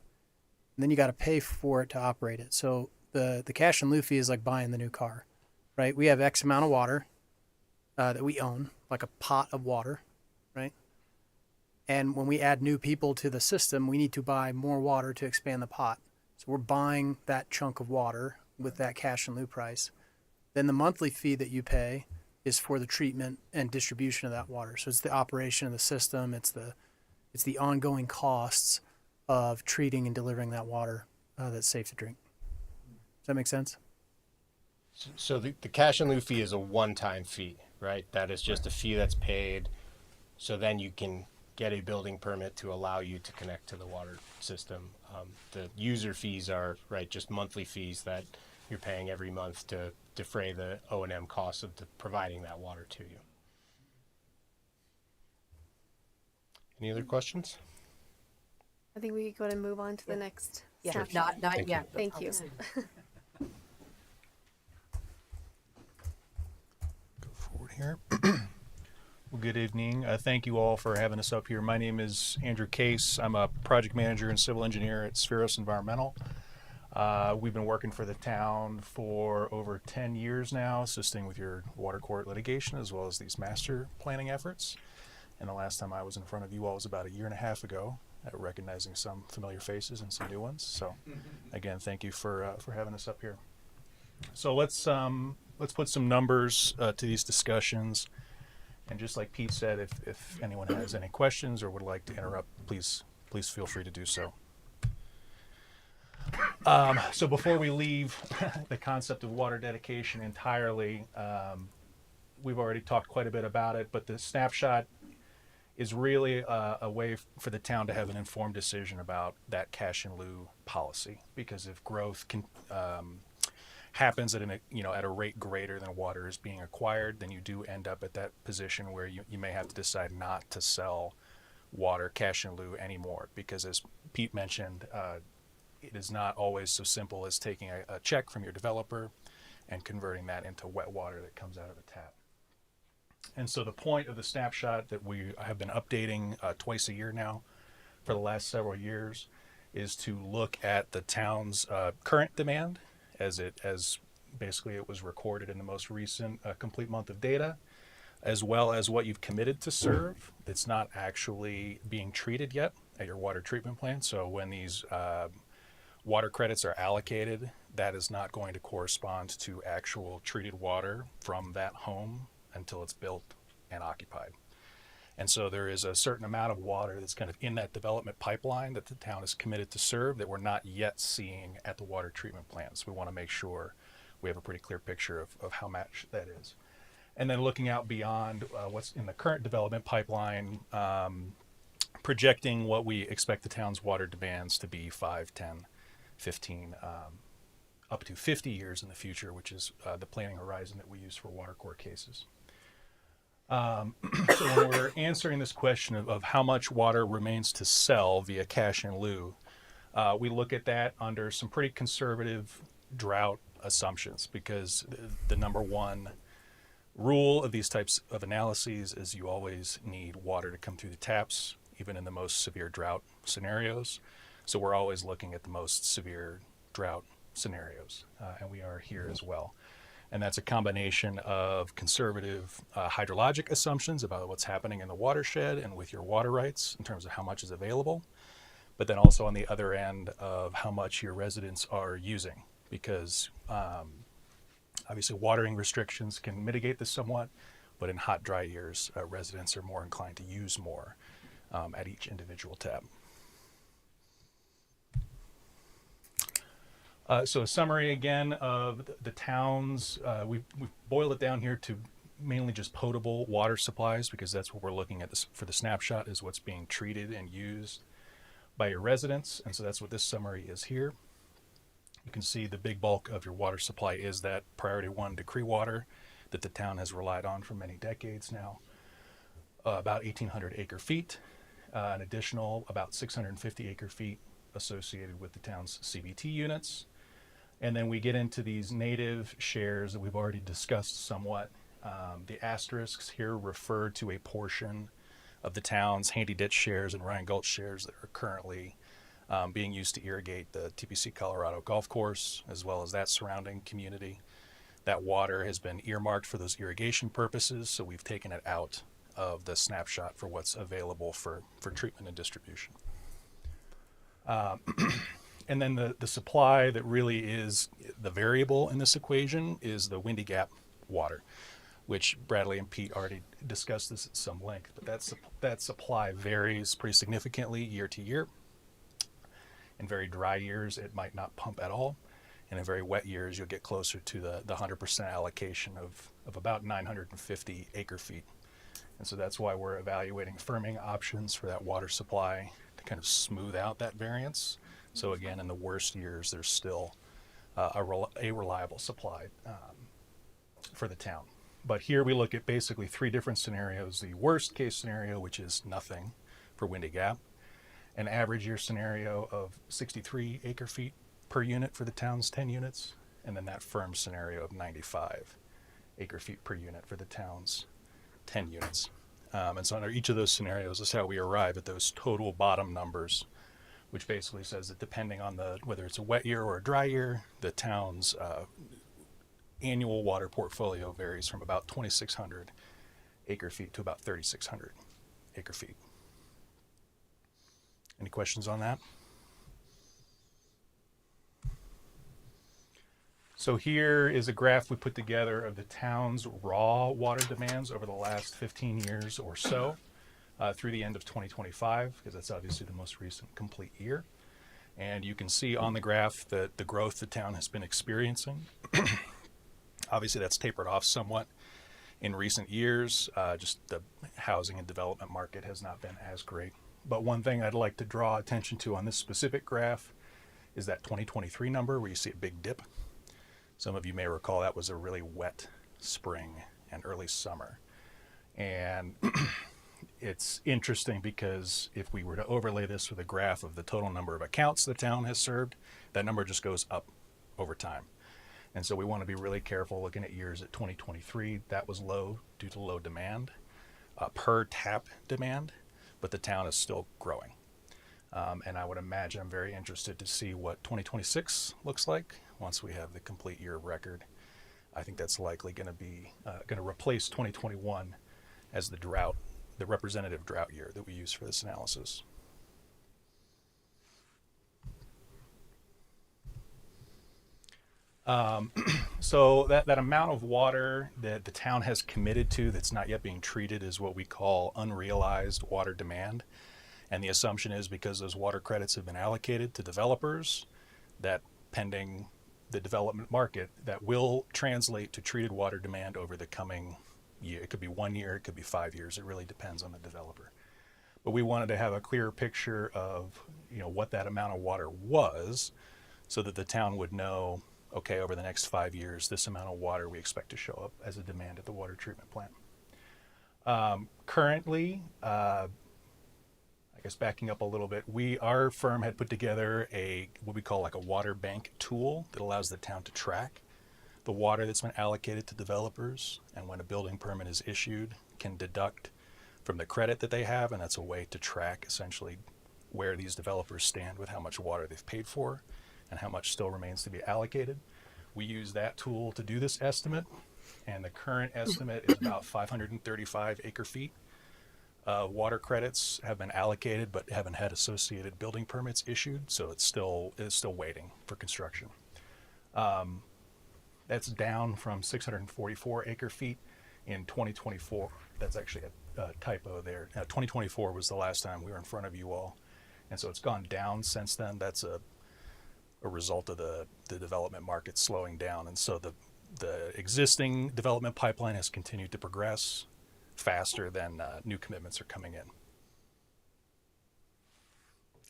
S7: and then you got to pay for it to operate it. So the cash in lieu fee is like buying the new car, right? We have X amount of water that we own, like a pot of water, right? And when we add new people to the system, we need to buy more water to expand the pot. So we're buying that chunk of water with that cash in lieu price. Then the monthly fee that you pay is for the treatment and distribution of that water. So it's the operation of the system. It's the ongoing costs of treating and delivering that water that's safe to drink. Does that make sense?
S21: So the cash in lieu fee is a one-time fee, right? That is just a fee that's paid. So then you can get a building permit to allow you to connect to the water system. The user fees are, right, just monthly fees that you're paying every month to defray the O&M costs of providing that water to you. Any other questions?
S2: I think we could go ahead and move on to the next.
S6: Yeah,
S2: snapshot.
S6: not yet.
S2: Thank you.
S5: Go forward here. Well, good evening. Thank you all for having us up here. My name is Andrew Case. I'm a project manager and civil engineer at Spheros Environmental. We've been working for the town for over 10 years now, assisting with your water court litigation as well as these master planning efforts. And the last time I was in front of you all was about 1.5 years ago, recognizing some familiar faces and some new ones. So again, thank you for having us up here. So let's put some numbers to these discussions And just like Pete said, if anyone has any questions or would like to interrupt, please feel free to do so. So before we leave the concept of water dedication entirely, we've already talked quite a bit about it, but the snapshot is really a way for the town to have an informed decision about that cash in lieu policy. Because if growth happens at at a rate greater than water is being acquired, then you do end up at that position where you may have to decide not to sell water cash in lieu anymore. Because as Pete mentioned, it is not always so simple as taking a check from your developer and converting that into wet water that comes out of the tap. And so the point of the snapshot that we have been updating twice a year now for the last several years is to look at the town's current demand as basically it was recorded in the most recent complete month of data, as well as what you've committed to serve that's not actually being treated yet at your water treatment plant. So when these water credits are allocated, that is not going to correspond to actual treated water from that home until it's built and occupied. And so there is a certain amount of water that's kind of in that development pipeline that the town is committed to serve that we're not yet seeing at the water treatment plants. We want to make sure we have a pretty clear picture of how much that is. And then looking out beyond what's in the current development pipeline, projecting what we expect the town's water demands to be 5, 10, 15, up to 50 years in the future, which is the planning horizon that we use for water court cases. So when we're answering this question of how much water remains to sell via cash in lieu, we look at that under some pretty conservative drought assumptions, because the number one rule of these types of analyses is you always need water to come through the taps, even in the most severe drought scenarios. So we're always looking at the most severe drought scenarios, and we are here as well. And that's a combination of conservative hydrologic assumptions about what's happening in the watershed and with your water rights in terms of how much is available, but then also on the other end of how much your residents are using, because obviously watering restrictions can mitigate this somewhat, but in hot, dry years, residents are more inclined to use more at each individual tap. So a summary again of the towns. We've boiled it down here to mainly just potable water supplies, because that's what we're looking at for the snapshot, is what's being treated and used by your residents. And so that's what this summary is here. You can see the big bulk of your water supply is that priority 1 decree water that the town has relied on for many decades now. About 1,800 acre feet, an additional about 650 acre feet associated with the town's CBT units. And then we get into these native shares that we've already discussed somewhat. The asterisks here refer to a portion of the town's Handy Ditch shares and Ryan Gulch shares that are currently being used to irrigate the TPC Colorado golf course, as well as that surrounding community. That water has been earmarked for those irrigation purposes, so we've taken it out of the snapshot for what's available for treatment and distribution. And then the supply that really is the variable in this equation is the Windy Gap water, which Bradley and Pete already discussed this at some length, but that supply varies pretty significantly year to year. In very dry years, it might not pump at all. And in very wet years, you'll get closer to the 100% allocation of about 950 acre feet. And so that's why we're evaluating firming options for that water supply to kind of smooth out that variance. So again, in the worst years, there's still a reliable supply for the town. But here we look at basically 3 different scenarios. The worst case scenario, which is nothing for Windy Gap, an average year scenario of 63 acre feet per unit for the town's 10 units, and then that firm scenario of 95 acre feet per unit for the town's 10 units. And so under each of those scenarios is how we arrive at those total bottom numbers, which basically says that depending on whether it's a wet year or a dry year, the town's annual water portfolio varies from about 2,600 acre feet to about 3,600 acre feet. Any questions on that? So here is a graph we put together of the town's raw water demands over the last 15 years or so through the end of 2025, because that's obviously the most recent complete year. And you can see on the graph that the growth the town has been experiencing. Obviously, that's tapered off somewhat in recent years. Just the housing and development market has not been as great. But one thing I'd like to draw attention to on this specific graph is that 2023 number where you see a big dip. Some of you may recall that was a really wet spring and early summer. And it's interesting because if we were to overlay this with a graph of the total number of accounts the town has served, that number just goes up over time. And so we want to be really careful looking at years at 2023. That was low due to low demand, per tap demand, but the town is still growing. And I would imagine I'm very interested to see what 2026 looks like once we have the complete year of record. I think that's likely going to be going to replace 2021 as the representative drought year that we use for this analysis. So that amount of water that the town has committed to that's not yet being treated is what we call unrealized water demand. And the assumption is because those water credits have been allocated to developers, that pending the development market, that will translate to treated water demand over the coming year. It could be 1 year, it could be 5 years. It really depends on the developer. But we wanted to have a clearer picture of, what that amount of water was, so that the town would know, okay, over the next 5 years, this amount of water we expect to show up as a demand at the water treatment plant. Currently, I guess backing up a little bit, our firm had put together what we call like a water bank tool that allows the town to track the water that's been allocated to developers, and when a building permit is issued, can deduct from the credit that they have, and that's a way to track essentially where these developers stand with how much water they've paid for and how much still remains to be allocated. We use that tool to do this estimate, and the current estimate is about 535 acre feet. Water credits have been allocated but haven't had associated building permits issued, so it's still waiting for construction. That's down from 644 acre feet in 2024. That's actually a typo there. 2024 was the last time we were in front of you all, and so it's gone down since then. That's a result of the development market slowing down, and so the existing development pipeline has continued to progress faster than new commitments are coming in.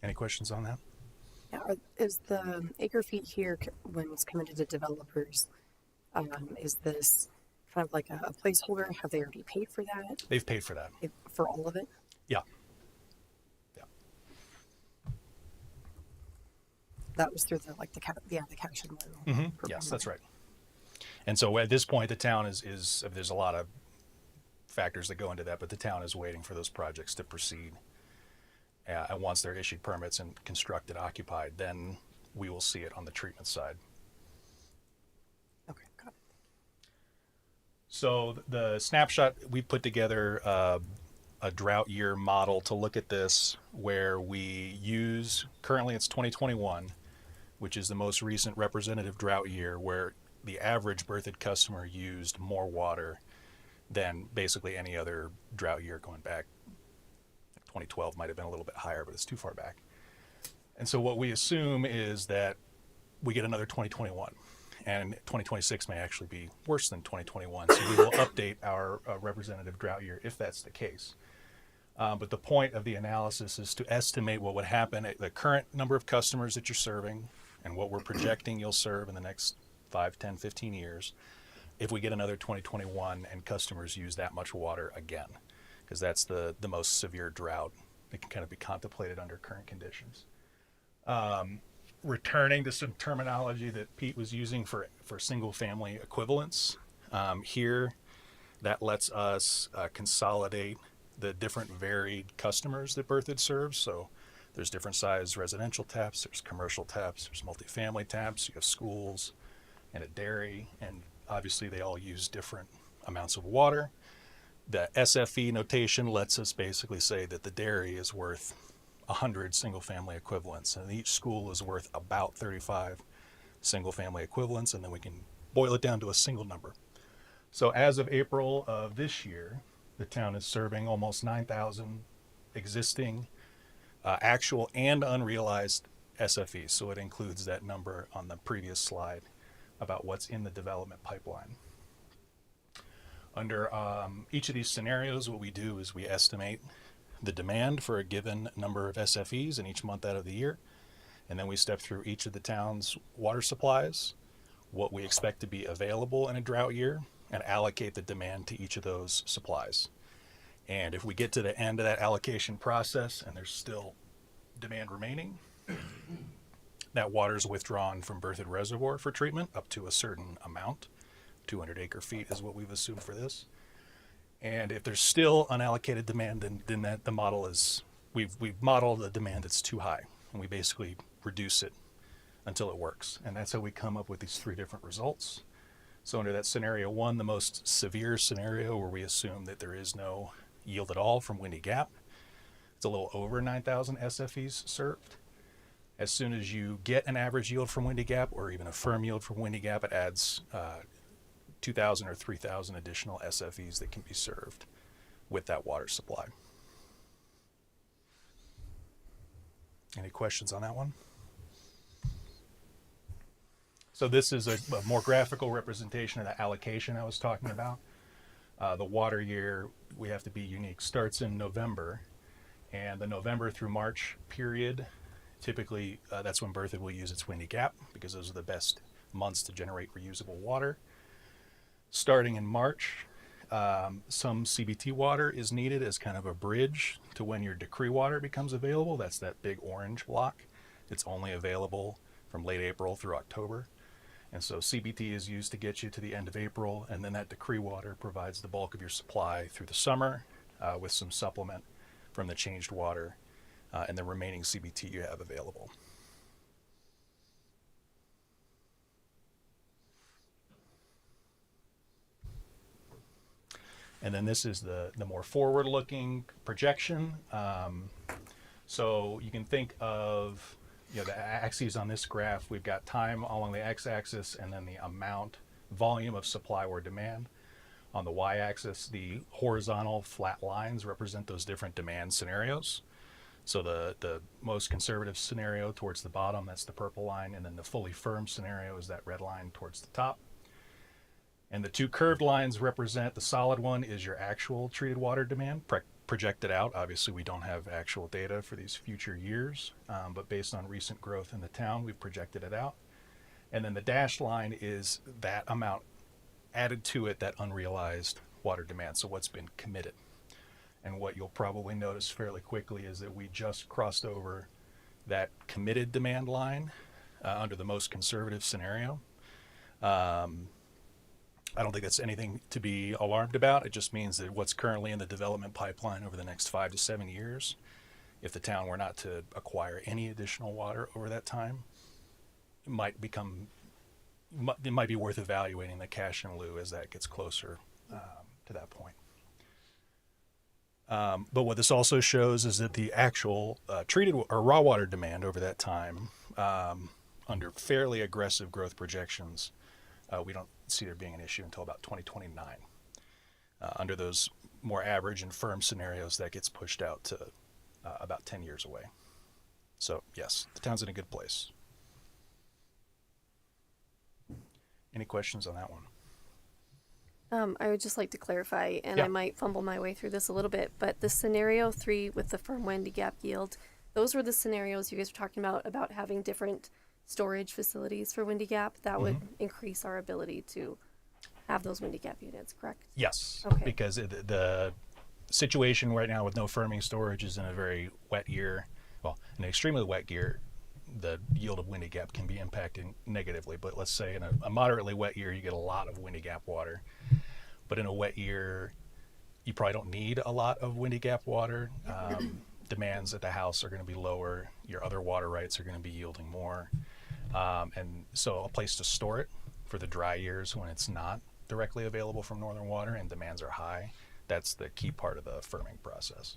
S5: Any questions on that?
S6: Yeah, is the acre feet here, when it's committed to developers, is this kind of like a placeholder? Have they already paid for that?
S5: They've paid for that.
S6: For all of it?
S5: Yeah.
S6: That was through the cash and loan.
S5: Mm-hmm. Yes, that's right. And so at this point, the town is there's a lot of factors that go into that, but the town is waiting for those projects to proceed. And once they're issued permits and constructed, occupied, then we will see it on the treatment side.
S6: Okay, got it.
S5: So the snapshot, we put together a drought year model to look at this, where we use, currently it's 2021, which is the most recent representative drought year, where the average Berthoud customer used more water than basically any other drought year going back. 2012 might have been a little bit higher, but it's too far back. And so what we assume is that we get another 2021, and 2026 may actually be worse than 2021. So we will update our representative drought year if that's the case. But the point of the analysis is to estimate what would happen at the current number of customers that you're serving and what we're projecting you'll serve in the next 5, 10, 15 years if we get another 2021 and customers use that much water again, because that's the most severe drought that can kind of be contemplated under current conditions. Returning to some terminology that Pete was using for single family equivalents, here that lets us consolidate the different varied customers that Berthoud serves. So there's different size residential taps, there's commercial taps, there's multifamily taps, you have schools and a dairy, and obviously they all use different amounts of water. The SFE notation lets us basically say that the dairy is worth 100 single family equivalents, and each school is worth about 35 single family equivalents, and then we can boil it down to a single number. So as of April of this year, the town is serving almost 9,000 existing actual and unrealized SFEs. So it includes that number on the previous slide about what's in the development pipeline. Under each of these scenarios, what we do is we estimate the demand for a given number of SFEs in each month out of the year. And then we step through each of the town's water supplies, what we expect to be available in a drought year, and allocate the demand to each of those supplies. And if we get to the end of that allocation process and there's still demand remaining, that water is withdrawn from Berthoud Reservoir for treatment up to a certain amount. 200 acre feet is what we've assumed for this. And if there's still unallocated demand, then that the model is, we've modeled a demand that's too high, and we basically reduce it until it works. And that's how we come up with these three different results. So under that scenario one, the most severe scenario where we assume that there is no yield at all from Windy Gap, it's a little over 9,000 SFEs served. As soon as you get an average yield from Windy Gap or even a firm yield from Windy Gap, it adds 2,000 or 3,000 additional SFEs that can be served with that water supply. Any questions on that one? So this is a more graphical representation of the allocation I was talking about. The water year, we have to be unique, starts in November, and the November through March period, typically that's when Berthoud will use its Windy Gap, because those are the best months to generate reusable water. Starting in March, some CBT water is needed as kind of a bridge to when your decree water becomes available. That's that big orange block. It's only available from late April through October. And so CBT is used to get you to the end of April, and then that decree water provides the bulk of your supply through the summer with some supplement from the changed water and the remaining CBT you have available. And then this is the more forward-looking projection. So you can think of the axes on this graph. We've got time along the x-axis and then the amount, volume of supply or demand. On the y-axis, the horizontal flat lines represent those different demand scenarios. So the most conservative scenario towards the bottom, that's the purple line, and then the fully firm scenario is that red line towards the top. And the two curved lines represent, the solid one is your actual treated water demand, projected out. Obviously, we don't have actual data for these future years, but based on recent growth in the town, we've projected it out. And then the dashed line is that amount added to it, that unrealized water demand, so what's been committed. And what you'll probably notice fairly quickly is that we just crossed over that committed demand line under the most conservative scenario. I don't think that's anything to be alarmed about. It just means that what's currently in the development pipeline over the next 5 to 7 years, if the town were not to acquire any additional water over that time, it might be worth evaluating the cash in lieu as that gets closer to that point. But what this also shows is that the actual treated or raw water demand over that time, under fairly aggressive growth projections, we don't see there being an issue until about 2029. Under those more average and firm scenarios, that gets pushed out to about 10 years away. So yes, the town's in a good place. Any questions on that one?
S2: I would just like to clarify, and
S5: Yeah.
S2: I might fumble my way through this a little bit, but the scenario 3 with the firm Windy Gap yield, those were the scenarios you guys were talking about having different storage facilities for Windy Gap. That would increase our ability to have those Windy Gap units, correct?
S5: Yes,
S2: Okay.
S5: because the situation right now with no firming storage is in a very wet year. Well, in an extremely wet year, the yield of Windy Gap can be impacted negatively. But let's say in a moderately wet year, you get a lot of Windy Gap water. But in a wet year, you probably don't need a lot of Windy Gap water. Demands at the house are going to be lower. Your other water rights are going to be yielding more. And so a place to store it for the dry years when it's not directly available from Northern Water and demands are high, that's the key part of the firming process.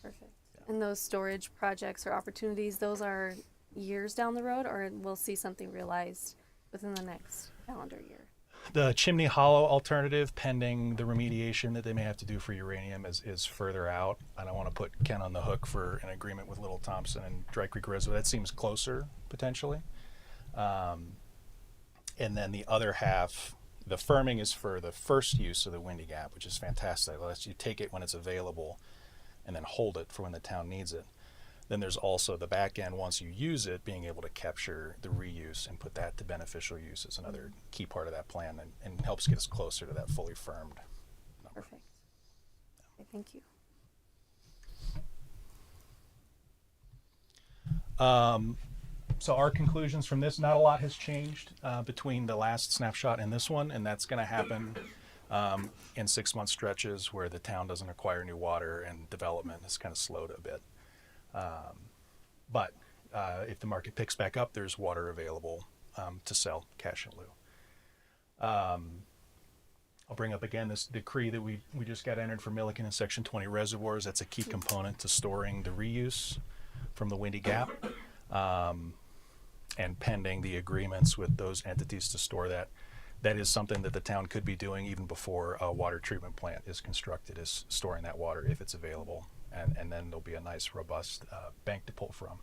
S2: Perfect. And those storage projects or opportunities, those are years down the road, or we'll see something realized within the next calendar year?
S5: The Chimney Hollow alternative, pending the remediation that they may have to do for uranium, is further out. I don't want to put Ken on the hook for an agreement with Little Thompson and Dry Creek Reservoir. That seems closer, potentially. And then the other half, the firming is for the first use of the Windy Gap, which is fantastic. It lets you take it when it's available and then hold it for when the town needs it. Then there's also the back end, once you use it, being able to capture the reuse and put that to beneficial use is another key part of that plan, and helps get us closer to that fully firmed number.
S2: Perfect. Okay, thank you.
S5: So our conclusions from this, not a lot has changed between the last snapshot and this one, and that's going to happen in 6-month stretches where the town doesn't acquire new water and development has kind of slowed a bit. But if the market picks back up, there's water available to sell cash in lieu. I'll bring up again this decree that we just got entered for Milliken and Section 20 reservoirs. That's a key component to storing the reuse from the Windy Gap. And pending the agreements with those entities to store that, that is something that the town could be doing even before a water treatment plant is constructed, is storing that water if it's available. And then there'll be a nice, robust bank to pull from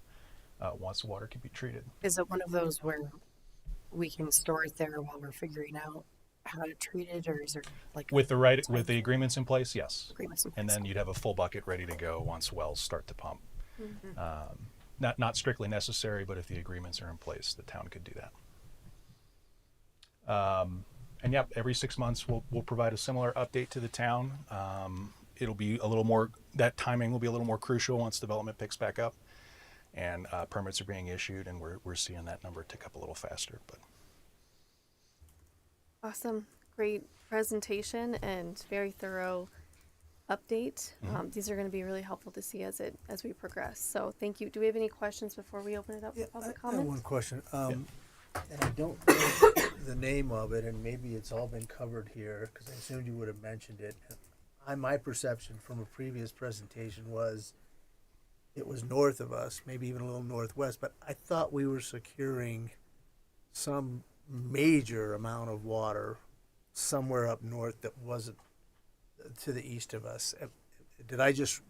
S5: once water can be treated.
S6: Is it one of those where we can store it there while we're figuring out how to treat it, or is there like
S5: with the agreements in place? Yes.
S6: Agreements in place.
S5: And then you'd have a full bucket ready to go once wells start to pump.
S6: Mm-hmm.
S5: Not strictly necessary, but if the agreements are in place, the town could do that. And yep, every 6 months we'll provide a similar update to the town. It'll be a little more, that timing will be a little more crucial once development picks back up and permits are being issued, and we're seeing that number tick up a little faster. But
S2: Awesome. Great presentation and very thorough update. These are going to be really helpful to see as we progress. So thank you. Do we have any questions before we open it up for public
S4: I have
S2: comment?
S4: one question. And I don't know the name of it, and maybe it's all been covered here because I assumed you would have mentioned it. My perception from a previous presentation was it was north of us, maybe even a little northwest, but I thought we were securing some major amount of water somewhere up north that wasn't to the east of us. Did I just,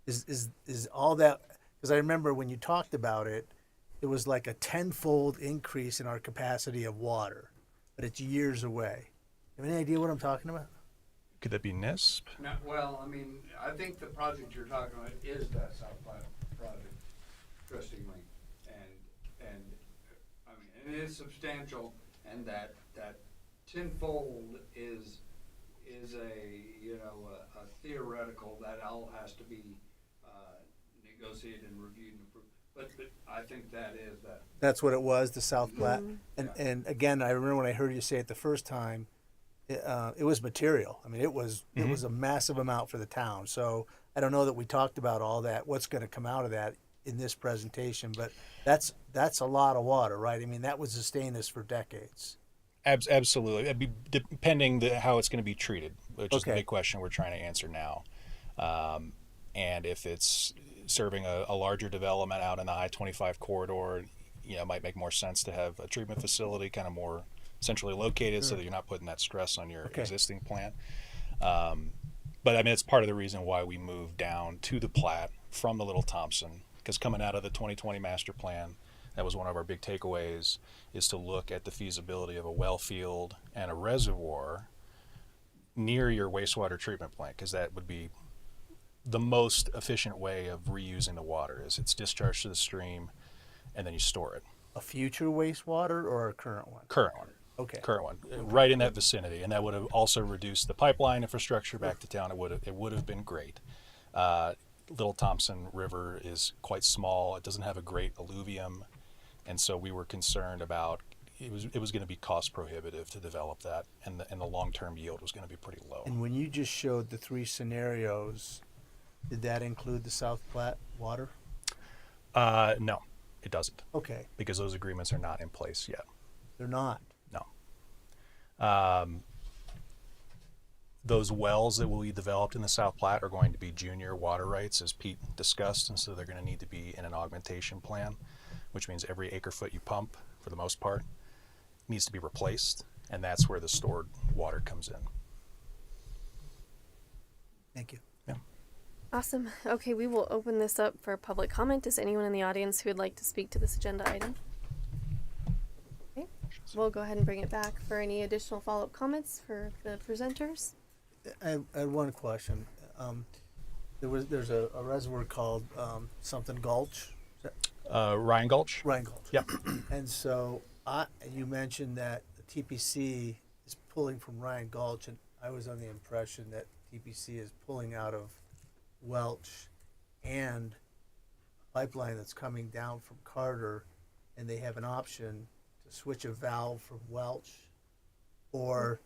S4: is all that, because I remember when you talked about it, it was like a 10-fold increase in our capacity of water, but it's years away. Have any idea what I'm talking about?
S5: could that be NISP?
S19: No, well, I mean, I think the project you're talking about is that South Platte project, Trustee Wing, and I mean, it is substantial, and that tenfold is a a theoretical that all has to be negotiated and reviewed and approved. But I think that is that.
S4: That's what it was, the South Platte. And again, I remember when I heard you say it the first time, it was material. I mean, it was a massive amount for the town. So I don't know that we talked about all that, what's going to come out of that in this presentation, but that's a lot of water, right? I mean, that would sustain us for decades.
S5: Absolutely. It'd be depending how it's going to be treated, which is the big question we're trying to answer now. And if it's serving a larger development out in the I-25 corridor, it might make more sense to have a treatment facility kind of more centrally located so that you're not putting that stress on your existing plant. But I mean, it's part of the reason why we moved down to the Platte from the Little Thompson, because coming out of the 2020 master plan, that was one of our big takeaways, is to look at the feasibility of a well field and a reservoir near your wastewater treatment plant, because that would be the most efficient way of reusing the water. Is it's discharged to the stream and then you store it.
S4: A future wastewater or a current one?
S5: Current one.
S4: Okay.
S5: Current one, right in that vicinity, and that would have also reduced the pipeline infrastructure back to town. It would have been great. Little Thompson River is quite small. It doesn't have a great alluvium, and so we were concerned about it was going to be cost prohibitive to develop that, and the long-term yield was going to be pretty low.
S4: And when you just showed the three scenarios, did that include the South Platte water?
S5: No, it doesn't.
S4: Okay.
S5: Because those agreements are not in place yet.
S4: They're not.
S5: No. Those wells that will be developed in the South Platte are going to be junior water rights, as Pete discussed, and so they're going to need to be in an augmentation plan, which means every acre foot you pump, for the most part, needs to be replaced, and that's where the stored water comes in.
S4: Thank you.
S5: Yeah.
S2: Awesome. Okay, we will open this up for public comment. Is anyone in the audience who would like to speak to this agenda item? Okay, we'll go ahead and bring it back for any additional follow-up comments for the presenters.
S4: I had one question. There's a reservoir called something Gulch. Is that
S5: Ryan Gulch?
S4: Ryan Gulch.
S5: Yep.
S4: And so you mentioned that the TPC is pulling from Ryan Gulch, and I was under the impression that TPC is pulling out of Welch and a pipeline that's coming down from Carter, and they have an option to switch a valve from Welch or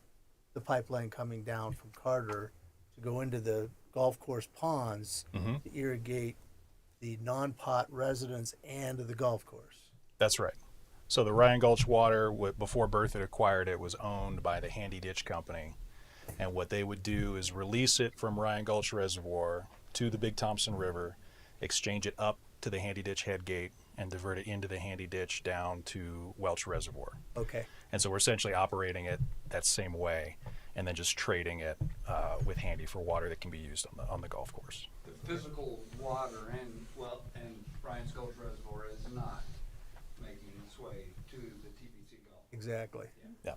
S4: the pipeline coming down from Carter to go into the golf course ponds to irrigate the non-pot residents and the golf course.
S5: That's right. So the Ryan Gulch water, before Berthoud acquired it, was owned by the Handy Ditch Company. And what they would do is release it from Ryan Gulch Reservoir to the Big Thompson River, exchange it up to the Handy Ditch head gate, and divert it into the Handy Ditch down to Welch Reservoir.
S4: Okay.
S5: And so we're essentially operating it that same way, and then just trading it with Handy for water that can be used on the golf course.
S19: The physical water and Ryan's Gulch Reservoir is not making its way to the TPC Gulf.
S4: Exactly.
S5: Yeah.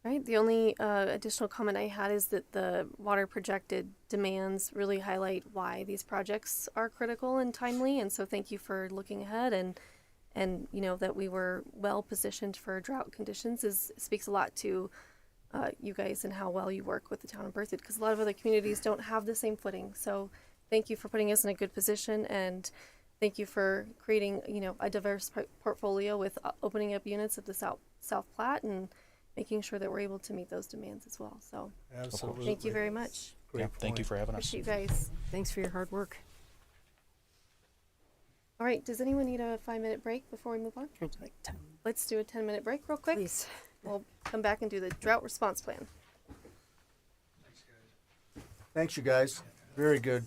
S2: Right. The only additional comment I had is that the water projected demands really highlight why these projects are critical and timely. And so thank you for looking ahead and you know that we were well positioned for drought conditions speaks a lot to you guys and how well you work with the town of Berthoud, because a lot of other communities don't have the same footing. So thank you for putting us in a good position, and thank you for creating, you know, a diverse portfolio with opening up units of the South Platte and making sure that we're able to meet those demands as well. So
S4: Absolutely.
S2: thank you very much.
S5: Yeah, thank you for having us.
S2: Appreciate you guys.
S8: Thanks for your hard work.
S2: All right, does anyone need a 5-minute break before we move on? Let's do a 10-minute break real quick.
S8: Please.
S2: We'll come back and do the drought response plan.
S4: Thanks, you guys. Very good.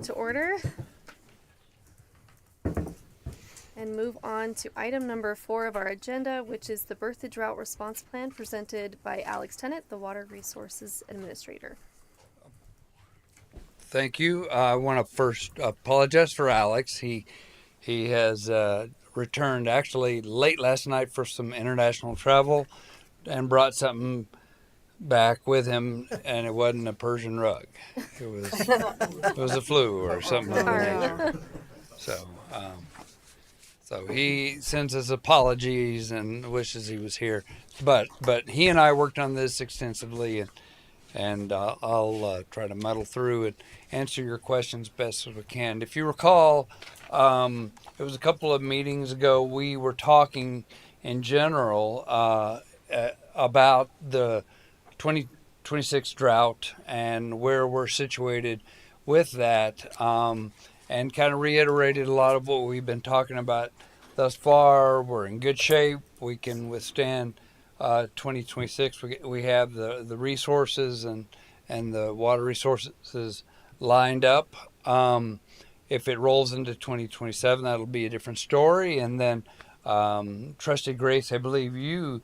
S2: to order and move on to item number 4 of our agenda, which is the Berthoud Drought Response Plan presented by Alex Tennant, the Water Resources Administrator.
S19: Thank you. I want to first apologize for Alex. He has returned actually late last night for some international travel and brought something back with him, and it wasn't a Persian rug. It was a flu or something of that nature. So he sends his apologies and wishes he was here. But he and I worked on this extensively, and I'll try to muddle through and answer your questions best as we can. If you recall, it was a couple of meetings ago, we were talking in general about the 2026 drought and where we're situated with that, and kind of reiterated a lot of what we've been talking about thus far. We're in good shape. We can withstand 2026. We have the resources and the water resources lined up. If it rolls into 2027, that'll be a different story. And then Trustee Grace, I believe you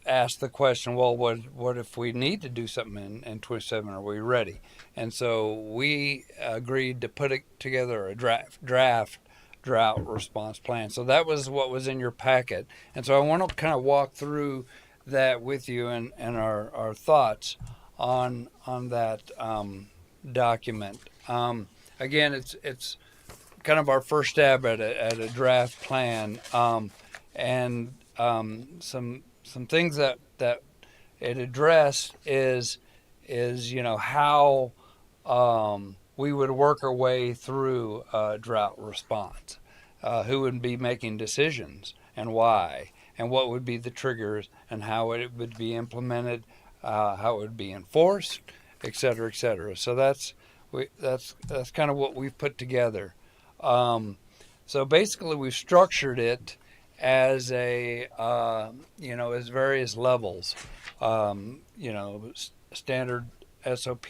S19: asked the question, well, what if we need to do something in 27? Are we ready? And so we agreed to put together a draft drought response plan. So that was what was in your packet. And so I want to kind of walk through that with you and our thoughts on that document. Again, it's kind of our first stab at a draft plan, and some things that it addressed is how we would work our way through a drought response, who would be making decisions and why, and what would be the triggers and how it would be implemented, how it would be enforced, et cetera, et cetera. So that's kind of what we've put together. So basically, we've structured it as as various levels. Standard SOP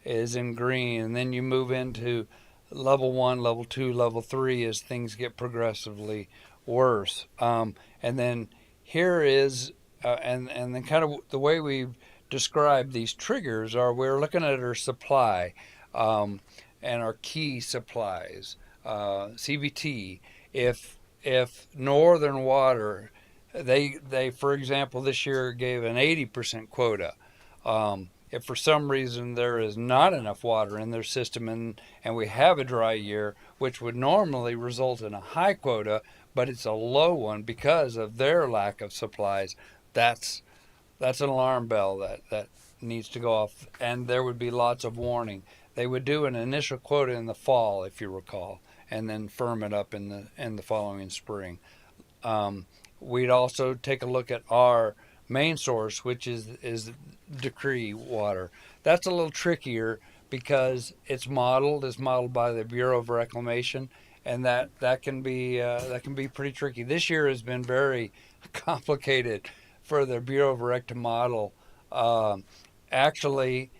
S19: is in green, and then you move into level 1, level 2, level 3 as things get progressively worse. And then here is, and then kind of the way we've described these triggers are we're looking at our supply and our key supplies, CVT. If Northern Water, they for example this year gave an 80% quota. If for some reason there is not enough water in their system and we have a dry year, which would normally result in a high quota, but it's a low one because of their lack of supplies, that's an alarm bell that needs to go off, and there would be lots of warning. They would do an initial quota in the fall, if you recall, and then firm it up in the following spring. We'd also take a look at our main source, which is decree water. That's a little trickier because it's modeled by the Bureau of Reclamation, and that can be pretty tricky. This year has been very complicated for the Bureau of Rec to model. Actually,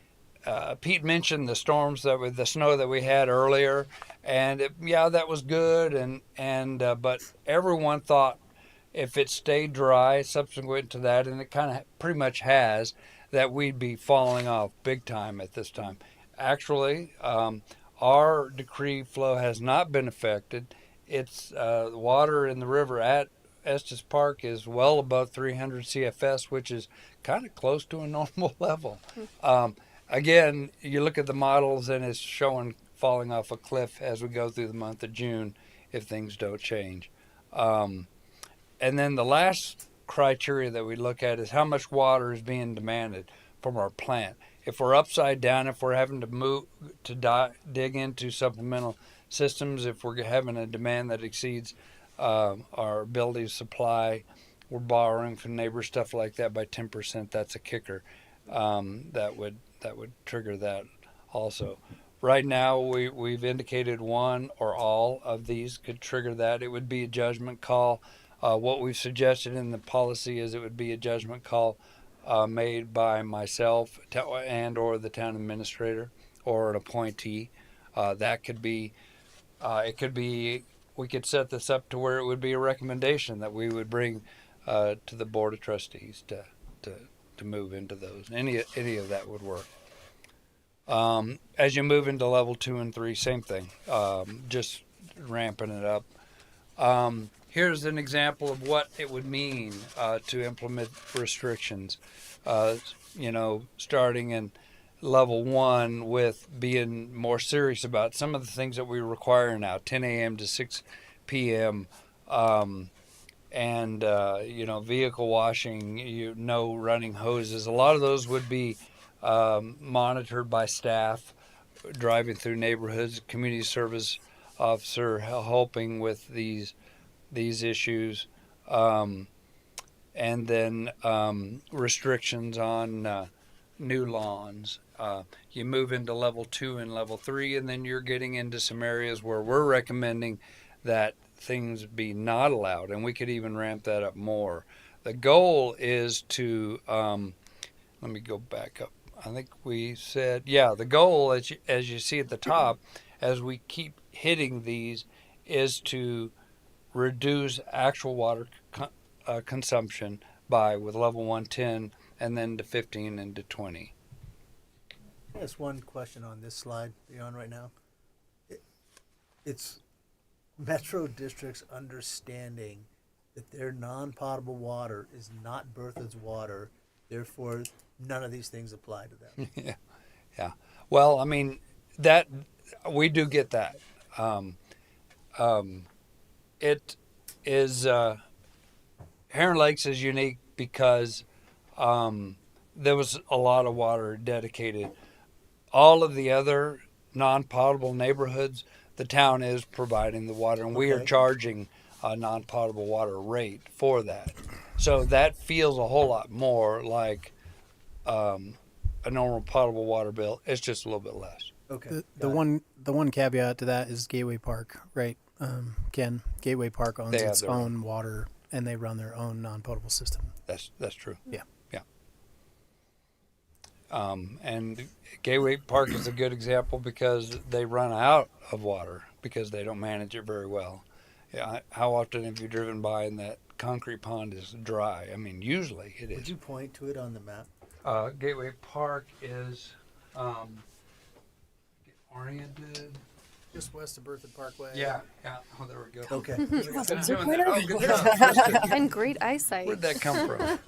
S19: Pete mentioned the storms the snow that we had earlier, and that was good, but everyone thought if it stayed dry subsequent to that, and it kind of pretty much has, that we'd be falling off big time at this time. Actually, our decree flow has not been affected. It's water in the river at Estes Park is well above 300 CFS, which is kind of close to a normal level. Again, you look at the models and it's showing falling off a cliff as we go through the month of June if things don't change. And then the last criteria that we look at is how much water is being demanded from our plant. If we're upside down, if we're having to dig into supplemental systems, if we're having a demand that exceeds our ability to supply, we're borrowing from neighbors, stuff like that by 10%. That's a kicker that would trigger that also. Right now, we've indicated one or all of these could trigger that. It would be a judgment call. What we've suggested in the policy is it would be a judgment call made by myself and or the town administrator or an appointee. That could be, it could be, we could set this up to where it would be a recommendation that we would bring to the Board of Trustees to move into those. Any of that would work. As you move into level 2 and 3, same thing, just ramping it up. Here's an example of what it would mean to implement restrictions. Starting in level 1 with being more serious about some of the things that we require now, 10 a.m. to 6 p.m., and vehicle washing, running hoses. A lot of those would be monitored by staff driving through neighborhoods, community service officer helping with these issues, and then restrictions on new lawns. You move into level 2 and level 3, and then you're getting into some areas where we're recommending that things be not allowed, and we could even ramp that up more. The goal is to, let me go back up. I think we said, the goal, as you see at the top, as we keep hitting these, is to reduce actual water consumption with level 1, 10, and then to 15 and to 20.
S4: Just one question on this slide you're on right now. It's Metro District's understanding that their non-potable water is not Berthoud's water, therefore none of these things apply to them.
S19: Yeah. Well, I mean, that we do get that. It is Heron Lakes is unique because there was a lot of water dedicated. All of the other non-potable neighborhoods, the town is providing the water, and we are charging a non-potable water rate for that. So that feels a whole lot more like a normal potable water bill. It's just a little bit less.
S4: Okay.
S7: The one caveat to that is Gateway Park, right? Ken, Gateway Park owns its own water, and they run their own non-potable system.
S19: That's true.
S7: Yeah.
S19: And Gateway Park is a good example because they run out of water because they don't manage it very well. Yeah, how often have you driven by and that concrete pond is dry? I mean, usually it is.
S4: Would you point to it on the map?
S19: Gateway Park is oriented.
S7: Just west of Berthoud Parkway.
S19: Yeah. Oh, there we go.
S4: Okay.
S2: And great eyesight.
S19: Where'd that come from?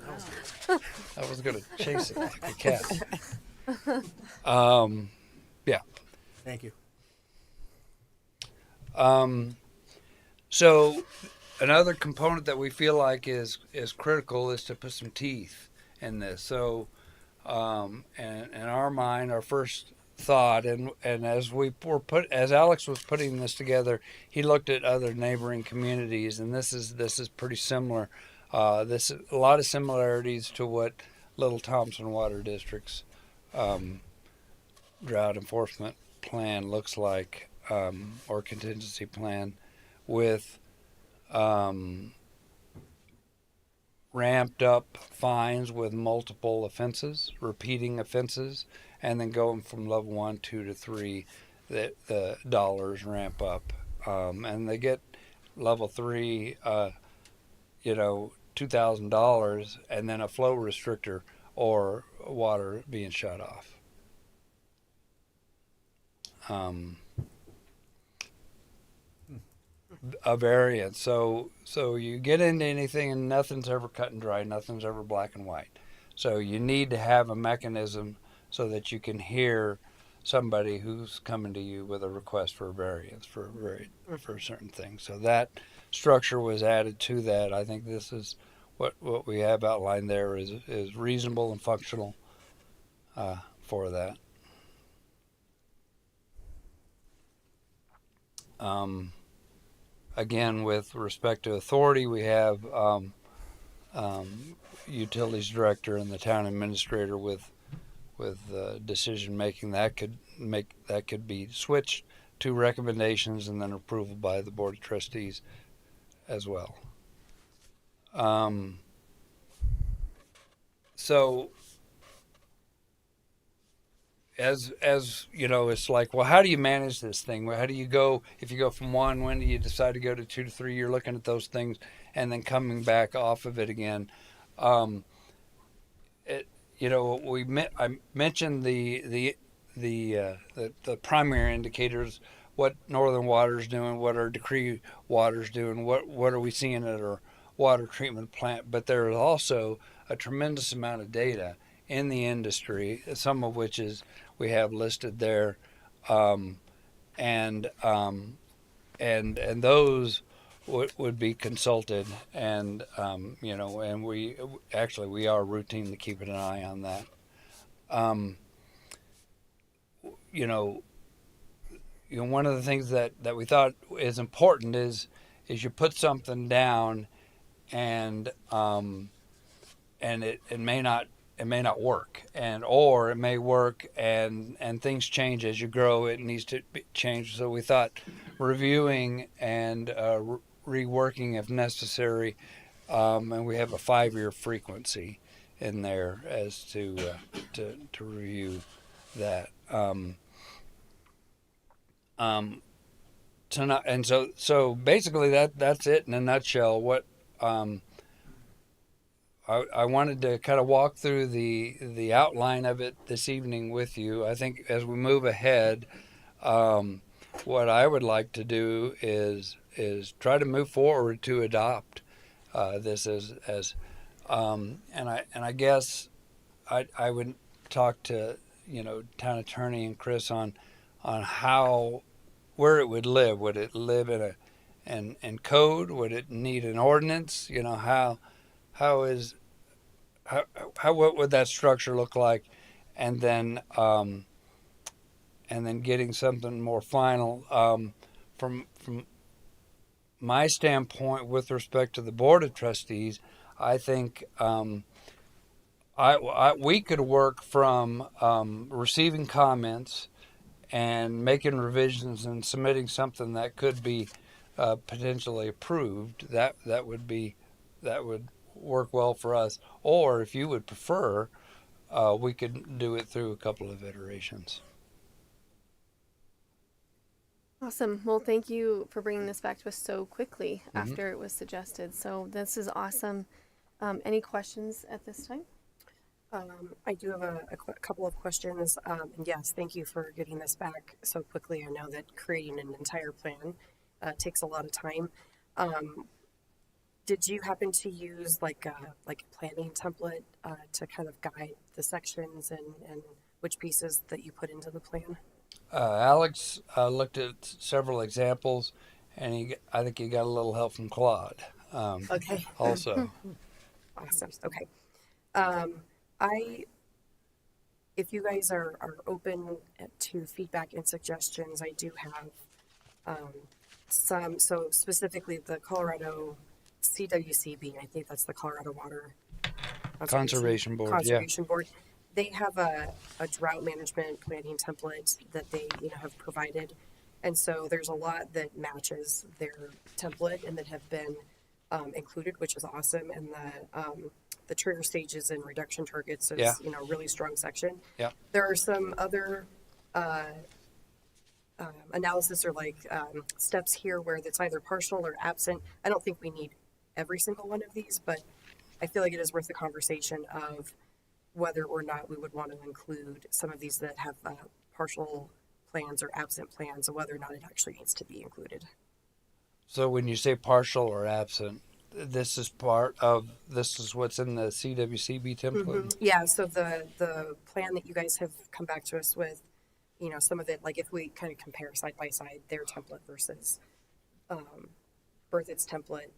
S19: I was going to chase it like a cat. Yeah.
S4: Thank you.
S19: So another component that we feel like is critical is to put some teeth in this. So, and in our mind, our first thought, and as as Alex was putting this together, he looked at other neighboring communities, and this is pretty similar. This is a lot of similarities to what Little Thompson Water District's drought enforcement plan looks like, or contingency plan, with ramped up fines with multiple offenses, repeating offenses, and then going from level 1, 2 to 3, the dollars ramp up, and they get level 3, $2,000, and then a flow restrictor or water being shut off. A variance. So you get into anything and nothing's ever cut and dry, nothing's ever black and white. So you need to have a mechanism so that you can hear somebody who's coming to you with a request for a variance for a certain thing. So that structure was added to that. I think this is what we have outlined there is reasonable and functional for that. Again, with respect to authority, we have utilities director and the town administrator with decision making. That could be switched to recommendations and then approval by the Board of Trustees as well. So as you know, it's like, well, how do you manage this thing? Well, how do you go, if you go from one, when do you decide to go to 2 to 3? You're looking at those things and then coming back off of it again. It, you know, I mentioned the primary indicators, what Northern Water's doing, what our Decree Water's doing, what are we seeing at our water treatment plant. But there is also a tremendous amount of data in the industry, some of which is we have listed there, and those would be consulted, and you know, and we are routinely keeping an eye on that. You know, one of the things that we thought is important is you put something down, and it may not work, or it may work and things change as you grow. It needs to be changed. So we thought reviewing and reworking if necessary, and we have a 5-year frequency in there as to review that. So basically that's it in a nutshell. What I wanted to kind of walk through the outline of it this evening with you. I think as we move ahead, what I would like to do is try to move forward to adopt this as and I guess I would talk to town attorney and Chris on how, where it would live. Would it live in code? Would it need an ordinance? What would that structure look like? And then getting something more final. From my standpoint, with respect to the Board of Trustees, I think we could work from receiving comments and making revisions and submitting something that could be potentially approved. That would work well for us. Or if you would prefer, we could do it through a couple of iterations.
S2: Awesome. Well, thank you for bringing this back to us so quickly after it was suggested. So this is awesome. Any questions at this time?
S6: I do have a couple of questions. And yes, thank you for getting this back so quickly. I know that creating an entire plan takes a lot of time. Did you happen to use like a planning template to kind of guide the sections and which pieces that you put into the plan?
S19: Alex looked at several examples, and I think he got a little help from Claude.
S6: Okay.
S19: Also.
S6: Awesome. Okay. If you guys are open to feedback and suggestions, I do have some. So specifically, the Colorado CWCB, I think that's the Colorado Water
S19: Conservation Board.
S6: Board. They have a drought management planning template that they have provided, and so there's a lot that matches their template and that have been included, which is awesome. And the trigger stages and reduction targets is a really strong section.
S19: Yeah.
S6: There are some other analysis or steps here where it's either partial or absent. I don't think we need every single one of these, but I feel like it is worth the conversation of whether or not we would want to include some of these that have partial plans or absent plans, and whether or not it actually needs to be included.
S19: So when you say partial or absent, this is what's in the CWCB template?
S6: Mm-hmm. Yeah, so the plan that you guys have come back to us with, some of it, like if we kind of compare side by side their template versus Berthoud's template,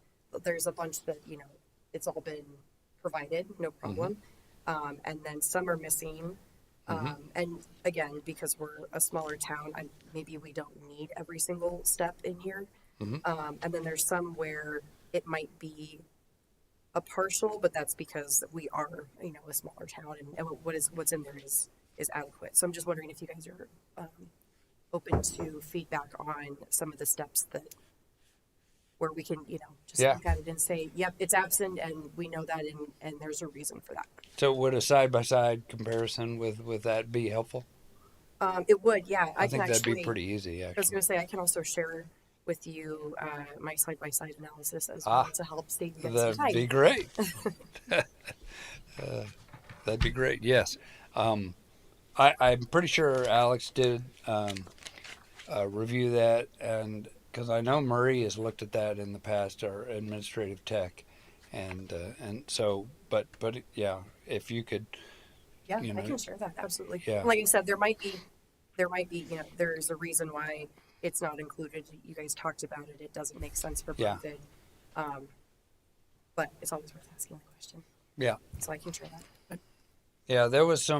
S6: there's a bunch that, it's all been provided, no problem. And then some are missing. And again, because we're a smaller town, maybe we don't need every single step in here. And then there's some where it might be a partial, but that's because we are, a smaller town, and what's in there is adequate. So I'm just wondering if you guys are open to feedback on some of the steps where we can, just look at it and say, yep, it's absent, and we know that, and there's a reason for that.
S19: So would a side-by-side comparison with that be helpful?
S6: It would, yeah.
S19: I
S6: can
S19: think that'd be
S6: actually,
S19: pretty easy,
S6: I was
S19: actually.
S6: going to say, I can also share with you my side-by-side analysis as well to help save you guys some
S19: That'd be
S6: time.
S19: great. That'd be great. Yes. I'm pretty sure Alex did review that, and because I know Murray has looked at that in the past, our administrative tech, and so, but yeah, if you could,
S6: Yeah,
S19: you know,
S6: I can share that, absolutely.
S19: Yeah.
S6: Like I said, there might be, there's a reason why it's not included. You guys talked about it. It doesn't make sense for
S19: Yeah.
S6: Berthoud. But it's always worth asking the question.
S19: Yeah.
S6: So I can share that.
S19: Yeah, there was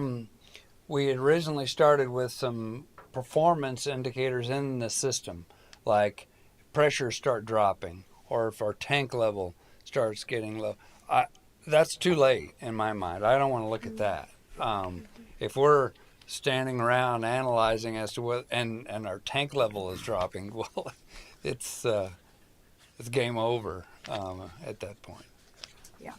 S19: we had originally started with some performance indicators in the system, like pressure start dropping, or if our tank level starts getting low. That's too late in my mind. I don't want to look at that. If we're standing around analyzing as to what, and our tank level is dropping, well, it's game over at that point.
S6: Yeah.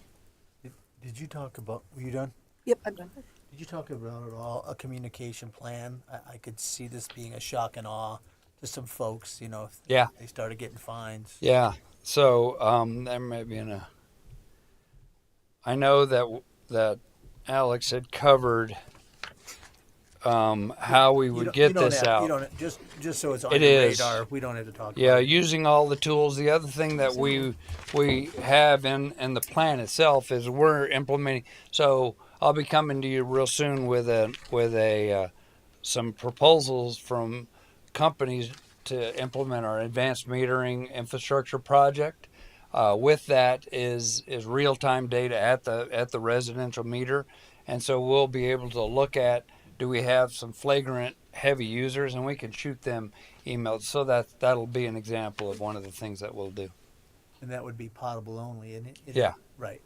S4: Did you talk about, were you done?
S6: Yep, I'm done.
S4: Did you talk about at all a communication plan? I could see this being a shock and awe to some folks, if
S19: Yeah.
S4: they started getting fines.
S19: Yeah. So there may be I know that Alex had covered how we would get this out.
S4: You don't, just so it's on
S19: It
S4: your
S19: is.
S4: radar, we don't have to talk
S19: Yeah,
S4: about it.
S19: using all the tools. The other thing that we have in the plan itself is we're implementing. So I'll be coming to you real soon with some proposals from companies to implement our advanced metering infrastructure project. With that is real-time data at the residential meter, and so we'll be able to look at, do we have some flagrant heavy users, and we can shoot them emails. So that'll be an example of one of the things that we'll do.
S4: And that would be potable only, isn't it?
S19: Yeah.
S4: Right.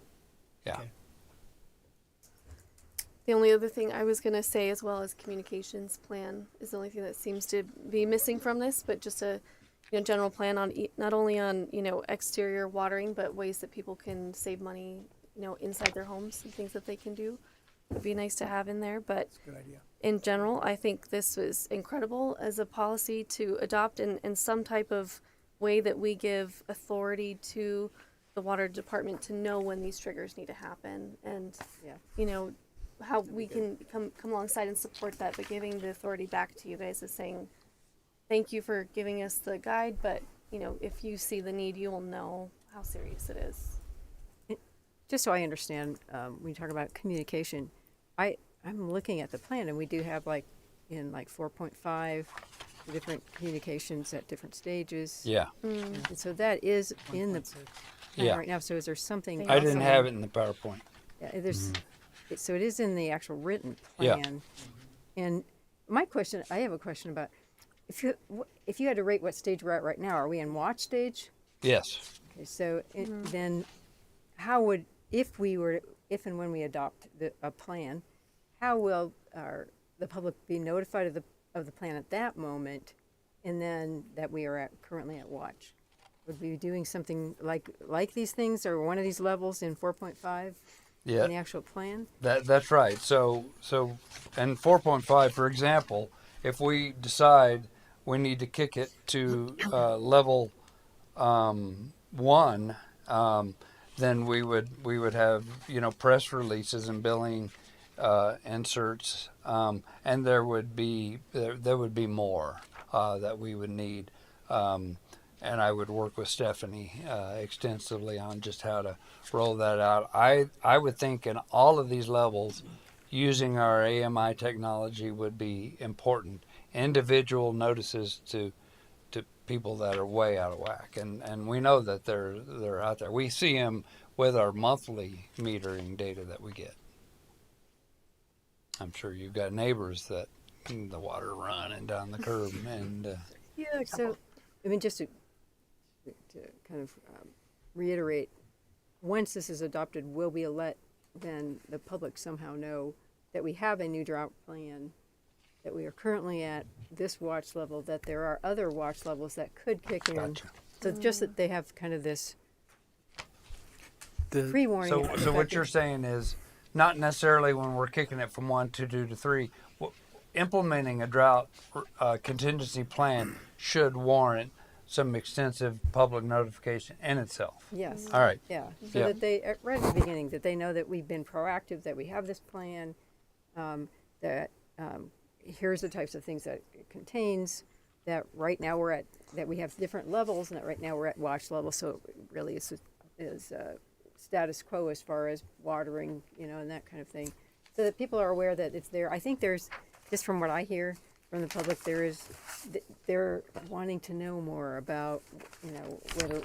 S19: Yeah.
S4: Okay.
S2: The only other thing I was going to say, as well as communications plan, is the only thing that seems to be missing from this, but just a general plan on not only on exterior watering, but ways that people can save money inside their homes and things that they can do. Would be nice to have in there, but
S4: Good idea.
S2: in general, I think this was incredible as a policy to adopt in some type of way that we give authority to the water department to know when these triggers need to happen, and how we can come alongside and support that, but giving the authority back to you guys is saying, thank you for giving us the guide, but if you see the need, you will know how serious it is.
S8: Just so I understand, when you talk about communication, I'm looking at the plan, and we do have in 4.5 different communications at different stages.
S19: Yeah.
S8: And so that is in the plan right now. So is there something?
S19: I didn't have it in the PowerPoint.
S8: Yeah, there's. So it is in the actual written
S19: Yeah.
S8: plan. And I have a question about if you had to rate what stage we're at right now. Are we in watch stage?
S19: Yes.
S8: Okay, so then, how would if and when we adopt a plan, how will the public be notified of the plan at that moment, and then that we are currently at watch? Would we be doing something like these things, or one of these levels in 4.5 in the actual plan?
S19: That's right. So and 4.5, for example, if we decide we need to kick it to level 1, then we would have press releases and billing inserts, and there would be more that we would need, and I would work with Stephanie extensively on just how to roll that out. I would think in all of these levels, using our AMI technology would be important. Individual notices to people that are way out of whack, and we know that they're out there. We see them with our monthly metering data that we get. I'm sure you've got neighbors that the water running down the curb, and
S8: So, I mean, just to kind of reiterate, once this is adopted, will we let then the public somehow know that we have a new drought plan, that we are currently at this watch level, that there are other watch levels that could kick in?
S19: Gotcha.
S8: So just that they have kind of this pre-warning.
S19: So what you're saying is not necessarily when we're kicking it from 1 to 2 to 3. implementing a drought contingency plan should warrant some extensive public notification in itself.
S8: Yes.
S19: All right.
S8: Yeah. So
S19: Yeah.
S8: that they, right at the beginning, that they know that we've been proactive, that we have this plan, that here's the types of things that it contains, that right now that we have different levels, and that right now we're at watch level, so it really is status quo as far as watering, and that kind of thing. So that people are aware that it's there. I think there's, just from what I hear from the public, they're wanting to know more about,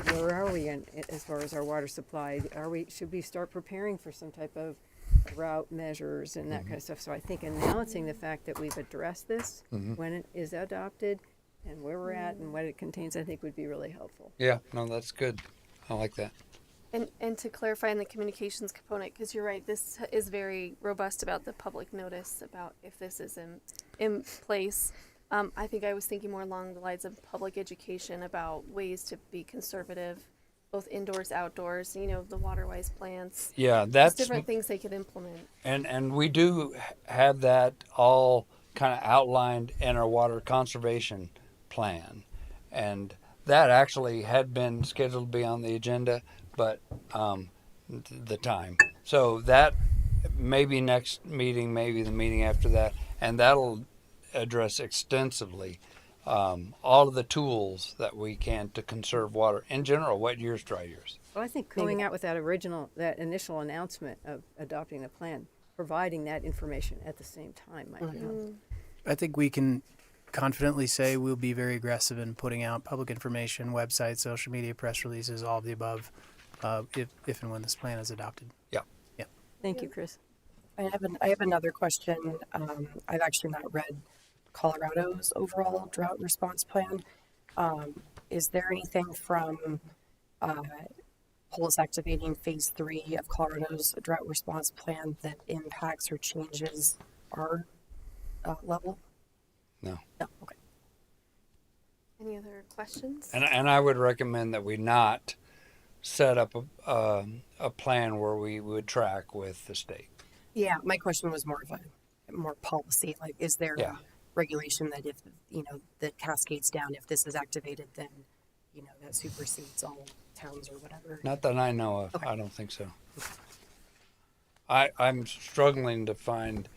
S8: where are we as far as our water supply? Should we start preparing for some type of route measures and that kind of stuff? So I think announcing the fact that we've addressed this when it is adopted and where we're at and what it contains, I think would be really helpful.
S19: Yeah, no, that's good. I like that.
S2: And to clarify in the communications component, because you're right, this is very robust about the public notice about if this is in place. I think I was thinking more along the lines of public education about ways to be conservative, both indoors, outdoors, the water-wise plants.
S19: Yeah, that's
S2: Just different things they could implement.
S19: And we do have that all kind of outlined in our water conservation plan. And that actually had been scheduled to be on the agenda, but the time. So that maybe next meeting, maybe the meeting after that, and that'll address extensively all of the tools that we can to conserve water in general, wet years, dry years.
S8: Well, I think going out with that initial announcement of adopting the plan, providing that information at the same time might be helpful.
S7: I think we can confidently say we'll be very aggressive in putting out public information, websites, social media, press releases, all of the above, if and when this plan is adopted.
S19: Yeah.
S7: Yeah.
S8: Thank you, Chris.
S6: I have another question. I've actually not read Colorado's overall drought response plan. Is there anything from Polis activating phase 3 of Colorado's drought response plan that impacts or changes our level?
S19: No.
S6: No. Okay.
S2: Any other questions?
S19: And I would recommend that we not set up a plan where we would track with the state.
S6: Yeah, my question was more of a more policy. Like, is there a regulation that if that cascades down, if this is activated, then that supersedes all towns or whatever?
S19: Not that I know of.
S6: Okay.
S19: I don't think so. I'm struggling to find.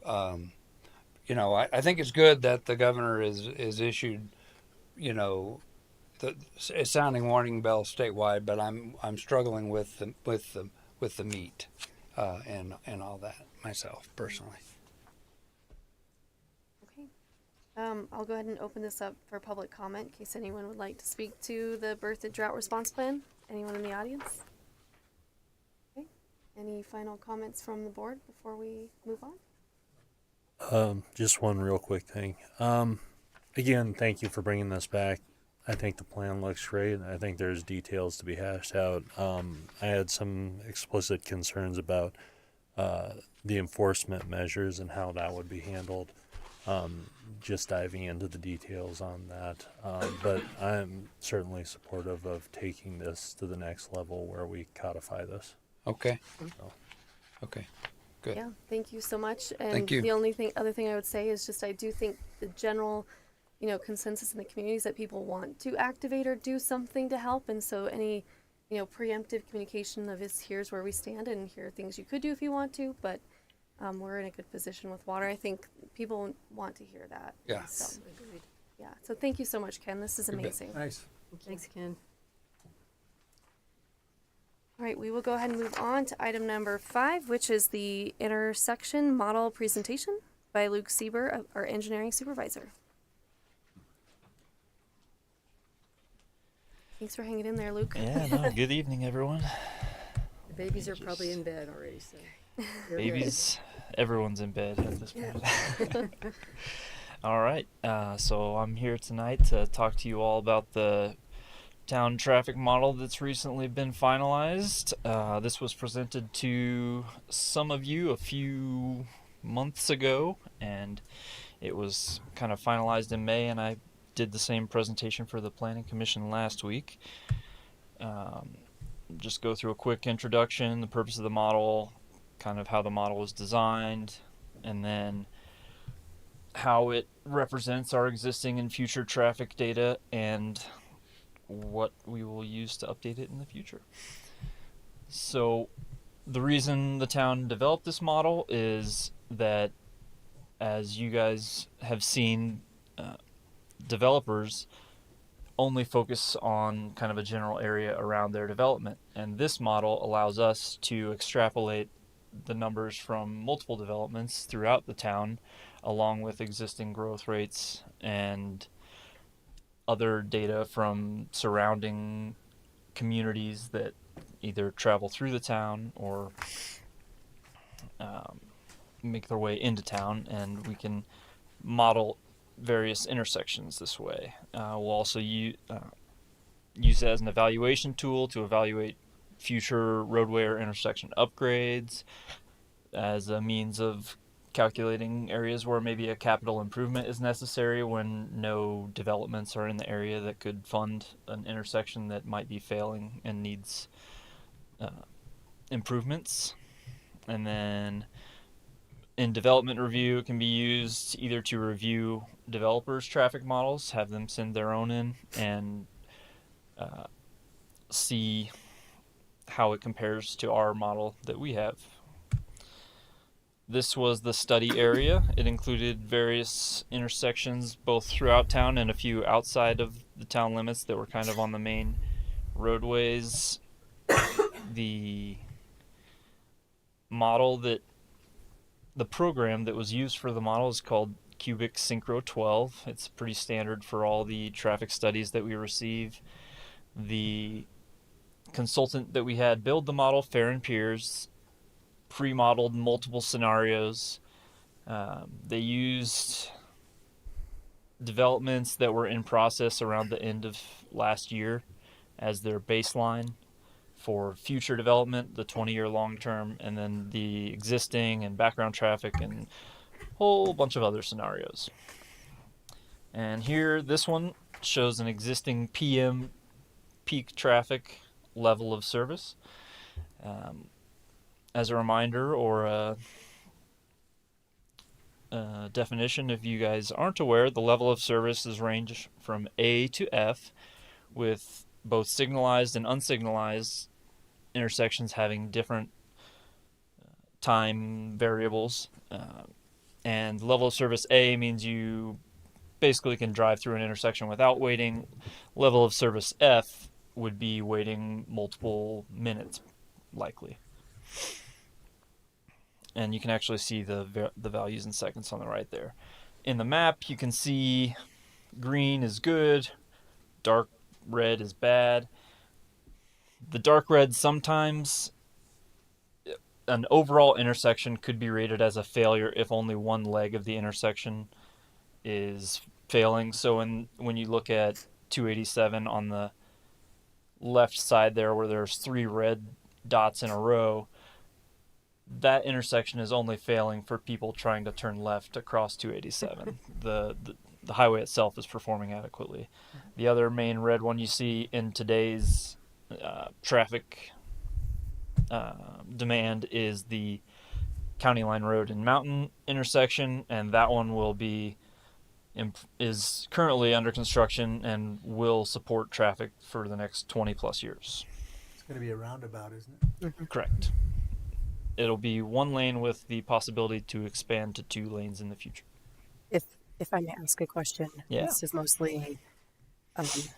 S19: I think it's good that the governor is issued, the sounding warning bell statewide, but I'm struggling with the meat and all that myself personally.
S2: Okay. I'll go ahead and open this up for public comment in case anyone would like to speak to the Berthoud drought response plan. Anyone in the audience? Okay. Any final comments from the board before we move on?
S12: Just one real quick thing. Again, thank you for bringing this back. I think the plan looks great. I think there's details to be hashed out. I had some explicit concerns about the enforcement measures and how that would be handled. Just diving into the details on that. But I'm certainly supportive of taking this to the next level where we codify this.
S19: Okay.
S12: So.
S19: Okay. Good.
S2: Yeah, thank you so much. And
S19: Thank you.
S2: the other thing I would say is just I do think the general, consensus in the community is that people want to activate or do something to help, and so any, preemptive communication of here's where we stand and here are things you could do if you want to, but we're in a good position with water. I think people want to hear that.
S19: Yeah.
S2: So, yeah. So thank you so much, Ken. This is amazing.
S19: Nice.
S8: Thanks, Ken.
S2: All right, we will go ahead and move on to item number 5, which is the intersection model presentation by Luke Sieber, our engineering supervisor. Thanks for hanging in there, Luke.
S1: Yeah, no, good evening, everyone.
S8: The babies are probably in bed already, so. you're
S1: Babies, everyone's in bed at this point.
S8: Yeah.
S1: All right, so I'm here tonight to talk to you all about the town traffic model that's recently been finalized. This was presented to some of you a few months ago, and it was kind of finalized in May, and I did the same presentation for the Planning Commission last week. Just go through a quick introduction, the purpose of the model, kind of how the model was designed, and then how it represents our existing and future traffic data, and what we will use to update it in the future. So the reason the town developed this model is that, as you guys have seen, developers only focus on kind of a general area around their development, and this model allows us to extrapolate the numbers from multiple developments throughout the town, along with existing growth rates and other data from surrounding communities that either travel through the town or make their way into town, and we can model various intersections this way. We'll also use it as an evaluation tool to evaluate future roadway or intersection upgrades, as a means of calculating areas where maybe a capital improvement is necessary when no developments are in the area that could fund an intersection that might be failing and needs improvements. And then in development review, it can be used either to review developers' traffic models, have them send their own in, and see how it compares to our model that we have. This was the study area. It included various intersections both throughout town and a few outside of the town limits that were kind of on the main roadways. The program that was used for the model is called Cubic Synchro 12. It's pretty standard for all the traffic studies that we receive. The consultant that we had build the model, Fair & Piers, pre-modeled multiple scenarios. They used developments that were in process around the end of last year as their baseline for future development, the 20-year long-term, and then the existing and background traffic and a whole bunch of other scenarios. And here, this one shows an existing PM peak traffic level of service. As a reminder, or a definition, if you guys aren't aware, the level of service is range from A to F, with both signalized and unsignalized intersections having different time variables. And level of service A means you basically can drive through an intersection without waiting. Level of service F would be waiting multiple minutes, likely. And you can actually see the values in seconds on the right there. In the map, you can see green is good, dark red is bad. The dark red, sometimes an overall intersection could be rated as a failure if only one leg of the intersection is failing. So when you look at 287 on the left side there, where there's 3 red dots in a row, that intersection is only failing for people trying to turn left across 287. The highway itself is performing adequately. The other main red one you see in today's traffic demand is the County Line Road and Mountain intersection, and that one is currently under construction and will support traffic for the next 20 plus years.
S4: It's going to be a roundabout, isn't it?
S6: Mm-hmm.
S1: Correct. It'll be 1 lane with the possibility to expand to 2 lanes in the future.
S6: If I may ask a question,
S1: yeah.
S6: This is mostly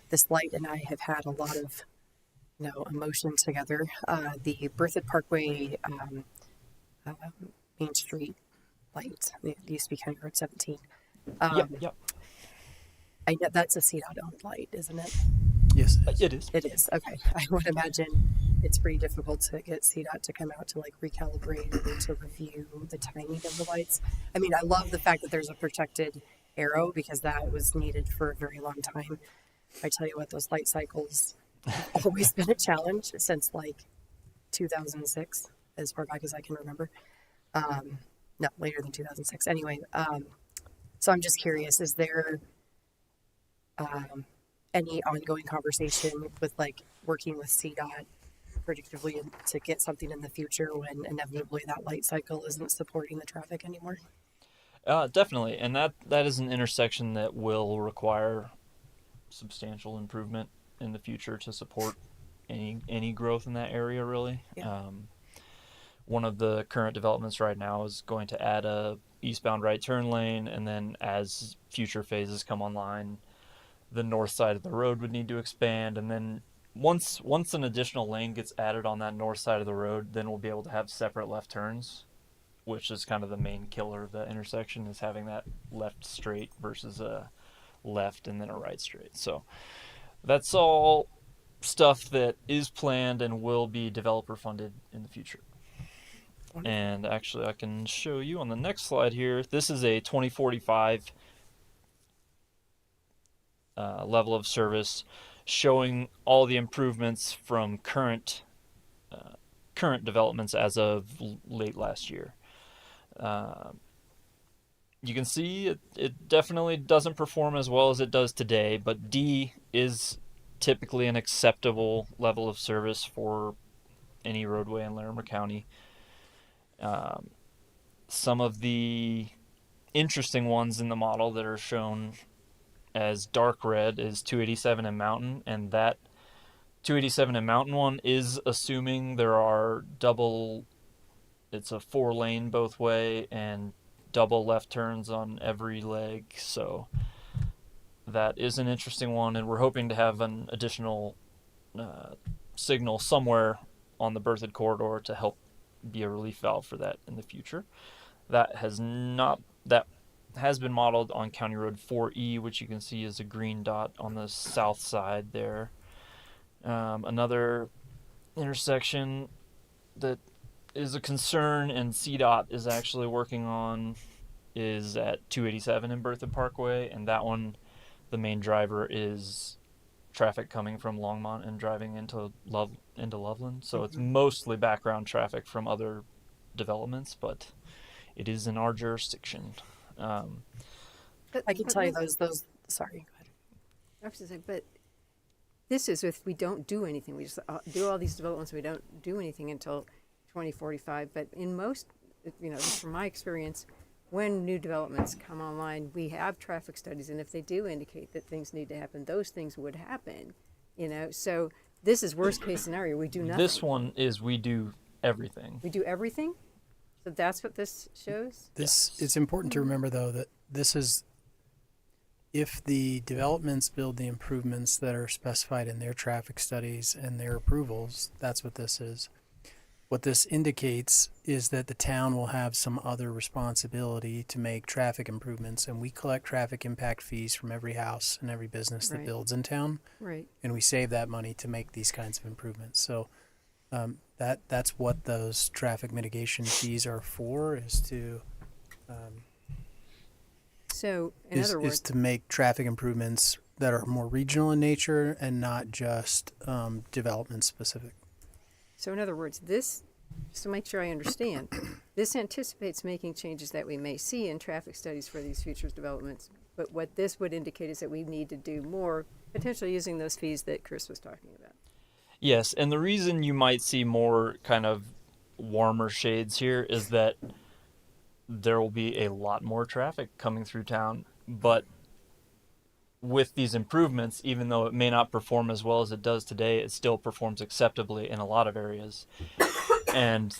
S6: this light and I have had a lot of emotions together. The Berthoud Parkway Main Street light. It used to be County Road 17.
S1: Yep.
S6: I know that's a CDOT owned light, isn't it?
S7: Yes,
S1: it is.
S6: It is. Okay. I would imagine it's pretty difficult to get CDOT to come out to recalibrate or to review the timing of the lights. I mean, I love the fact that there's a protected arrow because that was needed for a very long time. I tell you what, those light cycles have always been a challenge since 2006, as far back as I can remember. No, later than 2006. Anyway, so I'm just curious, is there any ongoing conversation with working with CDOT predictably to get something in the future when inevitably that light cycle isn't supporting the traffic anymore?
S1: Definitely, and that is an intersection that will require substantial improvement in the future to support any growth in that area. Really, one of the current developments right now is going to add a eastbound right turn lane, and then as future phases come online, the north side of the road would need to expand, and then once an additional lane gets added on that north side of the road, then we'll be able to have separate left turns, which is kind of the main killer of the intersection, is having that left straight versus a left and then a right straight. So that's all stuff that is planned and will be developer funded in the future. And actually, I can show you on the next slide here. This is a 2045 level of service, showing all the improvements from current developments as of late last year. You can see it definitely doesn't perform as well as it does today, but D is typically an acceptable level of service for any roadway in Larimer County. Some of the interesting ones in the model that are shown as dark red is 287 and Mountain, and that 287 and Mountain one is assuming there are it's a 4-lane both way and double left turns on every leg, so that is an interesting one, and we're hoping to have an additional signal somewhere on the Berthoud corridor to help be a relief valve for that in the future. That has been modeled on County Road 4E, which you can see is a green dot on the south side there. Another intersection that is a concern and CDOT is actually working on is at 287 in Berthoud Parkway, and that one, the main driver is traffic coming from Longmont and driving into Loveland. So it's mostly background traffic from other developments, but it is in our jurisdiction.
S6: I can tell you those. Sorry, go ahead.
S8: I was just saying, but this is if we don't do anything. We just do all these developments. We don't do anything until 2045. But in most, just from my experience, when new developments come online, we have traffic studies, and if they do indicate that things need to happen, those things would happen. So this is worst case scenario. We do nothing.
S1: This one is we do everything.
S8: We do everything. So that's what this shows?
S7: It's important to remember, though, that this is if the developments build the improvements that are specified in their traffic studies and their approvals, that's what this is. What this indicates is that the town will have some other responsibility to make traffic improvements, and we collect traffic impact fees from every house and every business that builds in town.
S8: Right.
S7: And we save that money to make these kinds of improvements. So that's what those traffic mitigation fees are for, is to
S8: so in other words,
S7: is to make traffic improvements that are more regional in nature and not just development specific.
S8: So in other words, this, just to make sure I understand, this anticipates making changes that we may see in traffic studies for these future developments. But what this would indicate is that we need to do more, potentially using those fees that Chris was talking about.
S1: Yes, and the reason you might see more kind of warmer shades here is that there will be a lot more traffic coming through town, but with these improvements, even though it may not perform as well as it does today, it still performs acceptably in a lot of areas. And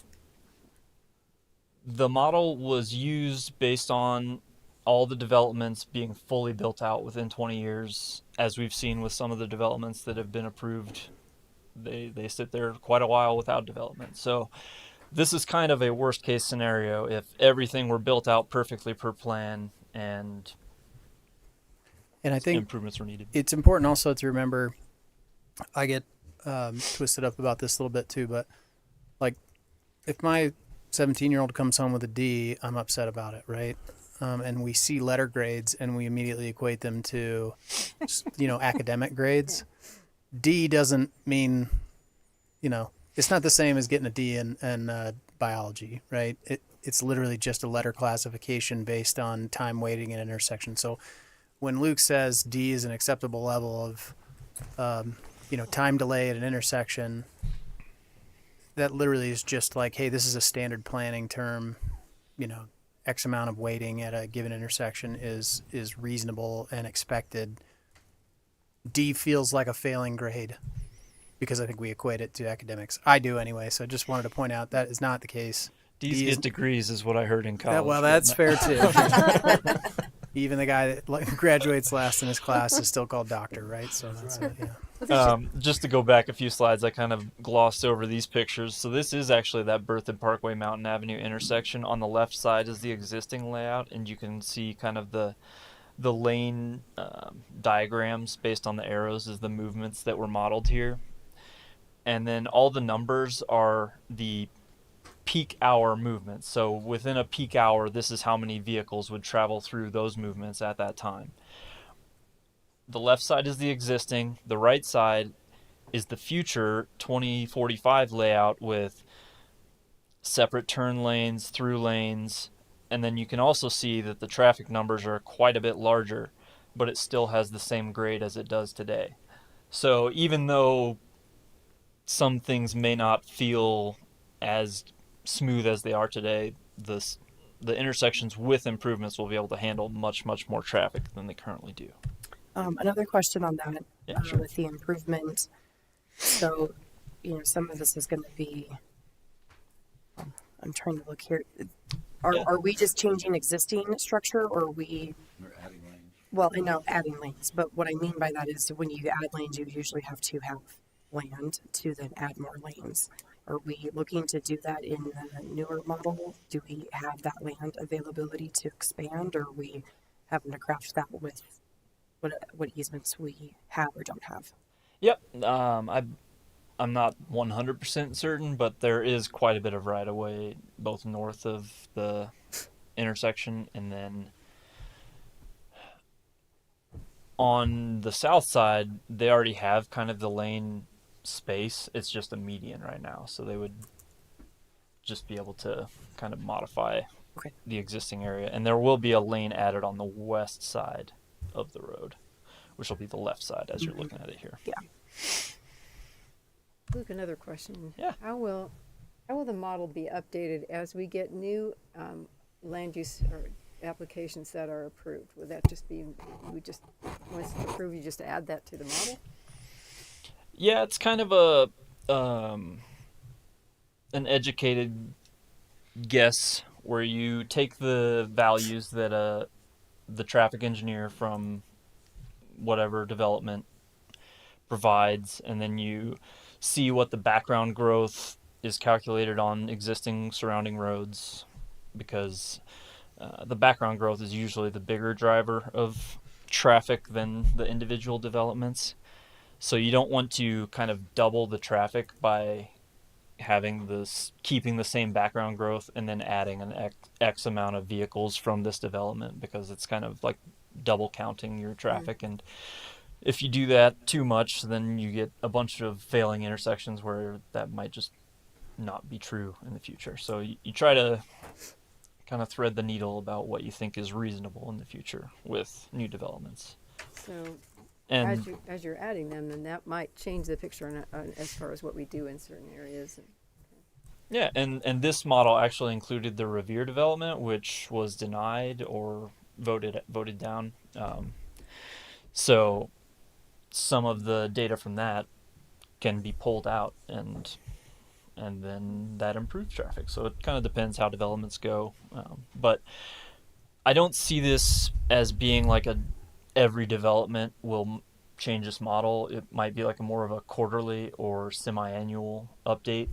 S1: the model was used based on all the developments being fully built out within 20 years, as we've seen with some of the developments that have been approved. They sit there quite a while without development. So this is kind of a worst case scenario if everything were built out perfectly per plan and
S7: I think
S1: improvements were needed.
S7: It's important also to remember, I get twisted up about this a little bit too, but like if my 17-year-old comes home with a D, I'm upset about it, right? And we see letter grades and we immediately equate them to, academic grades. D doesn't mean, it's not the same as getting a D in biology, right? It's literally just a letter classification based on time weighting and intersection. So when Luke says D is an acceptable level of, time delay at an intersection, that literally is just like, hey, this is a standard planning term, X amount of waiting at a given intersection is reasonable and expected. D feels like a failing grade because I think we equate it to academics. I do anyway, so just wanted to point out that is not the case.
S1: D's
S7: D
S1: get degrees is what I heard in college.
S7: well, that's fair too. Even the guy that graduates last in his class is still called doctor, right? So that's yeah.
S1: Just to go back a few slides, I kind of glossed over these pictures. So this is actually that Berthoud Parkway Mountain Avenue intersection. On the left side is the existing layout, and you can see kind of the lane diagrams based on the arrows is the movements that were modeled here. And then all the numbers are the peak hour movements. So within a peak hour, this is how many vehicles would travel through those movements at that time. The left side is the existing. The right side is the future 2045 layout with separate turn lanes, through lanes, and then you can also see that the traffic numbers are quite a bit larger, but it still has the same grade as it does today. So even though some things may not feel as smooth as they are today, the intersections with improvements will be able to handle much more traffic than they currently do.
S6: Another question on that,
S1: Yeah, sure.
S6: with the improvement. So, some of this is going to be, I'm trying to look here. Are we just changing existing structure, or are we?
S11: We're adding lanes.
S6: Well, I know adding lanes, but what I mean by that is when you add lanes, you usually have to have land to then add more lanes. Are we looking to do that in the newer model? Do we have that land availability to expand, or are we having to craft that with what easements we have or don't have?
S1: Yep. I'm not 100% certain, but there is quite a bit of right of way both north of the intersection and then on the south side they already have kind of the lane space. It's just a median right now, so they would just be able to kind of modify the existing area, and there will be a lane added on the west side of the road, which will be the left side as you're looking at it here.
S6: Yeah.
S8: Luke, another question.
S1: Yeah.
S8: How will the model be updated as we get new land use or applications that are approved? Would that just be once it's approved, you just add that to the model?
S1: Yeah, it's kind of an educated guess where you take the values that the traffic engineer from whatever development provides, and then you see what the background growth is calculated on existing surrounding roads, because the background growth is usually the bigger driver of traffic than the individual developments. So you don't want to kind of double the traffic by keeping the same background growth and then adding an X amount of vehicles from this development, because it's kind of like double counting your traffic. And if you do that too much, then you get a bunch of failing intersections where that might just not be true in the future. So you try to kind of thread the needle about what you think is reasonable in the future with new developments.
S8: So
S1: and
S8: as you're adding them, then that might change the picture as far as what we do in certain areas.
S1: Yeah, and this model actually included the Revere development, which was denied or voted down. So some of the data from that can be pulled out, and then that improves traffic. So it kind of depends how developments go. But I don't see this as being like every development will change this model. It might be like more of a quarterly or semi-annual update,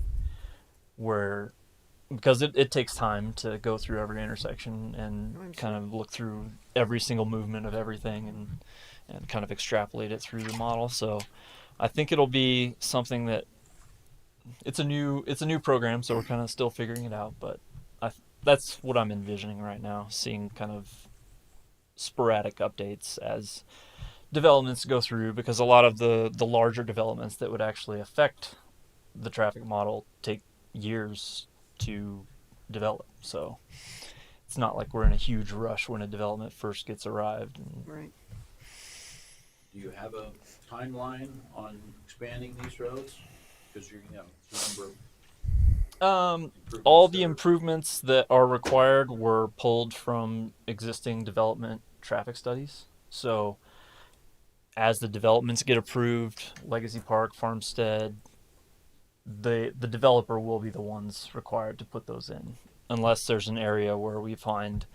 S1: because it takes time to go through every intersection and kind of look through every single movement of everything and kind of extrapolate it through the model. So I think it'll be something that it's a new program, so we're kind of still figuring it out, but that's what I'm envisioning right now, seeing kind of sporadic updates as developments go through, because a lot of the larger developments that would actually affect the traffic model take years to develop. So it's not like we're in a huge rush when a development first gets arrived.
S8: Right.
S11: Do you have a timeline on expanding these roads? Because remember,
S1: All the improvements that are required were pulled from existing development traffic studies. So as the developments get approved, Legacy Park, Farmstead, the developer will be the ones required to put those in, unless there's an area where we find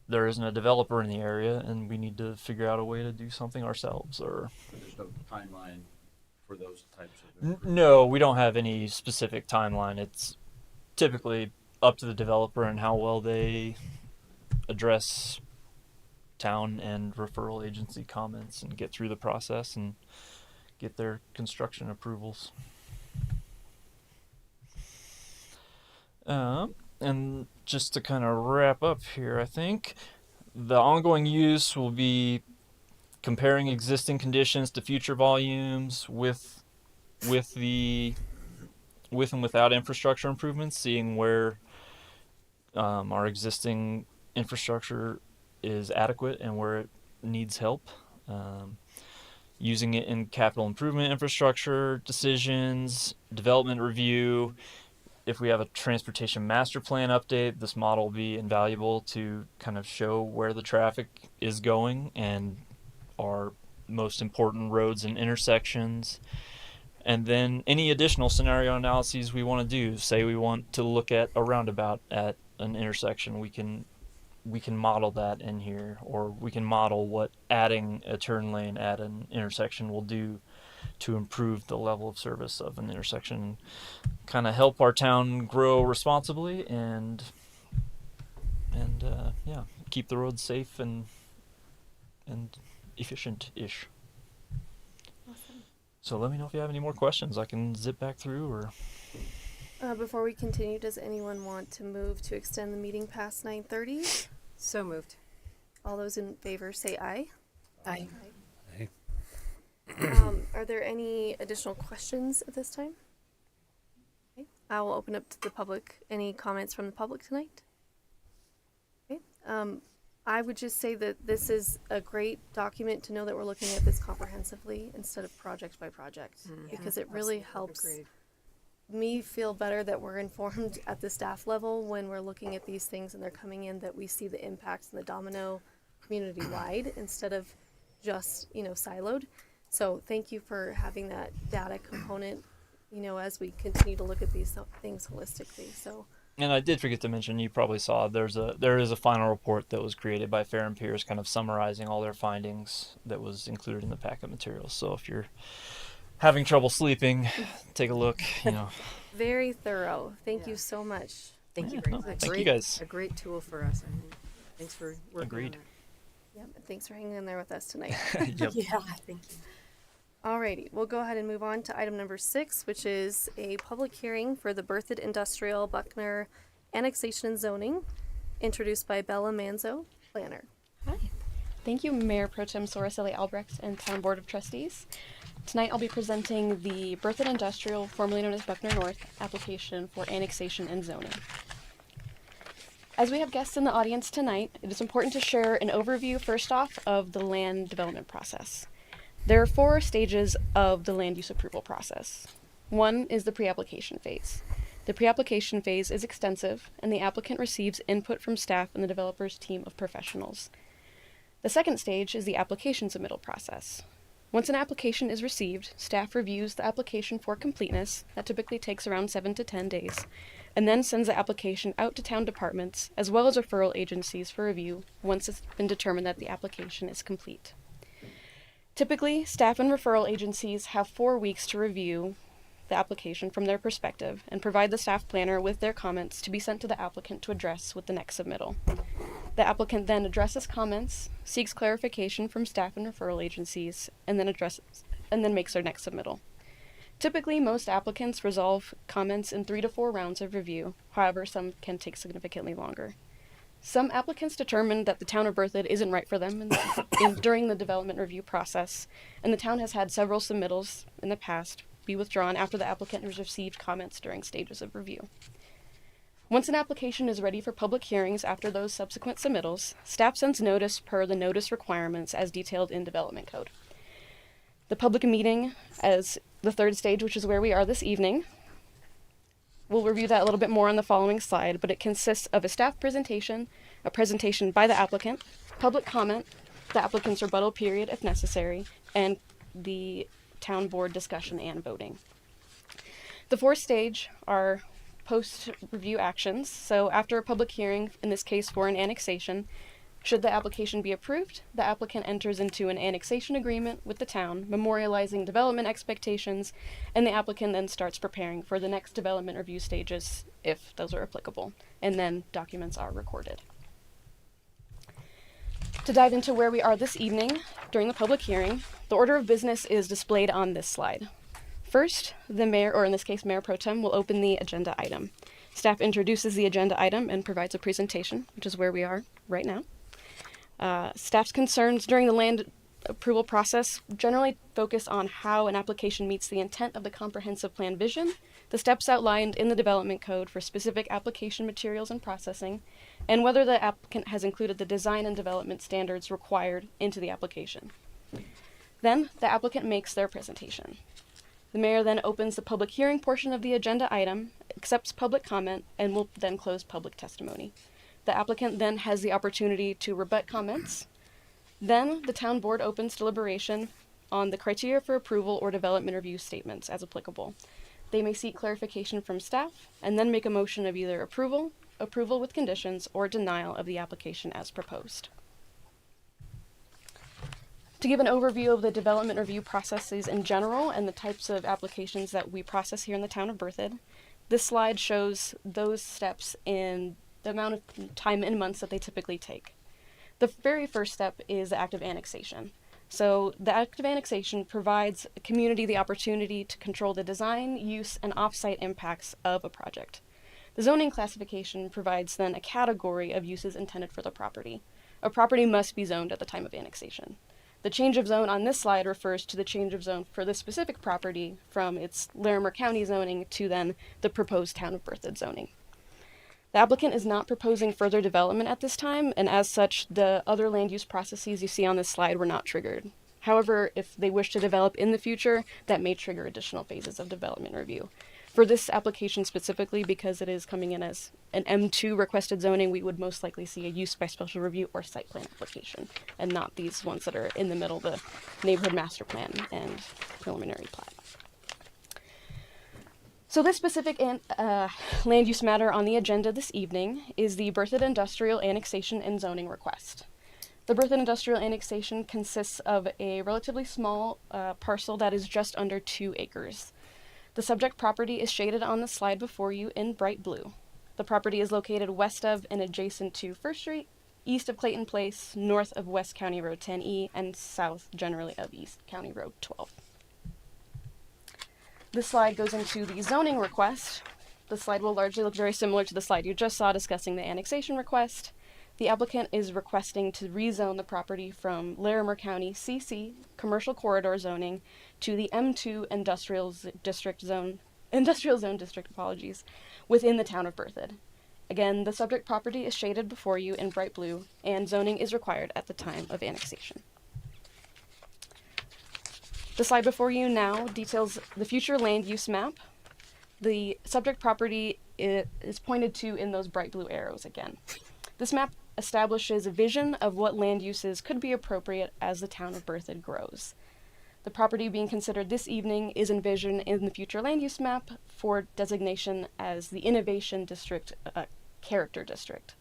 S1: there isn't a developer in the area and we need to figure out a way to do something ourselves. Or
S11: There's no timeline for those types of
S1: no, we don't have any specific timeline. It's typically up to the developer and how well they address town and referral agency comments and get through the process and get their construction approvals. And just to kind of wrap up here, I think the ongoing use will be comparing existing conditions to future volumes with and without infrastructure improvements, seeing where our existing infrastructure is adequate and where it needs help. Using it in capital improvement infrastructure decisions, development review. If we have a transportation master plan update, this model will be invaluable to kind of show where the traffic is going and our most important roads and intersections. And then any additional scenario analyses we want to do. Say we want to look at a roundabout at an intersection, we can model that in here, or we can model what adding a turn lane at an intersection will do to improve the level of service of an intersection, kind of help our town grow responsibly and yeah, keep the roads safe and efficient-ish.
S2: Awesome.
S1: So let me know if you have any more questions. I can zip back through or...
S2: Before we continue, does anyone want to move to extend the meeting past 9:30?
S8: So moved.
S2: All those in favor say aye.
S6: Aye.
S3: Aye.
S2: Are there any additional questions at this time? Okay. I will open up to the public. Any comments from the public tonight? Okay. I would just say that this is a great document to know that we're looking at this comprehensively instead of project by project, because it really helps me feel better that we're informed at the staff level when we're looking at these things and they're coming in, that we see the impacts and the domino community wide instead of just, siloed. So thank you for having that data component, as we continue to look at these things holistically. So.
S1: And I did forget to mention, you probably saw, there is a final report that was created by Fair and Pierce kind of summarizing all their findings that was included in the packet materials. So if you're having trouble sleeping, take a look,
S2: Very thorough. Thank you so much.
S8: Thank you very much.
S1: Thank you guys.
S8: A great tool for us, I think. Thanks for working
S1: Agreed.
S8: on it.
S2: Yep, and thanks for hanging in there with us tonight.
S1: Yep.
S6: Yeah, thank you.
S2: Alrighty, we'll go ahead and move on to item number 6, which is a public hearing for the Berthoud Industrial Buckner Annexation and Zoning, introduced by Bella Manzo, planner.
S9: Hi. Thank you, Mayor Pro Tem Soraceli Albrecht and Town Board of Trustees. Tonight I'll be presenting the Berthoud Industrial, formerly known as Buckner North, application for annexation and zoning. As we have guests in the audience tonight, it is important to share an overview first off of the land development process. There are 4 stages of the land use approval process. One is the pre-application phase. The pre-application phase is extensive, and the applicant receives input from staff and the developer's team of professionals. The second stage is the application submittal process. Once an application is received, staff reviews the application for completeness, that typically takes around 7 to 10 days, and then sends the application out to town departments, as well as referral agencies for review once it's been determined that the application is complete. Typically, staff and referral agencies have 4 weeks to review the application from their perspective and provide the staff planner with their comments to be sent to the applicant to address with the next submittal. The applicant then addresses comments, seeks clarification from staff and referral agencies, and then makes their next submittal. Typically, most applicants resolve comments in 3 to 4 rounds of review. However, some can take significantly longer. Some applicants determined that the town of Berthoud isn't right for them during the development review process, and the town has had several submittals in the past be withdrawn after the applicant has received comments during stages of review. Once an application is ready for public hearings after those subsequent submittals, staff sends notice per the notice requirements as detailed in Development Code. The public meeting as the 3rd stage, which is where we are this evening, we'll review that a little bit more on the following slide, but it consists of a staff presentation, a presentation by the applicant, public comment, the applicant's rebuttal period if necessary, and the town board discussion and voting. The fourth stage are post-review actions. So after a public hearing, in this case for an annexation, should the application be approved, the applicant enters into an annexation agreement with the town, memorializing development expectations, and the applicant then starts preparing for the next development review stages, if those are applicable, and then documents are recorded. To dive into where we are this evening during the public hearing, the order of business is displayed on this slide. First, the mayor, or in this case Mayor Pro Tem, will open the agenda item. Staff introduces the agenda item and provides a presentation, which is where we are right now. Staff's concerns during the land approval process generally focus on how an application meets the intent of the comprehensive plan vision, the steps outlined in the development code for specific application materials and processing, and whether the applicant has included the design and development standards required into the application. Then, the applicant makes their presentation. The mayor then opens the public hearing portion of the agenda item, accepts public comment, and will then close public testimony. The applicant then has the opportunity to rebut comments. Then, the town board opens deliberation on the criteria for approval or development review statements as applicable. They may seek clarification from staff, and then make a motion of either approval with conditions, or denial of the application as proposed. To give an overview of the development review processes in general and the types of applications that we process here in the town of Berthoud, this slide shows those steps in the amount of time in months that they typically take. The very first step is the act of annexation. So the act of annexation provides a community the opportunity to control the design, use, and off-site impacts of a project. The zoning classification provides then a category of uses intended for the property. A property must be zoned at the time of annexation. The change of zone on this slide refers to the change of zone for this specific property from its Larimer County zoning to then the proposed town of Berthoud zoning. The applicant is not proposing further development at this time, and as such, the other land use processes you see on this slide were not triggered. However, if they wish to develop in the future, that may trigger additional phases of development review. For this application specifically, because it is coming in as an M2 requested zoning, we would most likely see a use by special review or site plan application, and not these ones that are in the middle, the neighborhood master plan and preliminary plat. So this specific land use matter on the agenda this evening is the Berthoud Industrial Annexation and Zoning Request. The Berthoud Industrial Annexation consists of a relatively small parcel that is just under 2 acres. The subject property is shaded on the slide before you in bright blue. The property is located west of and adjacent to First Street, east of Clayton Place, north of West County Road 10E, and south generally of East County Road 12. This slide goes into the zoning request. The slide will largely look very similar to the slide you just saw discussing the annexation request. The applicant is requesting to rezone the property from Larimer County CC, commercial corridor zoning, to the M2 industrial zone district, within the town of Berthoud. Again, the subject property is shaded before you in bright blue, and zoning is required at the time of annexation. The slide before you now details the future land use map. The subject property is pointed to in those bright blue arrows again. This map establishes a vision of what land uses could be appropriate as the town of Berthoud grows. The property being considered this evening is envisioned in the future land use map for designation as the Innovation District Character District.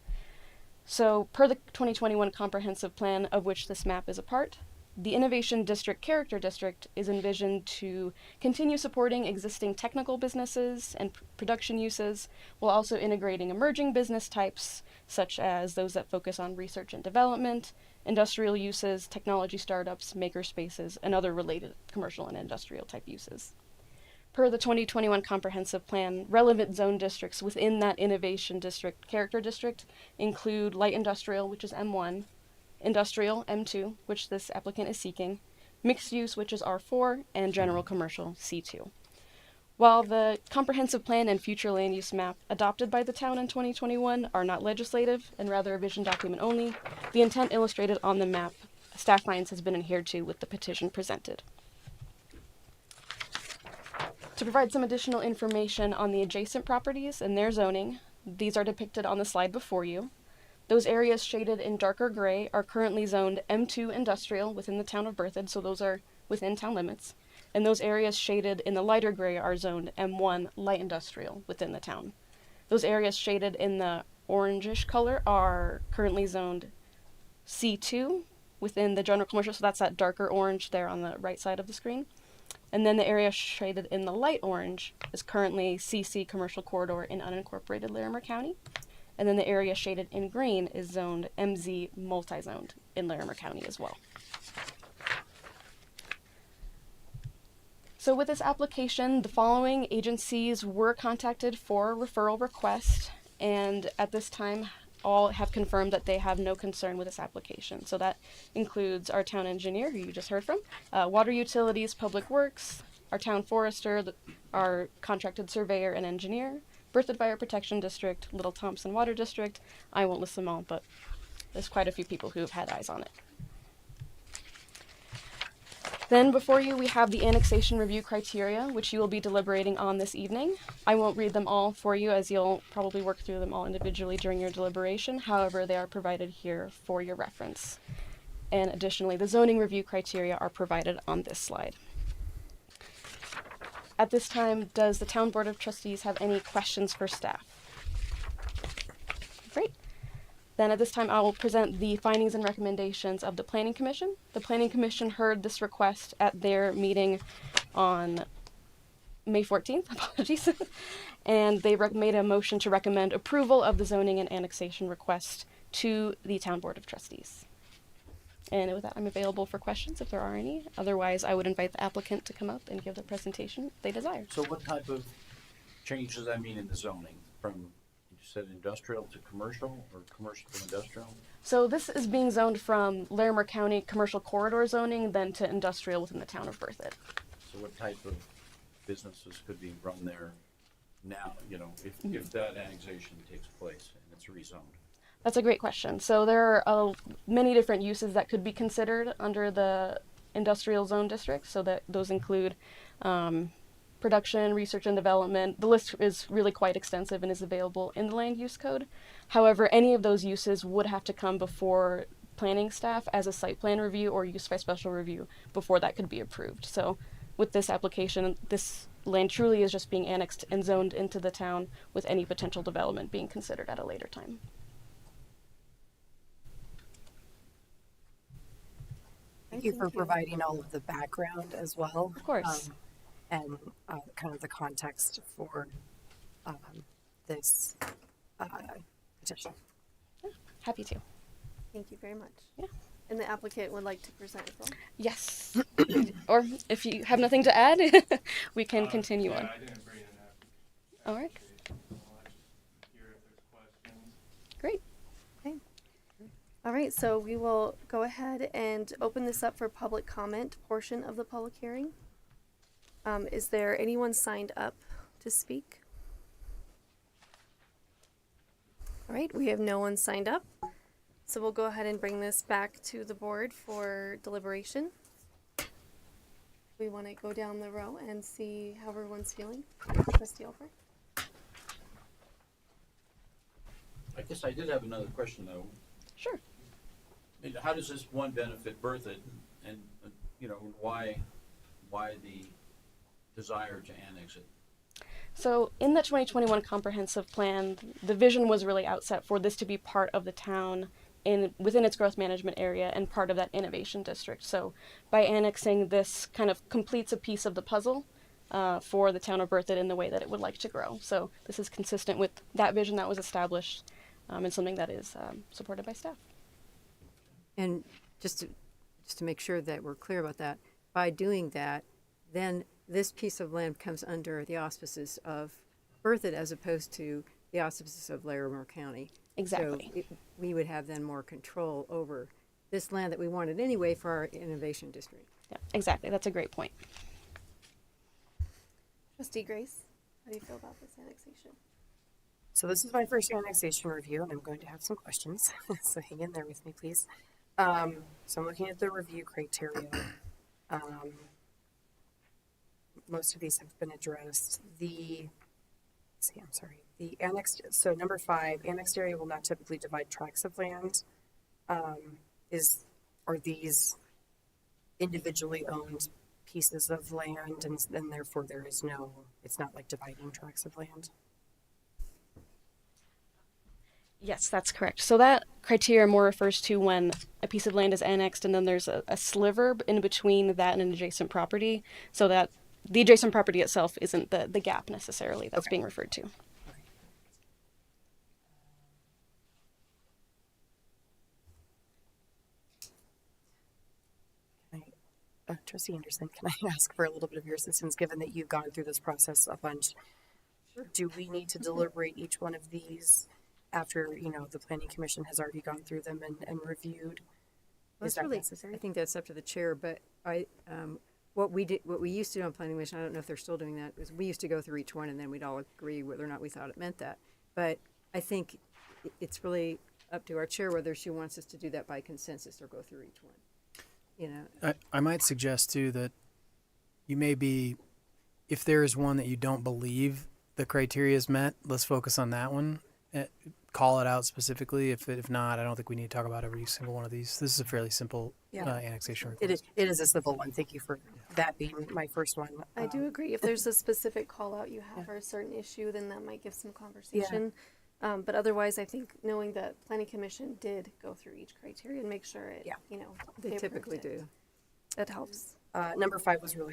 S9: So per the 2021 comprehensive plan of which this map is a part, the Innovation District Character District is envisioned to continue supporting existing technical businesses and production uses, while also integrating emerging business types, such as those that focus on research and development, industrial uses, technology startups, maker spaces, and other related commercial and industrial type uses. Per the 2021 comprehensive plan, relevant zone districts within that Innovation District Character District include light industrial, which is M1, industrial, M2, which this applicant is seeking, mixed use, which is R4, and general commercial, C2. While the comprehensive plan and future land use map adopted by the town in 2021 are not legislative and rather a vision document only, the intent illustrated on the map staff finds has been adhered to with the petition presented. To provide some additional information on the adjacent properties and their zoning, these are depicted on the slide before you. Those areas shaded in darker gray are currently zoned M2 industrial within the town of Berthoud, so those are within town limits. And those areas shaded in the lighter gray are zoned M1 light industrial within the town. Those areas shaded in the orangish color are currently zoned C2 within the general commercial, so that's that darker orange there on the right side of the screen. And then the area shaded in the light orange is currently CC commercial corridor in unincorporated Larimer County. And then the area shaded in green is zoned MZ multi-zoned in Larimer County as well. So with this application, the following agencies were contacted for a referral request, and at this time, all have confirmed that they have no concern with this application. So that includes our town engineer, who you just heard from, water utilities, public works, our town forester, our contracted surveyor and engineer, Berthoud Fire Protection District, Little Thompson Water District. I won't list them all, but there's quite a few people who have had eyes on it. Then before you, we have the annexation review criteria, which you will be deliberating on this evening. I won't read them all for you, as you'll probably work through them all individually during your deliberation. However, they are provided here for your reference. And additionally, the zoning review criteria are provided on this slide. At this time, does the Town Board of Trustees have any questions for staff? Great. Then at this time, I will present the findings and recommendations of the Planning Commission. The Planning Commission heard this request at their meeting on May 14th, apologies, and they made a motion to recommend approval of the zoning and annexation request to the Town Board of Trustees. And with that, I'm available for questions if there are any. Otherwise, I would invite the applicant to come up and give the presentation if they desire.
S11: So what type of change does that mean in the zoning? From, you said industrial to commercial, or commercial to industrial?
S9: So this is being zoned from Larimer County commercial corridor zoning, then to industrial within the town of Berthoud.
S11: So what type of businesses could be run there now, you know, if that annexation takes place and it's rezoned?
S9: That's a great question. So there are many different uses that could be considered under the industrial zone district. So that those include production, research and development. The list is really quite extensive and is available in the land use code. However, any of those uses would have to come before planning staff as a site plan review or use by special review before that could be approved. So with this application, this land truly is just being annexed and zoned into the town, with any potential development being considered at a later time.
S6: Thank you for providing all of the background as well.
S9: Of course.
S6: And kind of the context for this petition.
S9: Yeah, happy to.
S2: Thank you very much.
S9: Yeah.
S2: And the applicant would like to present as well?
S9: Yes. Or if you have nothing to add, we can continue on.
S12: I didn't bring it up.
S9: All right. Great.
S2: Okay. All right, so we will go ahead and open this up for public comment portion of the public hearing. Is there anyone signed up to speak? All right, we have no one signed up. So we'll go ahead and bring this back to the board for deliberation. We want to go down the row and see how everyone's feeling. Trustee Albrecht?
S11: I guess I did have another question though.
S9: Sure.
S11: I mean, how does this one benefit Berthoud, and you know, why the desire to annex it?
S9: So in the 2021 comprehensive plan, the vision was really outset for this to be part of the town within its growth management area and part of that innovation district. So by annexing, this kind of completes a piece of the puzzle for the town of Berthoud in the way that it would like to grow. So this is consistent with that vision that was established and something that is supported by staff.
S8: And just to make sure that we're clear about that, by doing that, then this piece of land comes under the auspices of Berthoud as opposed to the auspices of Larimer County.
S9: Exactly.
S8: So we would have then more control over this land that we wanted anyway for our innovation district.
S9: Yeah, exactly. That's a great point.
S2: Trustee Grace, how do you feel about this annexation?
S6: So this is my first annexation review, and I'm going to have some questions. So hang in there with me, please. So I'm looking at the review criteria. most of these have been addressed. The annexed, so number 5, annexed area will not typically divide tracts of land. Are these individually owned pieces of land, and therefore it's not like dividing tracts of land?
S9: Yes, that's correct. So that criteria more refers to when a piece of land is annexed and then there's a sliver in between that and an adjacent property, so that the adjacent property itself isn't the gap necessarily that's being referred to.
S6: Trustee Anderson, can I ask for a little bit of your assistance, given that you've gone through this process a bunch? Do we need to deliberate each one of these after, the Planning Commission has already gone through them and reviewed?
S8: Well,
S6: Is that
S8: really,
S6: necessary?
S8: I think that's up to the chair, but what we used to do on Planning Commission, I don't know if they're still doing that, is we used to go through each one and then we'd all agree whether or not we thought it meant that. But I think it's really up to our chair whether she wants us to do that by consensus or go through each one.
S7: I might suggest too that you may be, if there is one that you don't believe the criteria is met, let's focus on that one. Call it out specifically. If not, I don't think we need to talk about every single one of these. This is a fairly simple annexation request.
S6: It is a simple one. Thank you for that being my first one.
S2: I do agree. If there's a specific call out you have for a certain issue, then that might give some conversation. But otherwise, I think knowing that Planning Commission did go through each criteria and make sure it,
S8: They typically do.
S2: It helps.
S6: Number 5 was the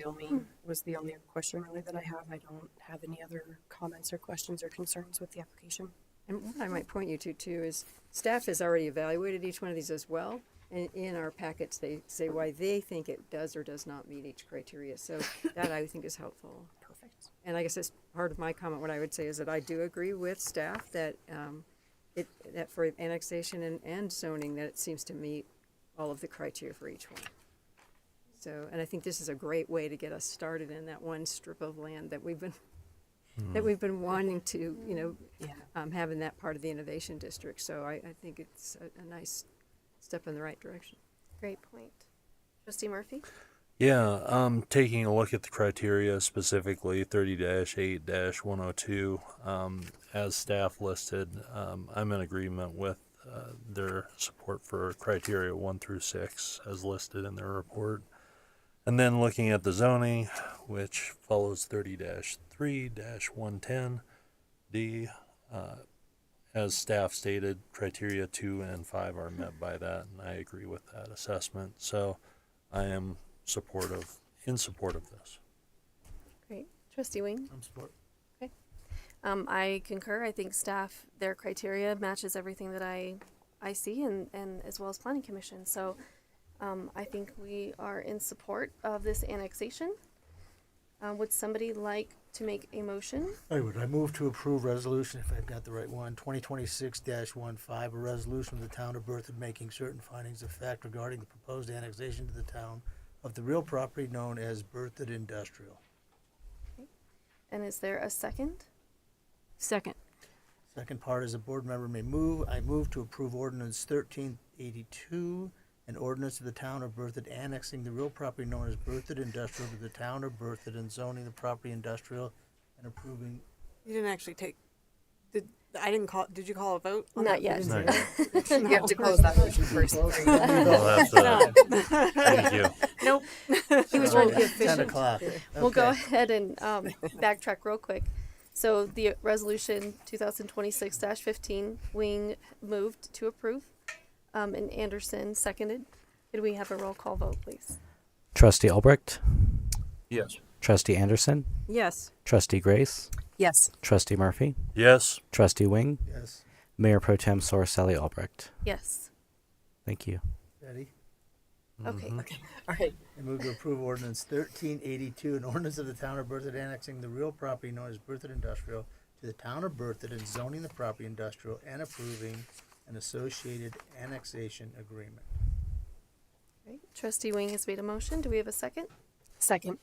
S6: only question really that I have. I don't have any other comments or questions or concerns with the application.
S8: And what I might point you to too is staff has already evaluated each one of these as well. And in our packets, they say why they think it does or does not meet each criteria. So that I think is helpful.
S6: Perfect.
S8: And I guess as part of my comment, what I would say is that I do agree with staff that that for annexation and zoning, that it seems to meet all of the criteria for each one. So, and I think this is a great way to get us started in that one strip of land that we've been wanting to, have in that part of the innovation district. So I think it's a nice step in the right direction.
S2: Great point. Trustee Murphy?
S12: Yeah, taking a look at the criteria, specifically 30-8-102, as staff listed, I'm in agreement with their support for criteria 1 through 6 as listed in their report. And then looking at the zoning, which follows 30-3-110D, as staff stated, criteria 2 and 5 are met by that, and I agree with that assessment. So I am in support of this.
S2: Great. Trustee Wing?
S4: I'm support.
S2: Okay. I concur. I think staff, their criteria matches everything that I see and as well as Planning Commission. So I think we are in support of this annexation. Would somebody like to make a motion?
S4: I would. I move to approve resolution, if I've got the right one, 2026-15, a resolution of the town of Berthoud making certain findings of fact regarding the proposed annexation to the town of the real property known as Berthoud Industrial.
S2: Okay. And is there a second?
S8: Second.
S4: Second part is a board member may move. I move to approve ordinance 1382, an ordinance of the town of Berthoud annexing the real property known as Berthoud Industrial to the town of Berthoud and zoning the property industrial and approving.
S10: You didn't actually take. Did you call a vote?
S2: Not yet.
S6: You have to close that motion first.
S12: Thank you.
S2: Nope. He was trying to be
S4: 10
S2: efficient.
S4: o'clock.
S2: We'll go ahead and backtrack real quick. So the resolution 2026-15, Wing moved to approve, and Anderson seconded. Could we have a roll call vote, please?
S3: Trustee Albrecht?
S11: Yes.
S3: Trustee Anderson?
S8: Yes.
S3: Trustee Grace?
S6: Yes.
S3: Trustee Murphy?
S12: Yes.
S3: Trustee Wing?
S4: Yes.
S3: Mayor Pro Tem Soricelli Albrecht?
S2: Yes.
S3: Thank you.
S4: Ready?
S2: Okay.
S6: Okay. All right.
S4: I move to approve ordinance 1382, an ordinance of the town of Berthoud annexing the real property known as Berthoud Industrial to the town of Berthoud and zoning the property industrial and approving an associated annexation agreement.
S2: Great. Trustee Wing has made a motion. Do we have a second?
S6: Second.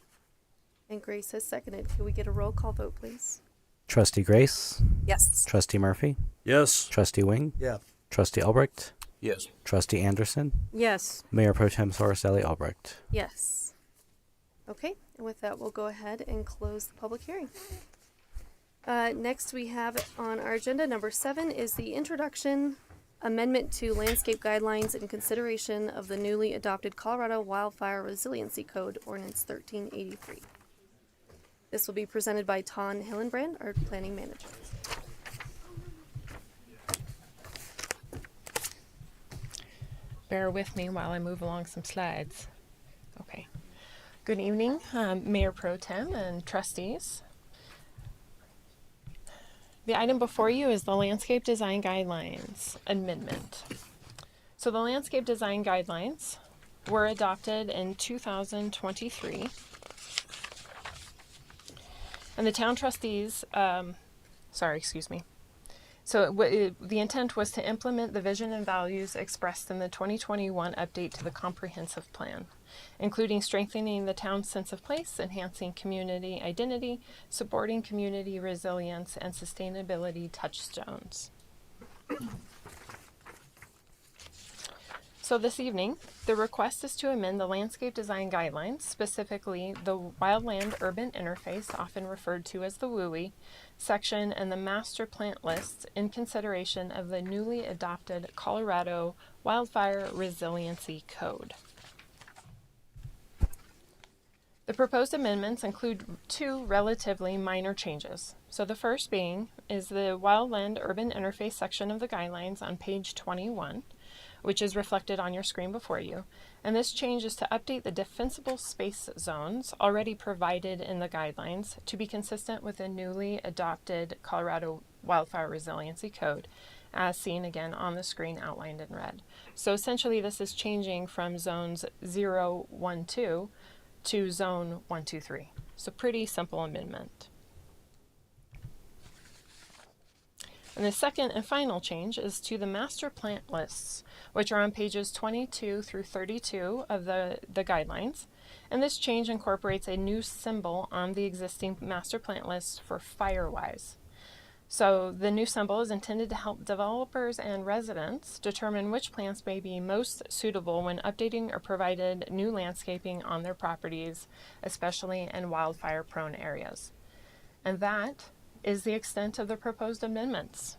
S2: And Grace has seconded. Could we get a roll call vote, please?
S3: Trustee Grace?
S6: Yes.
S3: Trustee Murphy?
S12: Yes.
S3: Trustee Wing?
S4: Yeah.
S3: Trustee Albrecht?
S11: Yes.
S3: Trustee Anderson?
S8: Yes.
S3: Mayor Pro Tem Soricelli Albrecht?
S2: Yes. Okay, and with that, we'll go ahead and close the public hearing. Next, we have on our agenda number 7 is the introduction amendment to landscape guidelines in consideration of the newly adopted Colorado Wildfire Resiliency Code, Ordinance 1383. This will be presented by Ton Hillenbrand, our planning manager.
S13: Bear with me while I move along some slides. Okay. Good evening, Mayor Pro Tem and trustees. The item before you is the Landscape Design Guidelines Amendment. So the Landscape Design Guidelines were adopted in 2023. And the town trustees, So the intent was to implement the vision and values expressed in the 2021 update to the comprehensive plan, including strengthening the town's sense of place, enhancing community identity, supporting community resilience, and sustainability touchstones. So this evening, the request is to amend the landscape design guidelines, specifically the wildland-urban interface, often referred to as the WUI, section and the master plant lists in consideration of the newly adopted Colorado Wildfire Resiliency Code. The proposed amendments include 2 relatively minor changes. So the first being is the wildland-urban interface section of the guidelines on page 21, which is reflected on your screen before you. And this change is to update the defensible space zones already provided in the guidelines to be consistent with the newly adopted Colorado Wildfire Resiliency Code, as seen again on the screen outlined in red. So essentially this is changing from zones 0, 1, 2 to zone 1, 2, 3. So pretty simple amendment. And the second and final change is to the master plant lists, which are on pages 22 through 32 of the guidelines. And this change incorporates a new symbol on the existing master plant list for Firewise. So the new symbol is intended to help developers and residents determine which plants may be most suitable when updating or provided new landscaping on their properties, especially in wildfire-prone areas. And that is the extent of the proposed amendments.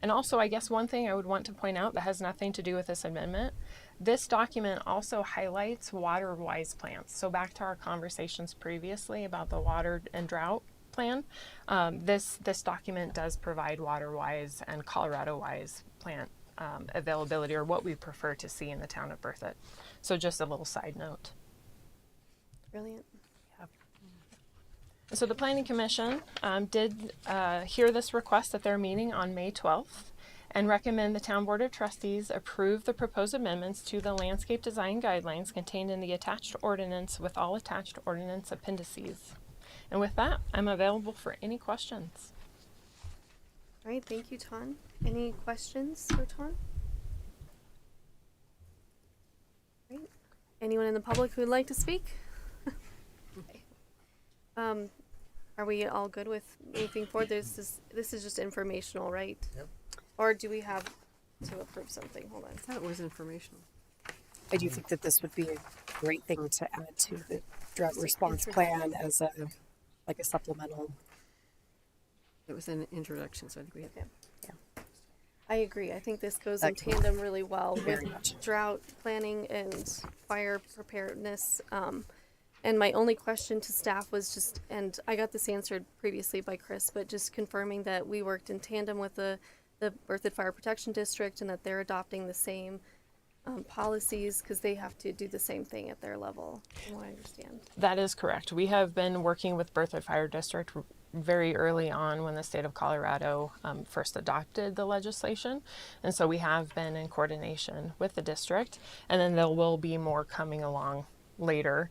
S13: And also, I guess one thing I would want to point out that has nothing to do with this amendment, this document also highlights water-wise plants. So back to our conversations previously about the water and drought plan, this document does provide water-wise and Colorado-wise plant availability, or what we prefer to see in the town of Berthoud. So just a little side note.
S2: Brilliant.
S13: So the Planning Commission did hear this request at their meeting on May 12th and recommend the Town Board of Trustees approve the proposed amendments to the landscape design guidelines contained in the attached ordinance with all attached ordinance appendices. And with that, I'm available for any questions.
S2: All right, thank you, Ton. Any questions for Ton? Great. Anyone in the public who would like to speak? Okay. Are we all good with moving forward? This is just informational, right?
S4: Yep.
S2: Or do we have to approve something? Hold on.
S8: I thought it was informational.
S6: I do think that this would be a great thing to add to the drought response plan as a supplemental.
S8: It was an introduction, so I think we have.
S2: Yeah. I agree. I think this goes
S6: That
S2: in
S6: can-
S2: tandem really well
S6: Very
S2: with
S6: much.
S2: drought planning and fire preparedness. And my only question to staff was just, and I got this answered previously by Chris, but just confirming that we worked in tandem with the Berthoud Fire Protection District and that they're adopting the same policies because they have to do the same thing at their level, from what I understand.
S13: That is correct. We have been working with Berthoud Fire District very early on when the state of Colorado first adopted the legislation. And so we have been in coordination with the district, and then there will be more coming along later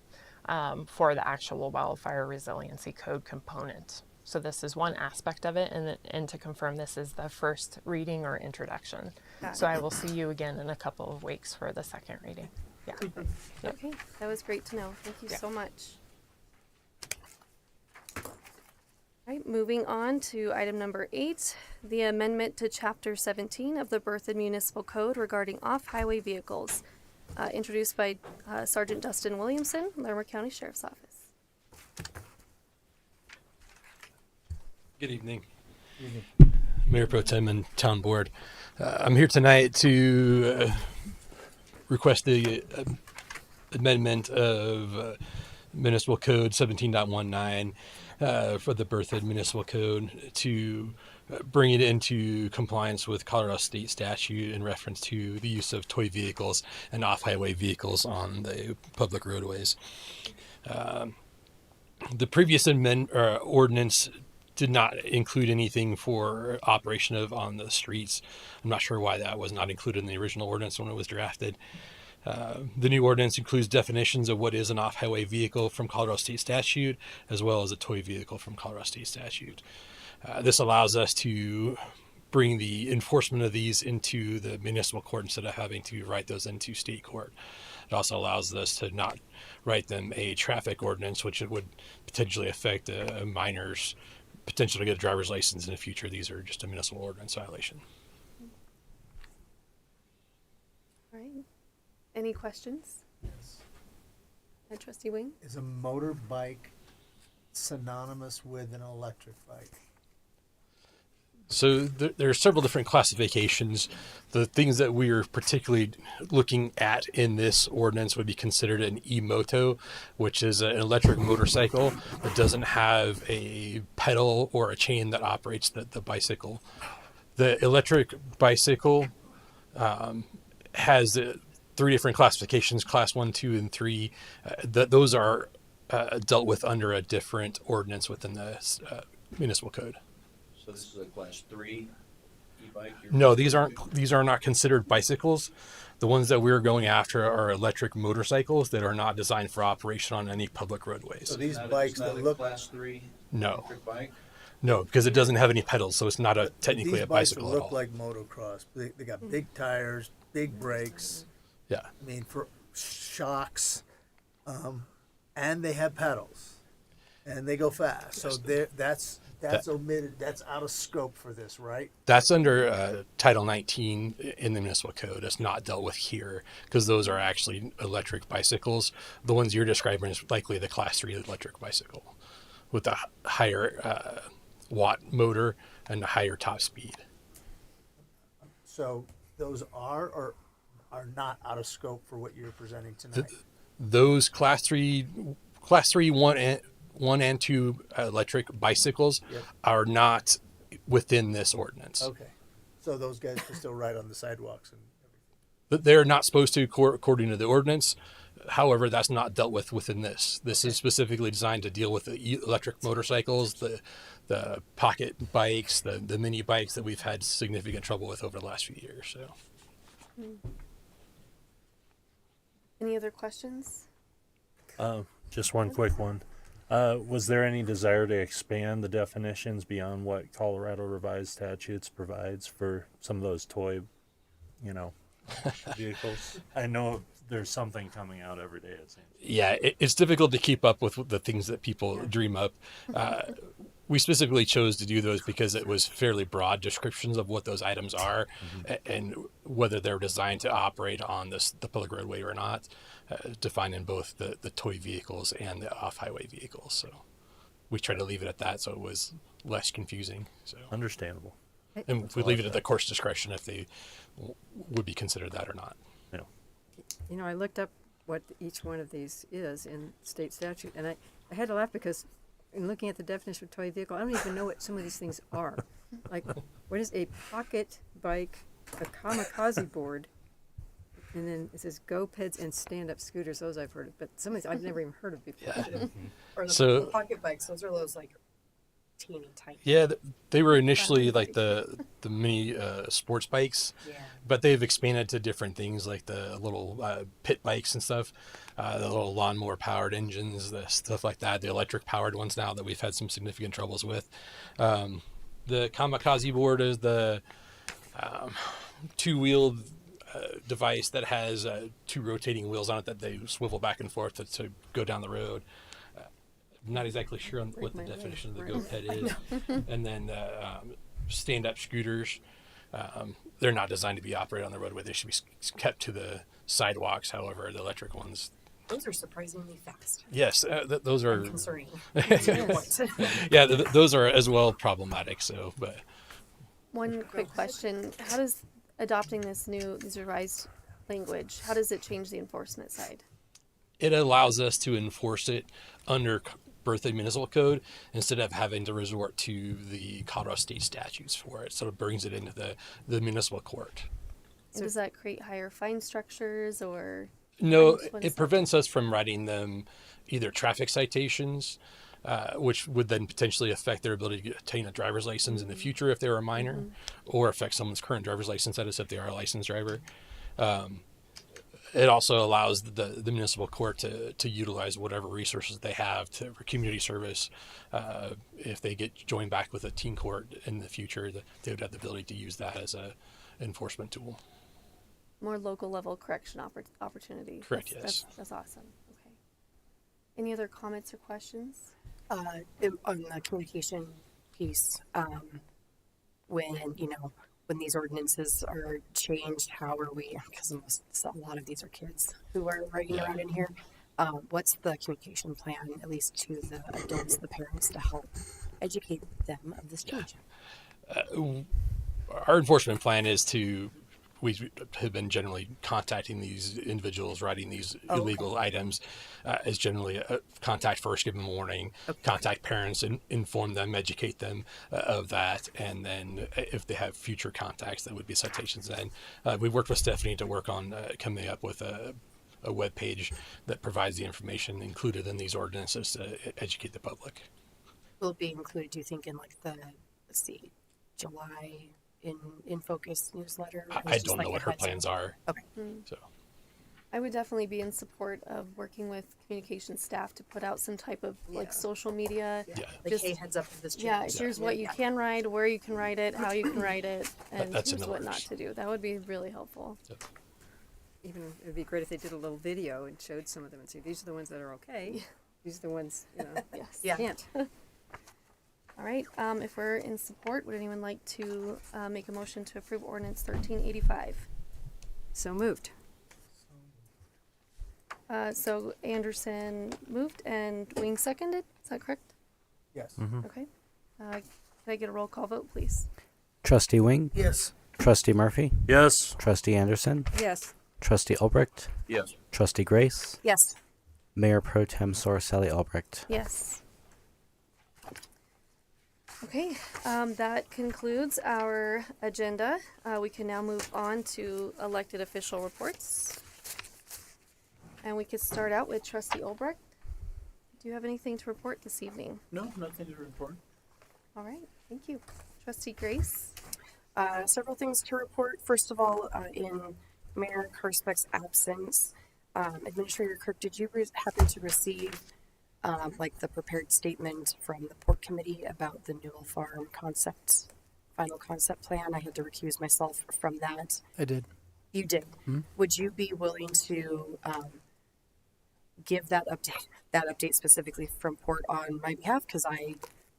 S13: for the actual wildfire resiliency code component. So this is one aspect of it, and to confirm, this is the first reading or introduction. So I will see you again in a couple of weeks for the second reading. Yeah. Yep.
S2: Okay, that was great to know. Thank you so much. All right, moving on to item number 8, the amendment to Chapter 17 of the Berthoud Municipal Code regarding off-highway vehicles. introduced by Sergeant Dustin Williamson, Larimer County Sheriff's Office.
S14: Good evening. Mayor Pro Tem and Town Board. I'm here tonight to request the amendment of Municipal Code 17.19 for the Berthoud Municipal Code to bring it into compliance with Colorado State statute in reference to the use of toy vehicles and off-highway vehicles on the public roadways. The previous ordinance did not include anything for operation of on the streets. I'm not sure why that was not included in the original ordinance when it was drafted. The new ordinance includes definitions of what is an off-highway vehicle from Colorado State statute, as well as a toy vehicle from Colorado State statute. This allows us to bring the enforcement of these into the municipal court instead of having to write those into state court. It also allows us to not write them a traffic ordinance, which it would potentially affect a minor's potential to get a driver's license in the future. These are just a municipal ordinance violation.
S2: All right. Any questions?
S4: Yes.
S2: Trustee Wing?
S4: Is a motorbike synonymous with an electric bike?
S14: So there are several different classifications. The things that we are particularly looking at in this ordinance would be considered an e-moto, which is an electric motorcycle that doesn't have a pedal or a chain that operates the bicycle. The electric bicycle has three different classifications: class 1, 2, and 3. Those are dealt with under a different ordinance within the municipal code.
S11: So this is a class 3 e-bike?
S14: No, these are not considered bicycles. The ones that we're going after are electric motorcycles that are not designed for operation on any public roadways.
S4: So these bikes that look
S11: class 3
S14: No.
S11: electric bike?
S14: No, because it doesn't have any pedals, so it's not technically
S4: these
S14: a
S4: bikes
S14: bicycle at
S4: look
S14: all.
S4: like motocross. They got big tires, big brakes.
S14: Yeah.
S4: I mean, for shocks, and they have pedals, and they go fast. So that's omitted. That's out of scope for this, right?
S14: That's under Title 19 in the municipal code. It's not dealt with here because those are actually electric bicycles. The ones you're describing is likely the class 3 electric bicycle with a higher watt motor and a higher top speed.
S4: So those are or are not out of scope for what you're presenting tonight.
S14: Those class 3 1 and 2 electric bicycles
S4: Yep.
S14: are not within this ordinance.
S4: Okay, so those guys can still ride on the sidewalks and
S14: But they're not supposed to according to the ordinance. However, that's not dealt with within this. This is specifically designed to deal with the electric motorcycles, the pocket bikes, the mini bikes that we've had significant trouble with over the last few years. So,
S2: Any other questions?
S12: Just one quick one. Was there any desire to expand the definitions beyond what Colorado Revised Statutes provides for some of those toy, vehicles? I know there's something coming out every day, it seems.
S14: yeah, it's difficult to keep up with the things that people dream up. We specifically chose to do those because it was fairly broad descriptions of what those items are and whether they're designed to operate on the public roadway or not, defined in both the toy vehicles and the off-highway vehicles. So we tried to leave it at that so it was less confusing. So
S12: Understandable.
S14: and we leave it at the court's discretion if they would be considered that or not.
S8: You know, I looked up what each one of these is in state statute, and I had to laugh because in looking at the definition of toy vehicle, I don't even know what some of these things are. Like, what is a pocket bike, a kamikaze board, and then it says go-peds and stand-up scooters. Those I've heard of, but some of these I've never even heard of before.
S14: Yeah.
S6: Or the,
S14: So-
S6: the pocket bikes, those are those like teeny tiny.
S14: Yeah, they were initially like the mini sports bikes, but they've expanded to different things like the little pit bikes and stuff, the little lawnmower powered engines, the stuff like that, the electric powered ones now that we've had some significant troubles with. The kamikaze board is the two-wheeled device that has two rotating wheels on it that they swivel back and forth to go down the road. I'm not exactly sure on what the definition of the GoPed is. And then stand-up scooters. They're not designed to be operated on the roadway. They should be kept to the sidewalks. However, the electric ones.
S6: Those are surprisingly fast.
S14: Yes, those are
S6: concerning.
S14: Yeah, those are as well problematic. So, but
S2: One quick question: how does adopting these revised language, how does it change the enforcement side?
S14: it allows us to enforce it under Berthoud Municipal Code instead of having to resort to the Colorado state statutes for it. So it brings it into the municipal court.
S2: And does that create higher fine structures or?
S14: No, it prevents us from writing them either traffic citations, which would then potentially affect their ability to obtain a driver's license in the future if they were a minor, or affect someone's current driver's license status if they are a licensed driver. It also allows the municipal court to utilize whatever resources they have for community service. If they get joined back with a teen court in the future, they would have the ability to use that as a enforcement tool.
S2: More local level correction opportunity.
S14: Correct, yes.
S2: That's awesome. Okay. Any other comments or questions?
S6: On the communication piece, when these ordinances are changed, how are we, because a lot of these are kids who are riding around in here, what's the communication plan, at least to the adults, the parents, to help educate them of this change?
S14: Our enforcement plan is we have been generally contacting these individuals writing these illegal items as generally a contact first, give them a warning, contact parents and inform them, educate them of that. And then if they have future contacts, that would be citations. Then we've worked with Stephanie to work on coming up with a web page that provides the information included in these ordinances to educate the public.
S6: Will it be included, do you think, in like the, July in Focus newsletter?
S14: I don't know what her plans are.
S6: Okay.
S14: So
S2: I would definitely be in support of working with communication staff to put out some type of like social media.
S6: Yeah. Like, hey, heads up for this change.
S2: Yeah, here's what you can ride, where you can ride it, how you can ride it, and
S14: That's
S2: here's
S14: in
S2: what
S14: the
S2: not
S14: works.
S2: to do. That would be really helpful.
S8: Even it would be great if they did a little video and showed some of them and say, these are the ones that are okay. These are the ones,
S2: Yes.
S8: can't.
S2: All right, if we're in support, would anyone like to make a motion to approve ordinance 1385?
S8: So moved.
S2: So Anderson moved and Wing seconded, is that correct?
S4: Yes.
S2: Okay. Can I get a roll call vote, please?
S3: Trustee Wing?
S4: Yes.
S3: Trustee Murphy?
S12: Yes.
S3: Trustee Anderson?
S8: Yes.
S3: Trustee Albrecht?
S11: Yes.
S3: Trustee Grace?
S6: Yes.
S3: Mayor Pro Tem Soricelli Albrecht.
S2: Yes. Okay, that concludes our agenda. We can now move on to elected official reports. And we could start out with Trustee Albrecht. Do you have anything to report this evening?
S11: No, nothing to report.
S2: All right, thank you. Trustee Grace?
S6: Several things to report. First of all, in Mayor Karspek's absence, Administrator Kirk, did you happen to receive the prepared statement from the Port Committee about the Newell Farm final concept plan? I had to recuse myself from that.
S7: I did.
S6: You did. Would you be willing to give that update specifically from Port on my behalf? Because I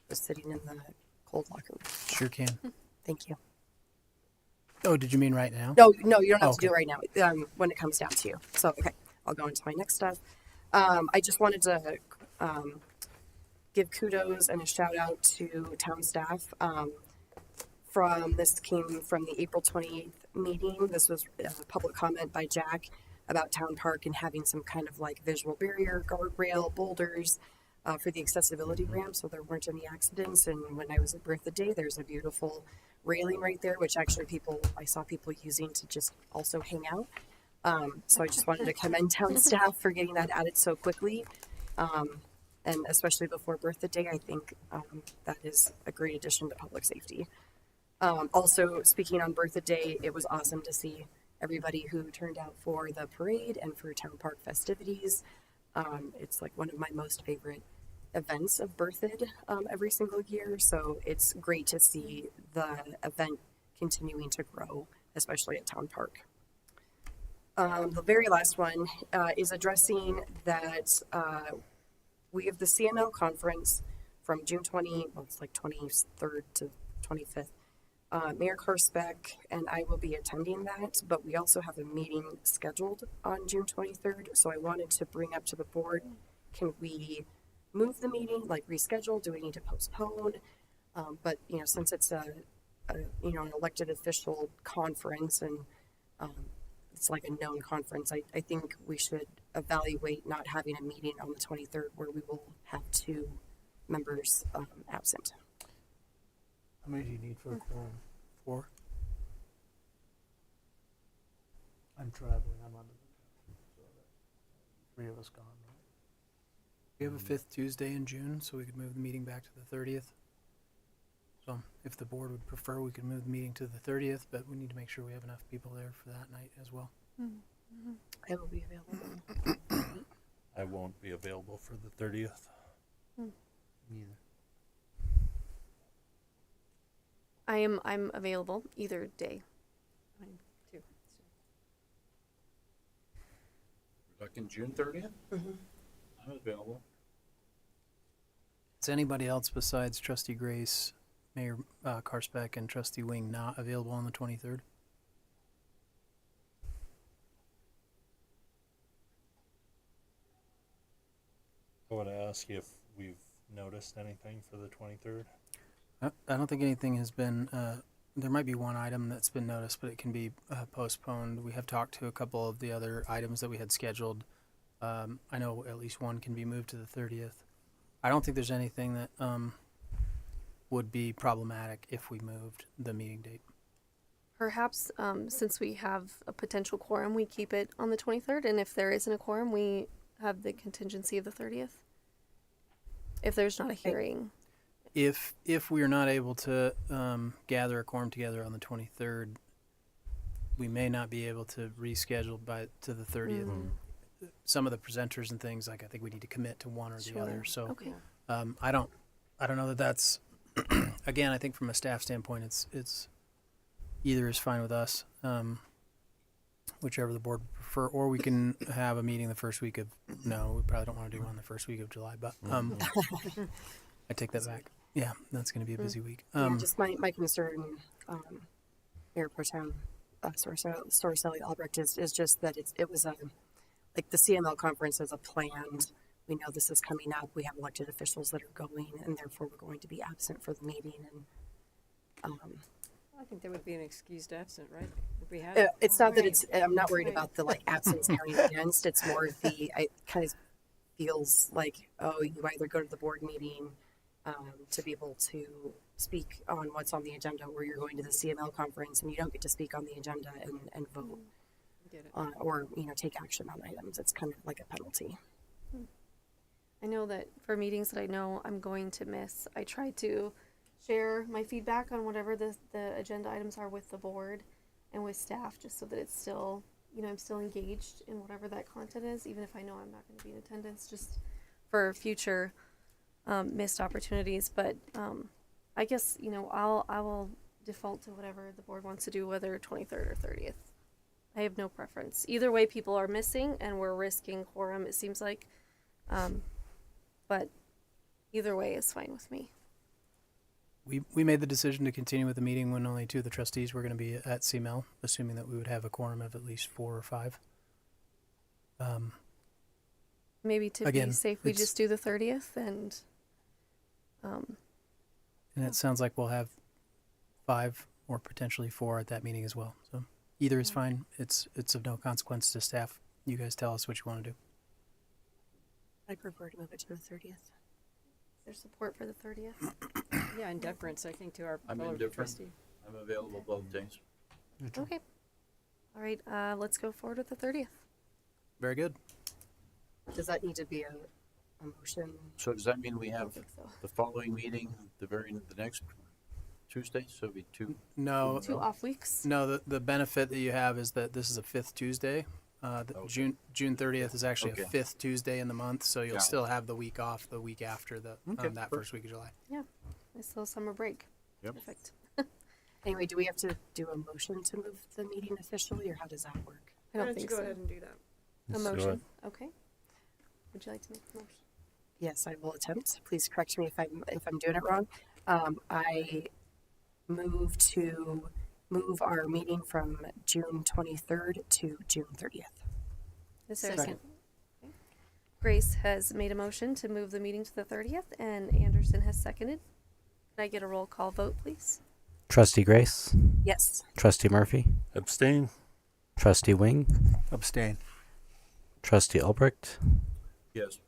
S6: was sitting in the cold locker room.
S7: Sure can.
S6: Thank you.
S7: Oh, did you mean right now?
S6: No, you don't have to do it right now. When it comes down to you. So, okay, I'll go into my next stuff. I just wanted to give kudos and a shout out to town staff. This came from the April 28th meeting. This was a public comment by Jack about Town Park and having some kind of visual barrier, guardrail, boulders for the accessibility ramp so there weren't any accidents. And when I was at Berthoud Day, there's a beautiful railing right there, which actually I saw people using to just also hang out. So I just wanted to commend town staff for getting that added so quickly. And especially before Berthoud Day, I think that is a great addition to public safety. Also, speaking on Berthoud Day, it was awesome to see everybody who turned out for the parade and for Town Park festivities. It's one of my most favorite events of Berthoud every single year. So it's great to see the event continuing to grow, especially at Town Park. The very last one is addressing that we have the CML conference from June 23rd to 25th Mayor Karsbeck and I will be attending that, but we also have a meeting scheduled on June 23rd. So I wanted to bring up to the board, can we move the meeting, like reschedule? Do we need to postpone? But, you know, since it's an elected official conference and it's like a known conference, I think we should evaluate not having a meeting on the 23rd where we will have 2 members absent.
S4: How many do you need for a quorum? 4? I'm traveling. I'm on the so 3 of us gone, right?
S7: We have a 5th Tuesday in June, so we could move the meeting back to the 30th. So if the board would prefer, we could move the meeting to the 30th, but we need to make sure we have enough people there for that night as well.
S6: Mm-hmm. I will be available.
S12: I won't be available for the 30th.
S4: Neither.
S2: I'm available either day.
S8: Mine too.
S11: Looking June 30th?
S6: Mm-hmm.
S11: I'm available.
S7: Is anybody else besides Trustee Grace, Mayor Karsbeck, and Trustee Wing not available on the 23rd?
S12: I want to ask you if we've noticed anything for the 23rd.
S7: I don't think anything has been, there might be one item that's been noticed, but it can be postponed. We have talked to a couple of the other items that we had scheduled. I know at least one can be moved to the 30th. I don't think there's anything that would be problematic if we moved the meeting date.
S2: Perhaps since we have a potential quorum, we keep it on the 23rd, and if there isn't a quorum, we have the contingency of the 30th. If there's not a hearing.
S7: If we are not able to gather a quorum together on the 23rd, we may not be able to reschedule to the 30th. Some of the presenters and things, like I think we need to commit to one or the other. So
S2: Okay.
S7: I don't know that that's again, I think from a staff standpoint, it's either is fine with us, whichever the board would prefer, or we can have a meeting the first week of. No, we probably don't want to do one the first week of July, but I take that back. Yeah, that's going to be a busy week.
S6: Yeah, just my concern, Mayor Pro Tem Sorcelli Albrecht, is just that it was like the CML conference is a planned. We know this is coming up. We have elected officials that are going, and therefore we're going to be absent for the meeting. And
S8: I think there would be an excused absent, right? If we had
S6: it's not that it's. I'm not worried about the absence carrying against. It's more it kind of feels like, oh, you either go to the board meeting to be able to speak on what's on the agenda, or you're going to the CML conference and you don't get to speak on the agenda and vote or take action on items. It's kind of like a penalty.
S2: I know that for meetings that I know I'm going to miss, I try to share my feedback on whatever the agenda items are with the board and with staff, just so that it's still, I'm still engaged in whatever that content is, even if I know I'm not going to be in attendance, just for future missed opportunities. But I guess, I will default to whatever the board wants to do, whether 23rd or 30th. I have no preference. Either way, people are missing and we're risking quorum, it seems like. But either way is fine with me.
S7: We made the decision to continue with the meeting when only 2 of the trustees were going to be at CML, assuming that we would have a quorum of at least 4 or 5.
S2: Maybe to be safe, we just do the 30th and
S7: it sounds like we'll have 5 or potentially 4 at that meeting as well. So either is fine. It's of no consequence to staff. You guys tell us what you want to do.
S6: I prefer to move it to the 30th.
S2: There's support for the 30th.
S8: Yeah, in deference, I think, to our
S11: I'm
S8: fellow
S11: indifferent.
S8: trustee.
S11: I'm available both days.
S2: Okay. All right, let's go forward with the 30th.
S7: Very good.
S6: Does that need to be a motion?
S11: So does that mean we have
S2: so.
S11: the following meeting the next Tuesday? So it'll be 2.
S7: No.
S2: 2 off weeks.
S7: No, the benefit that you have is that this is a 5th Tuesday. June 30th is actually a 5th Tuesday in the month, so you'll still have the week off the week after that first week of July.
S2: Yeah, nice little summer break.
S11: Yep.
S2: Perfect.
S6: Anyway, do we have to do a motion to move the meeting officially, or how does that work?
S2: I don't think
S10: go
S2: so.
S10: ahead and do that.
S2: A motion. Okay. Would you like to make the motion?
S6: Yes, I will attempt. Please correct me if I'm doing it wrong. move our meeting from June 23rd to June 30th.
S2: Is there a
S6: Second.
S2: second? Grace has made a motion to move the meeting to the 30th, and Anderson has seconded. Can I get a roll call vote, please?
S3: Trustee Grace.
S6: Yes.
S3: Trustee Murphy.
S12: Abstain.
S3: Trustee Wing.
S4: Abstain.
S3: Trustee Albrecht.
S11: Yes.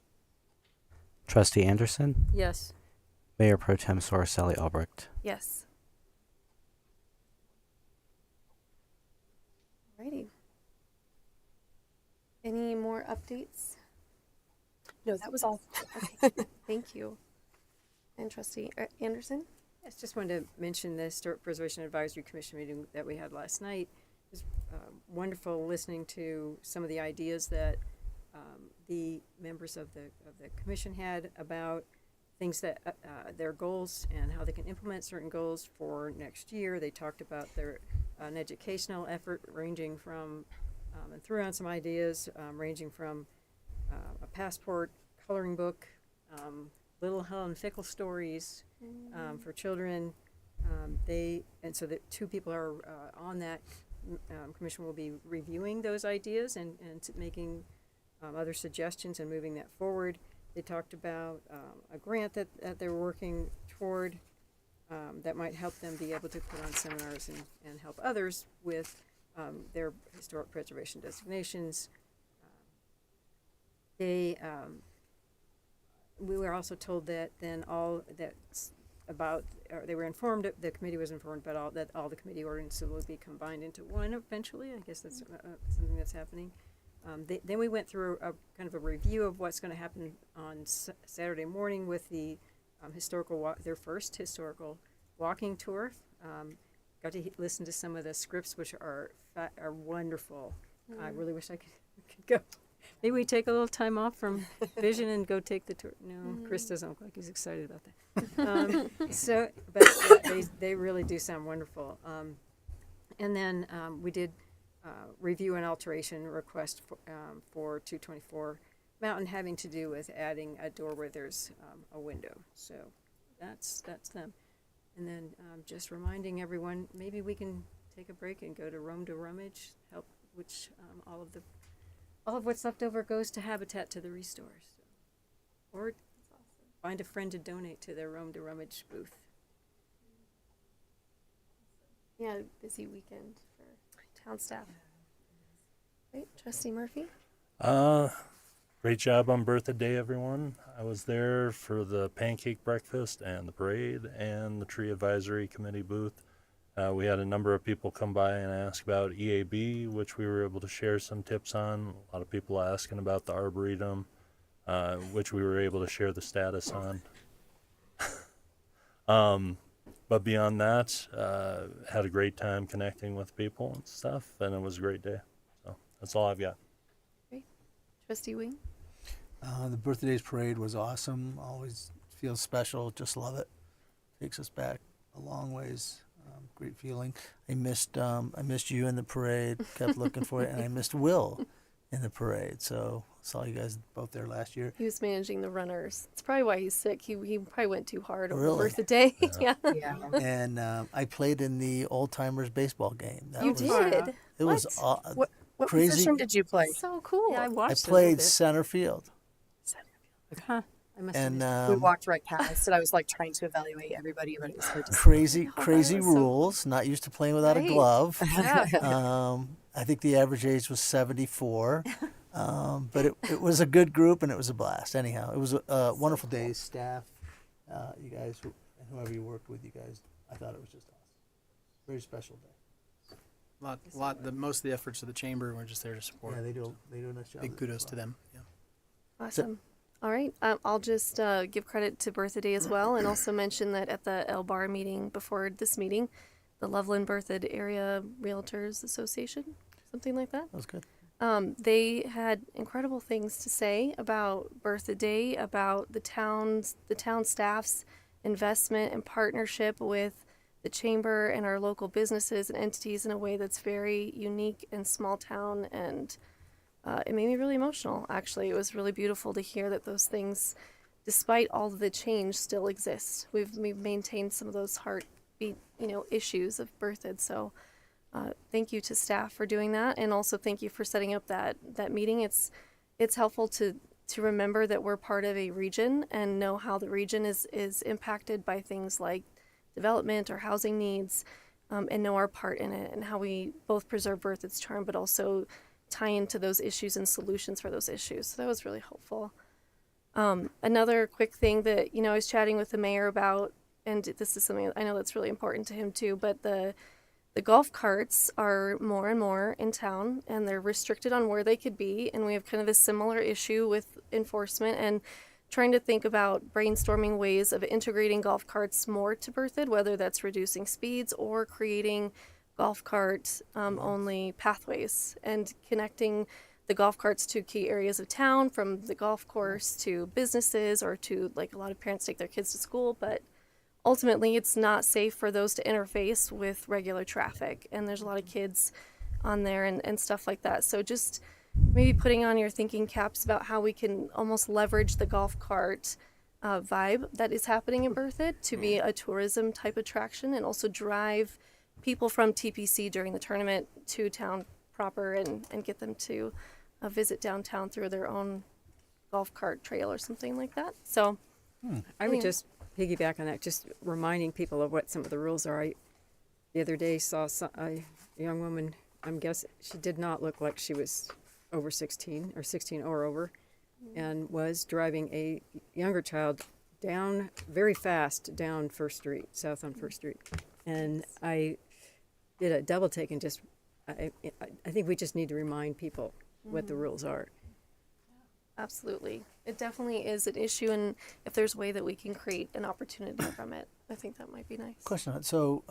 S3: Trustee Anderson.
S8: Yes.
S3: Mayor Pro Tem Sorcelli Albrecht.
S2: Yes. Alrighty. Any more updates?
S6: No, that was all.
S2: Okay. Thank you. And Trustee Anderson?
S8: Yes, just wanted to mention the Historic Preservation Advisory Commission meeting that we had last night. It was wonderful listening to some of the ideas that the members of the commission had about things that their goals and how they can implement certain goals for next year. They talked about their an educational effort ranging from and threw out some ideas ranging from a passport coloring book, Little Helen Fickle stories for children. So that two people are on that commission will be reviewing those ideas and making other suggestions and moving that forward. They talked about a grant that they're working toward that might help them be able to put on seminars and help others with their historic preservation designations. We were also told that then they were informed, the committee was informed about that all the committee ordinances will be combined into one eventually. I guess that's something that's happening. Then we went through a kind of a review of what's going to happen on Saturday morning with the their first historical walking tour. Got to listen to some of the scripts, which are wonderful. I really wish I could go. Maybe we take a little time off from Vision and go take the tour. No, Chris doesn't look like he's excited about that. But they really do sound wonderful. And then we did review an alteration request for 224 Mountain having to do with adding a door where there's a window. So that's them. And then just reminding everyone, maybe we can take a break and go to Rome to Rummage, which all of what's left over goes to Habitat to the Restore. So. Or find a friend to donate to their Rome to Rummage booth.
S2: Yeah, busy weekend for town staff. Great. Trustee Murphy?
S12: Great job on birthday day, everyone. I was there for the pancake breakfast and the parade and the tree advisory committee booth. We had a number of people come by and ask about EAB, which we were able to share some tips on. A lot of people asking about the Arboretum, which we were able to share the status on. But beyond that, had a great time connecting with people and stuff, and it was a great day. So that's all I've got.
S2: Great. Trustee Wing?
S4: The Birthdays Parade was awesome. Always feels special. Just love it. Takes us back a long ways. Great feeling. I missed you in the parade. Kept looking for it, and I missed Will in the parade. So saw you guys both there last year.
S2: He was managing the runners. It's probably why he's sick. He probably went too hard over
S4: Really?
S2: birthday. Yeah.
S4: And I played in the old timers baseball game.
S2: You did?
S4: It was
S6: What
S4: crazy.
S6: position did you play?
S2: So cool.
S8: Yeah, I
S4: I
S8: watched
S4: played center field.
S8: Huh. I must
S4: And
S6: we walked right past it. I was like trying to evaluate everybody, but it was hard to see.
S4: crazy rules. Not used to playing without a glove. I think the average age was 74. But it was a good group and it was a blast. Anyhow, it was a wonderful day. Staff, you guys, and whoever you worked with, you guys, I thought it was just awesome. Very special day.
S7: Most of the efforts of the chamber were just there to support.
S4: Yeah, they do a nice job.
S7: Big kudos to them. Yeah.
S2: Awesome. All right. I'll just give credit to Berthoud as well, and also mention that at the L Bar meeting before this meeting, the Loveland Berthoud Area Realtors Association, something like that.
S4: That was good.
S2: They had incredible things to say about Berthoud Day, about the town staff's investment and partnership with the chamber and our local businesses and entities in a way that's very unique and small town, and it made me really emotional, actually. It was really beautiful to hear that those things, despite all of the change, still exist. We've maintained some of those be, issues of Berthoud. So thank you to staff for doing that, and also thank you for setting up that meeting. It's helpful to remember that we're part of a region and know how the region is impacted by things like development or housing needs, and know our part in it and how we both preserve Berthoud's charm, but also tie into those issues and solutions for those issues. So that was really helpful. Another quick thing that, I was chatting with the mayor about, and this is something I know that's really important to him too, but the golf carts are more and more in town, and they're restricted on where they could be, and we have kind of a similar issue with enforcement and trying to think about brainstorming ways of integrating golf carts more to Berthoud, whether that's reducing speeds or creating golf cart only pathways and connecting the golf carts to key areas of town, from the golf course to businesses, or to, like, a lot of parents take their kids to school, but ultimately it's not safe for those to interface with regular traffic, and there's a lot of kids on there and stuff like that. So just maybe putting on your thinking caps about how we can almost leverage the golf cart vibe that is happening in Berthoud to be a tourism type attraction, and also drive people from TPC during the tournament to town proper, and get them to visit downtown through their own golf cart trail or something like that. So
S8: I would just piggyback on that, just reminding people of what some of the rules are. I the other day saw a young woman, I'm guessing she did not look like she was over 16 or 16 or over, and was driving a younger child down very fast down First Street, south on First Street. And I did a double take and just, I think we just need to remind people what the rules are.
S2: Absolutely. It definitely is an issue, and if there's a way that we can create an opportunity from it, I think that might be nice.
S4: Question on it. So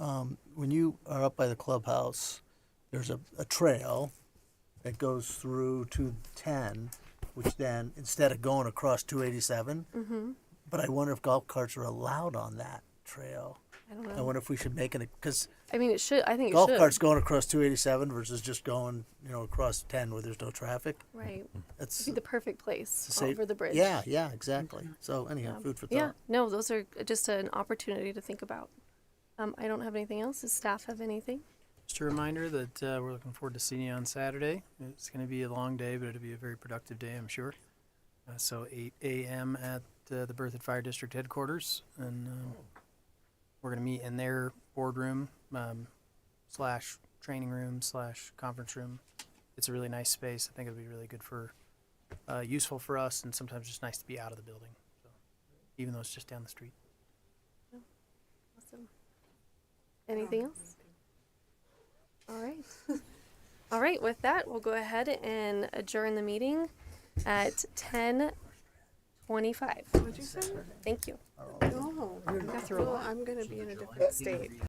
S4: when you are up by the clubhouse, there's a trail that goes through to 10, which then, instead of going across 287, but I wonder if golf carts are allowed on that trail.
S2: I don't know.
S4: I wonder if we should make it, because
S2: I think it should.
S4: Golf carts going across 287 versus just going, across 10 where there's no traffic.
S2: Right.
S4: That's
S2: It'd be the perfect place
S4: to say-
S2: over the bridge.
S4: Yeah, exactly. So anyhow, food for thought.
S2: Yeah, no, those are just an opportunity to think about. I don't have anything else. Does staff have anything?
S7: Just a reminder that we're looking forward to seeing you on Saturday. It's going to be a long day, but it'll be a very productive day, I'm sure. So 8 a.m. at the Berthoud Fire District headquarters, and we're going to meet in their boardroom slash training room slash conference room. It's a really nice space. I think it'll be really good for useful for us, and sometimes just nice to be out of the building, so, even though it's just down the street.
S2: Awesome. Anything else? All right. All right, with that, we'll go ahead and adjourn the meeting at 10:25.
S10: What'd you say?
S2: Thank you.
S10: Oh, well, I'm going to be in a different state.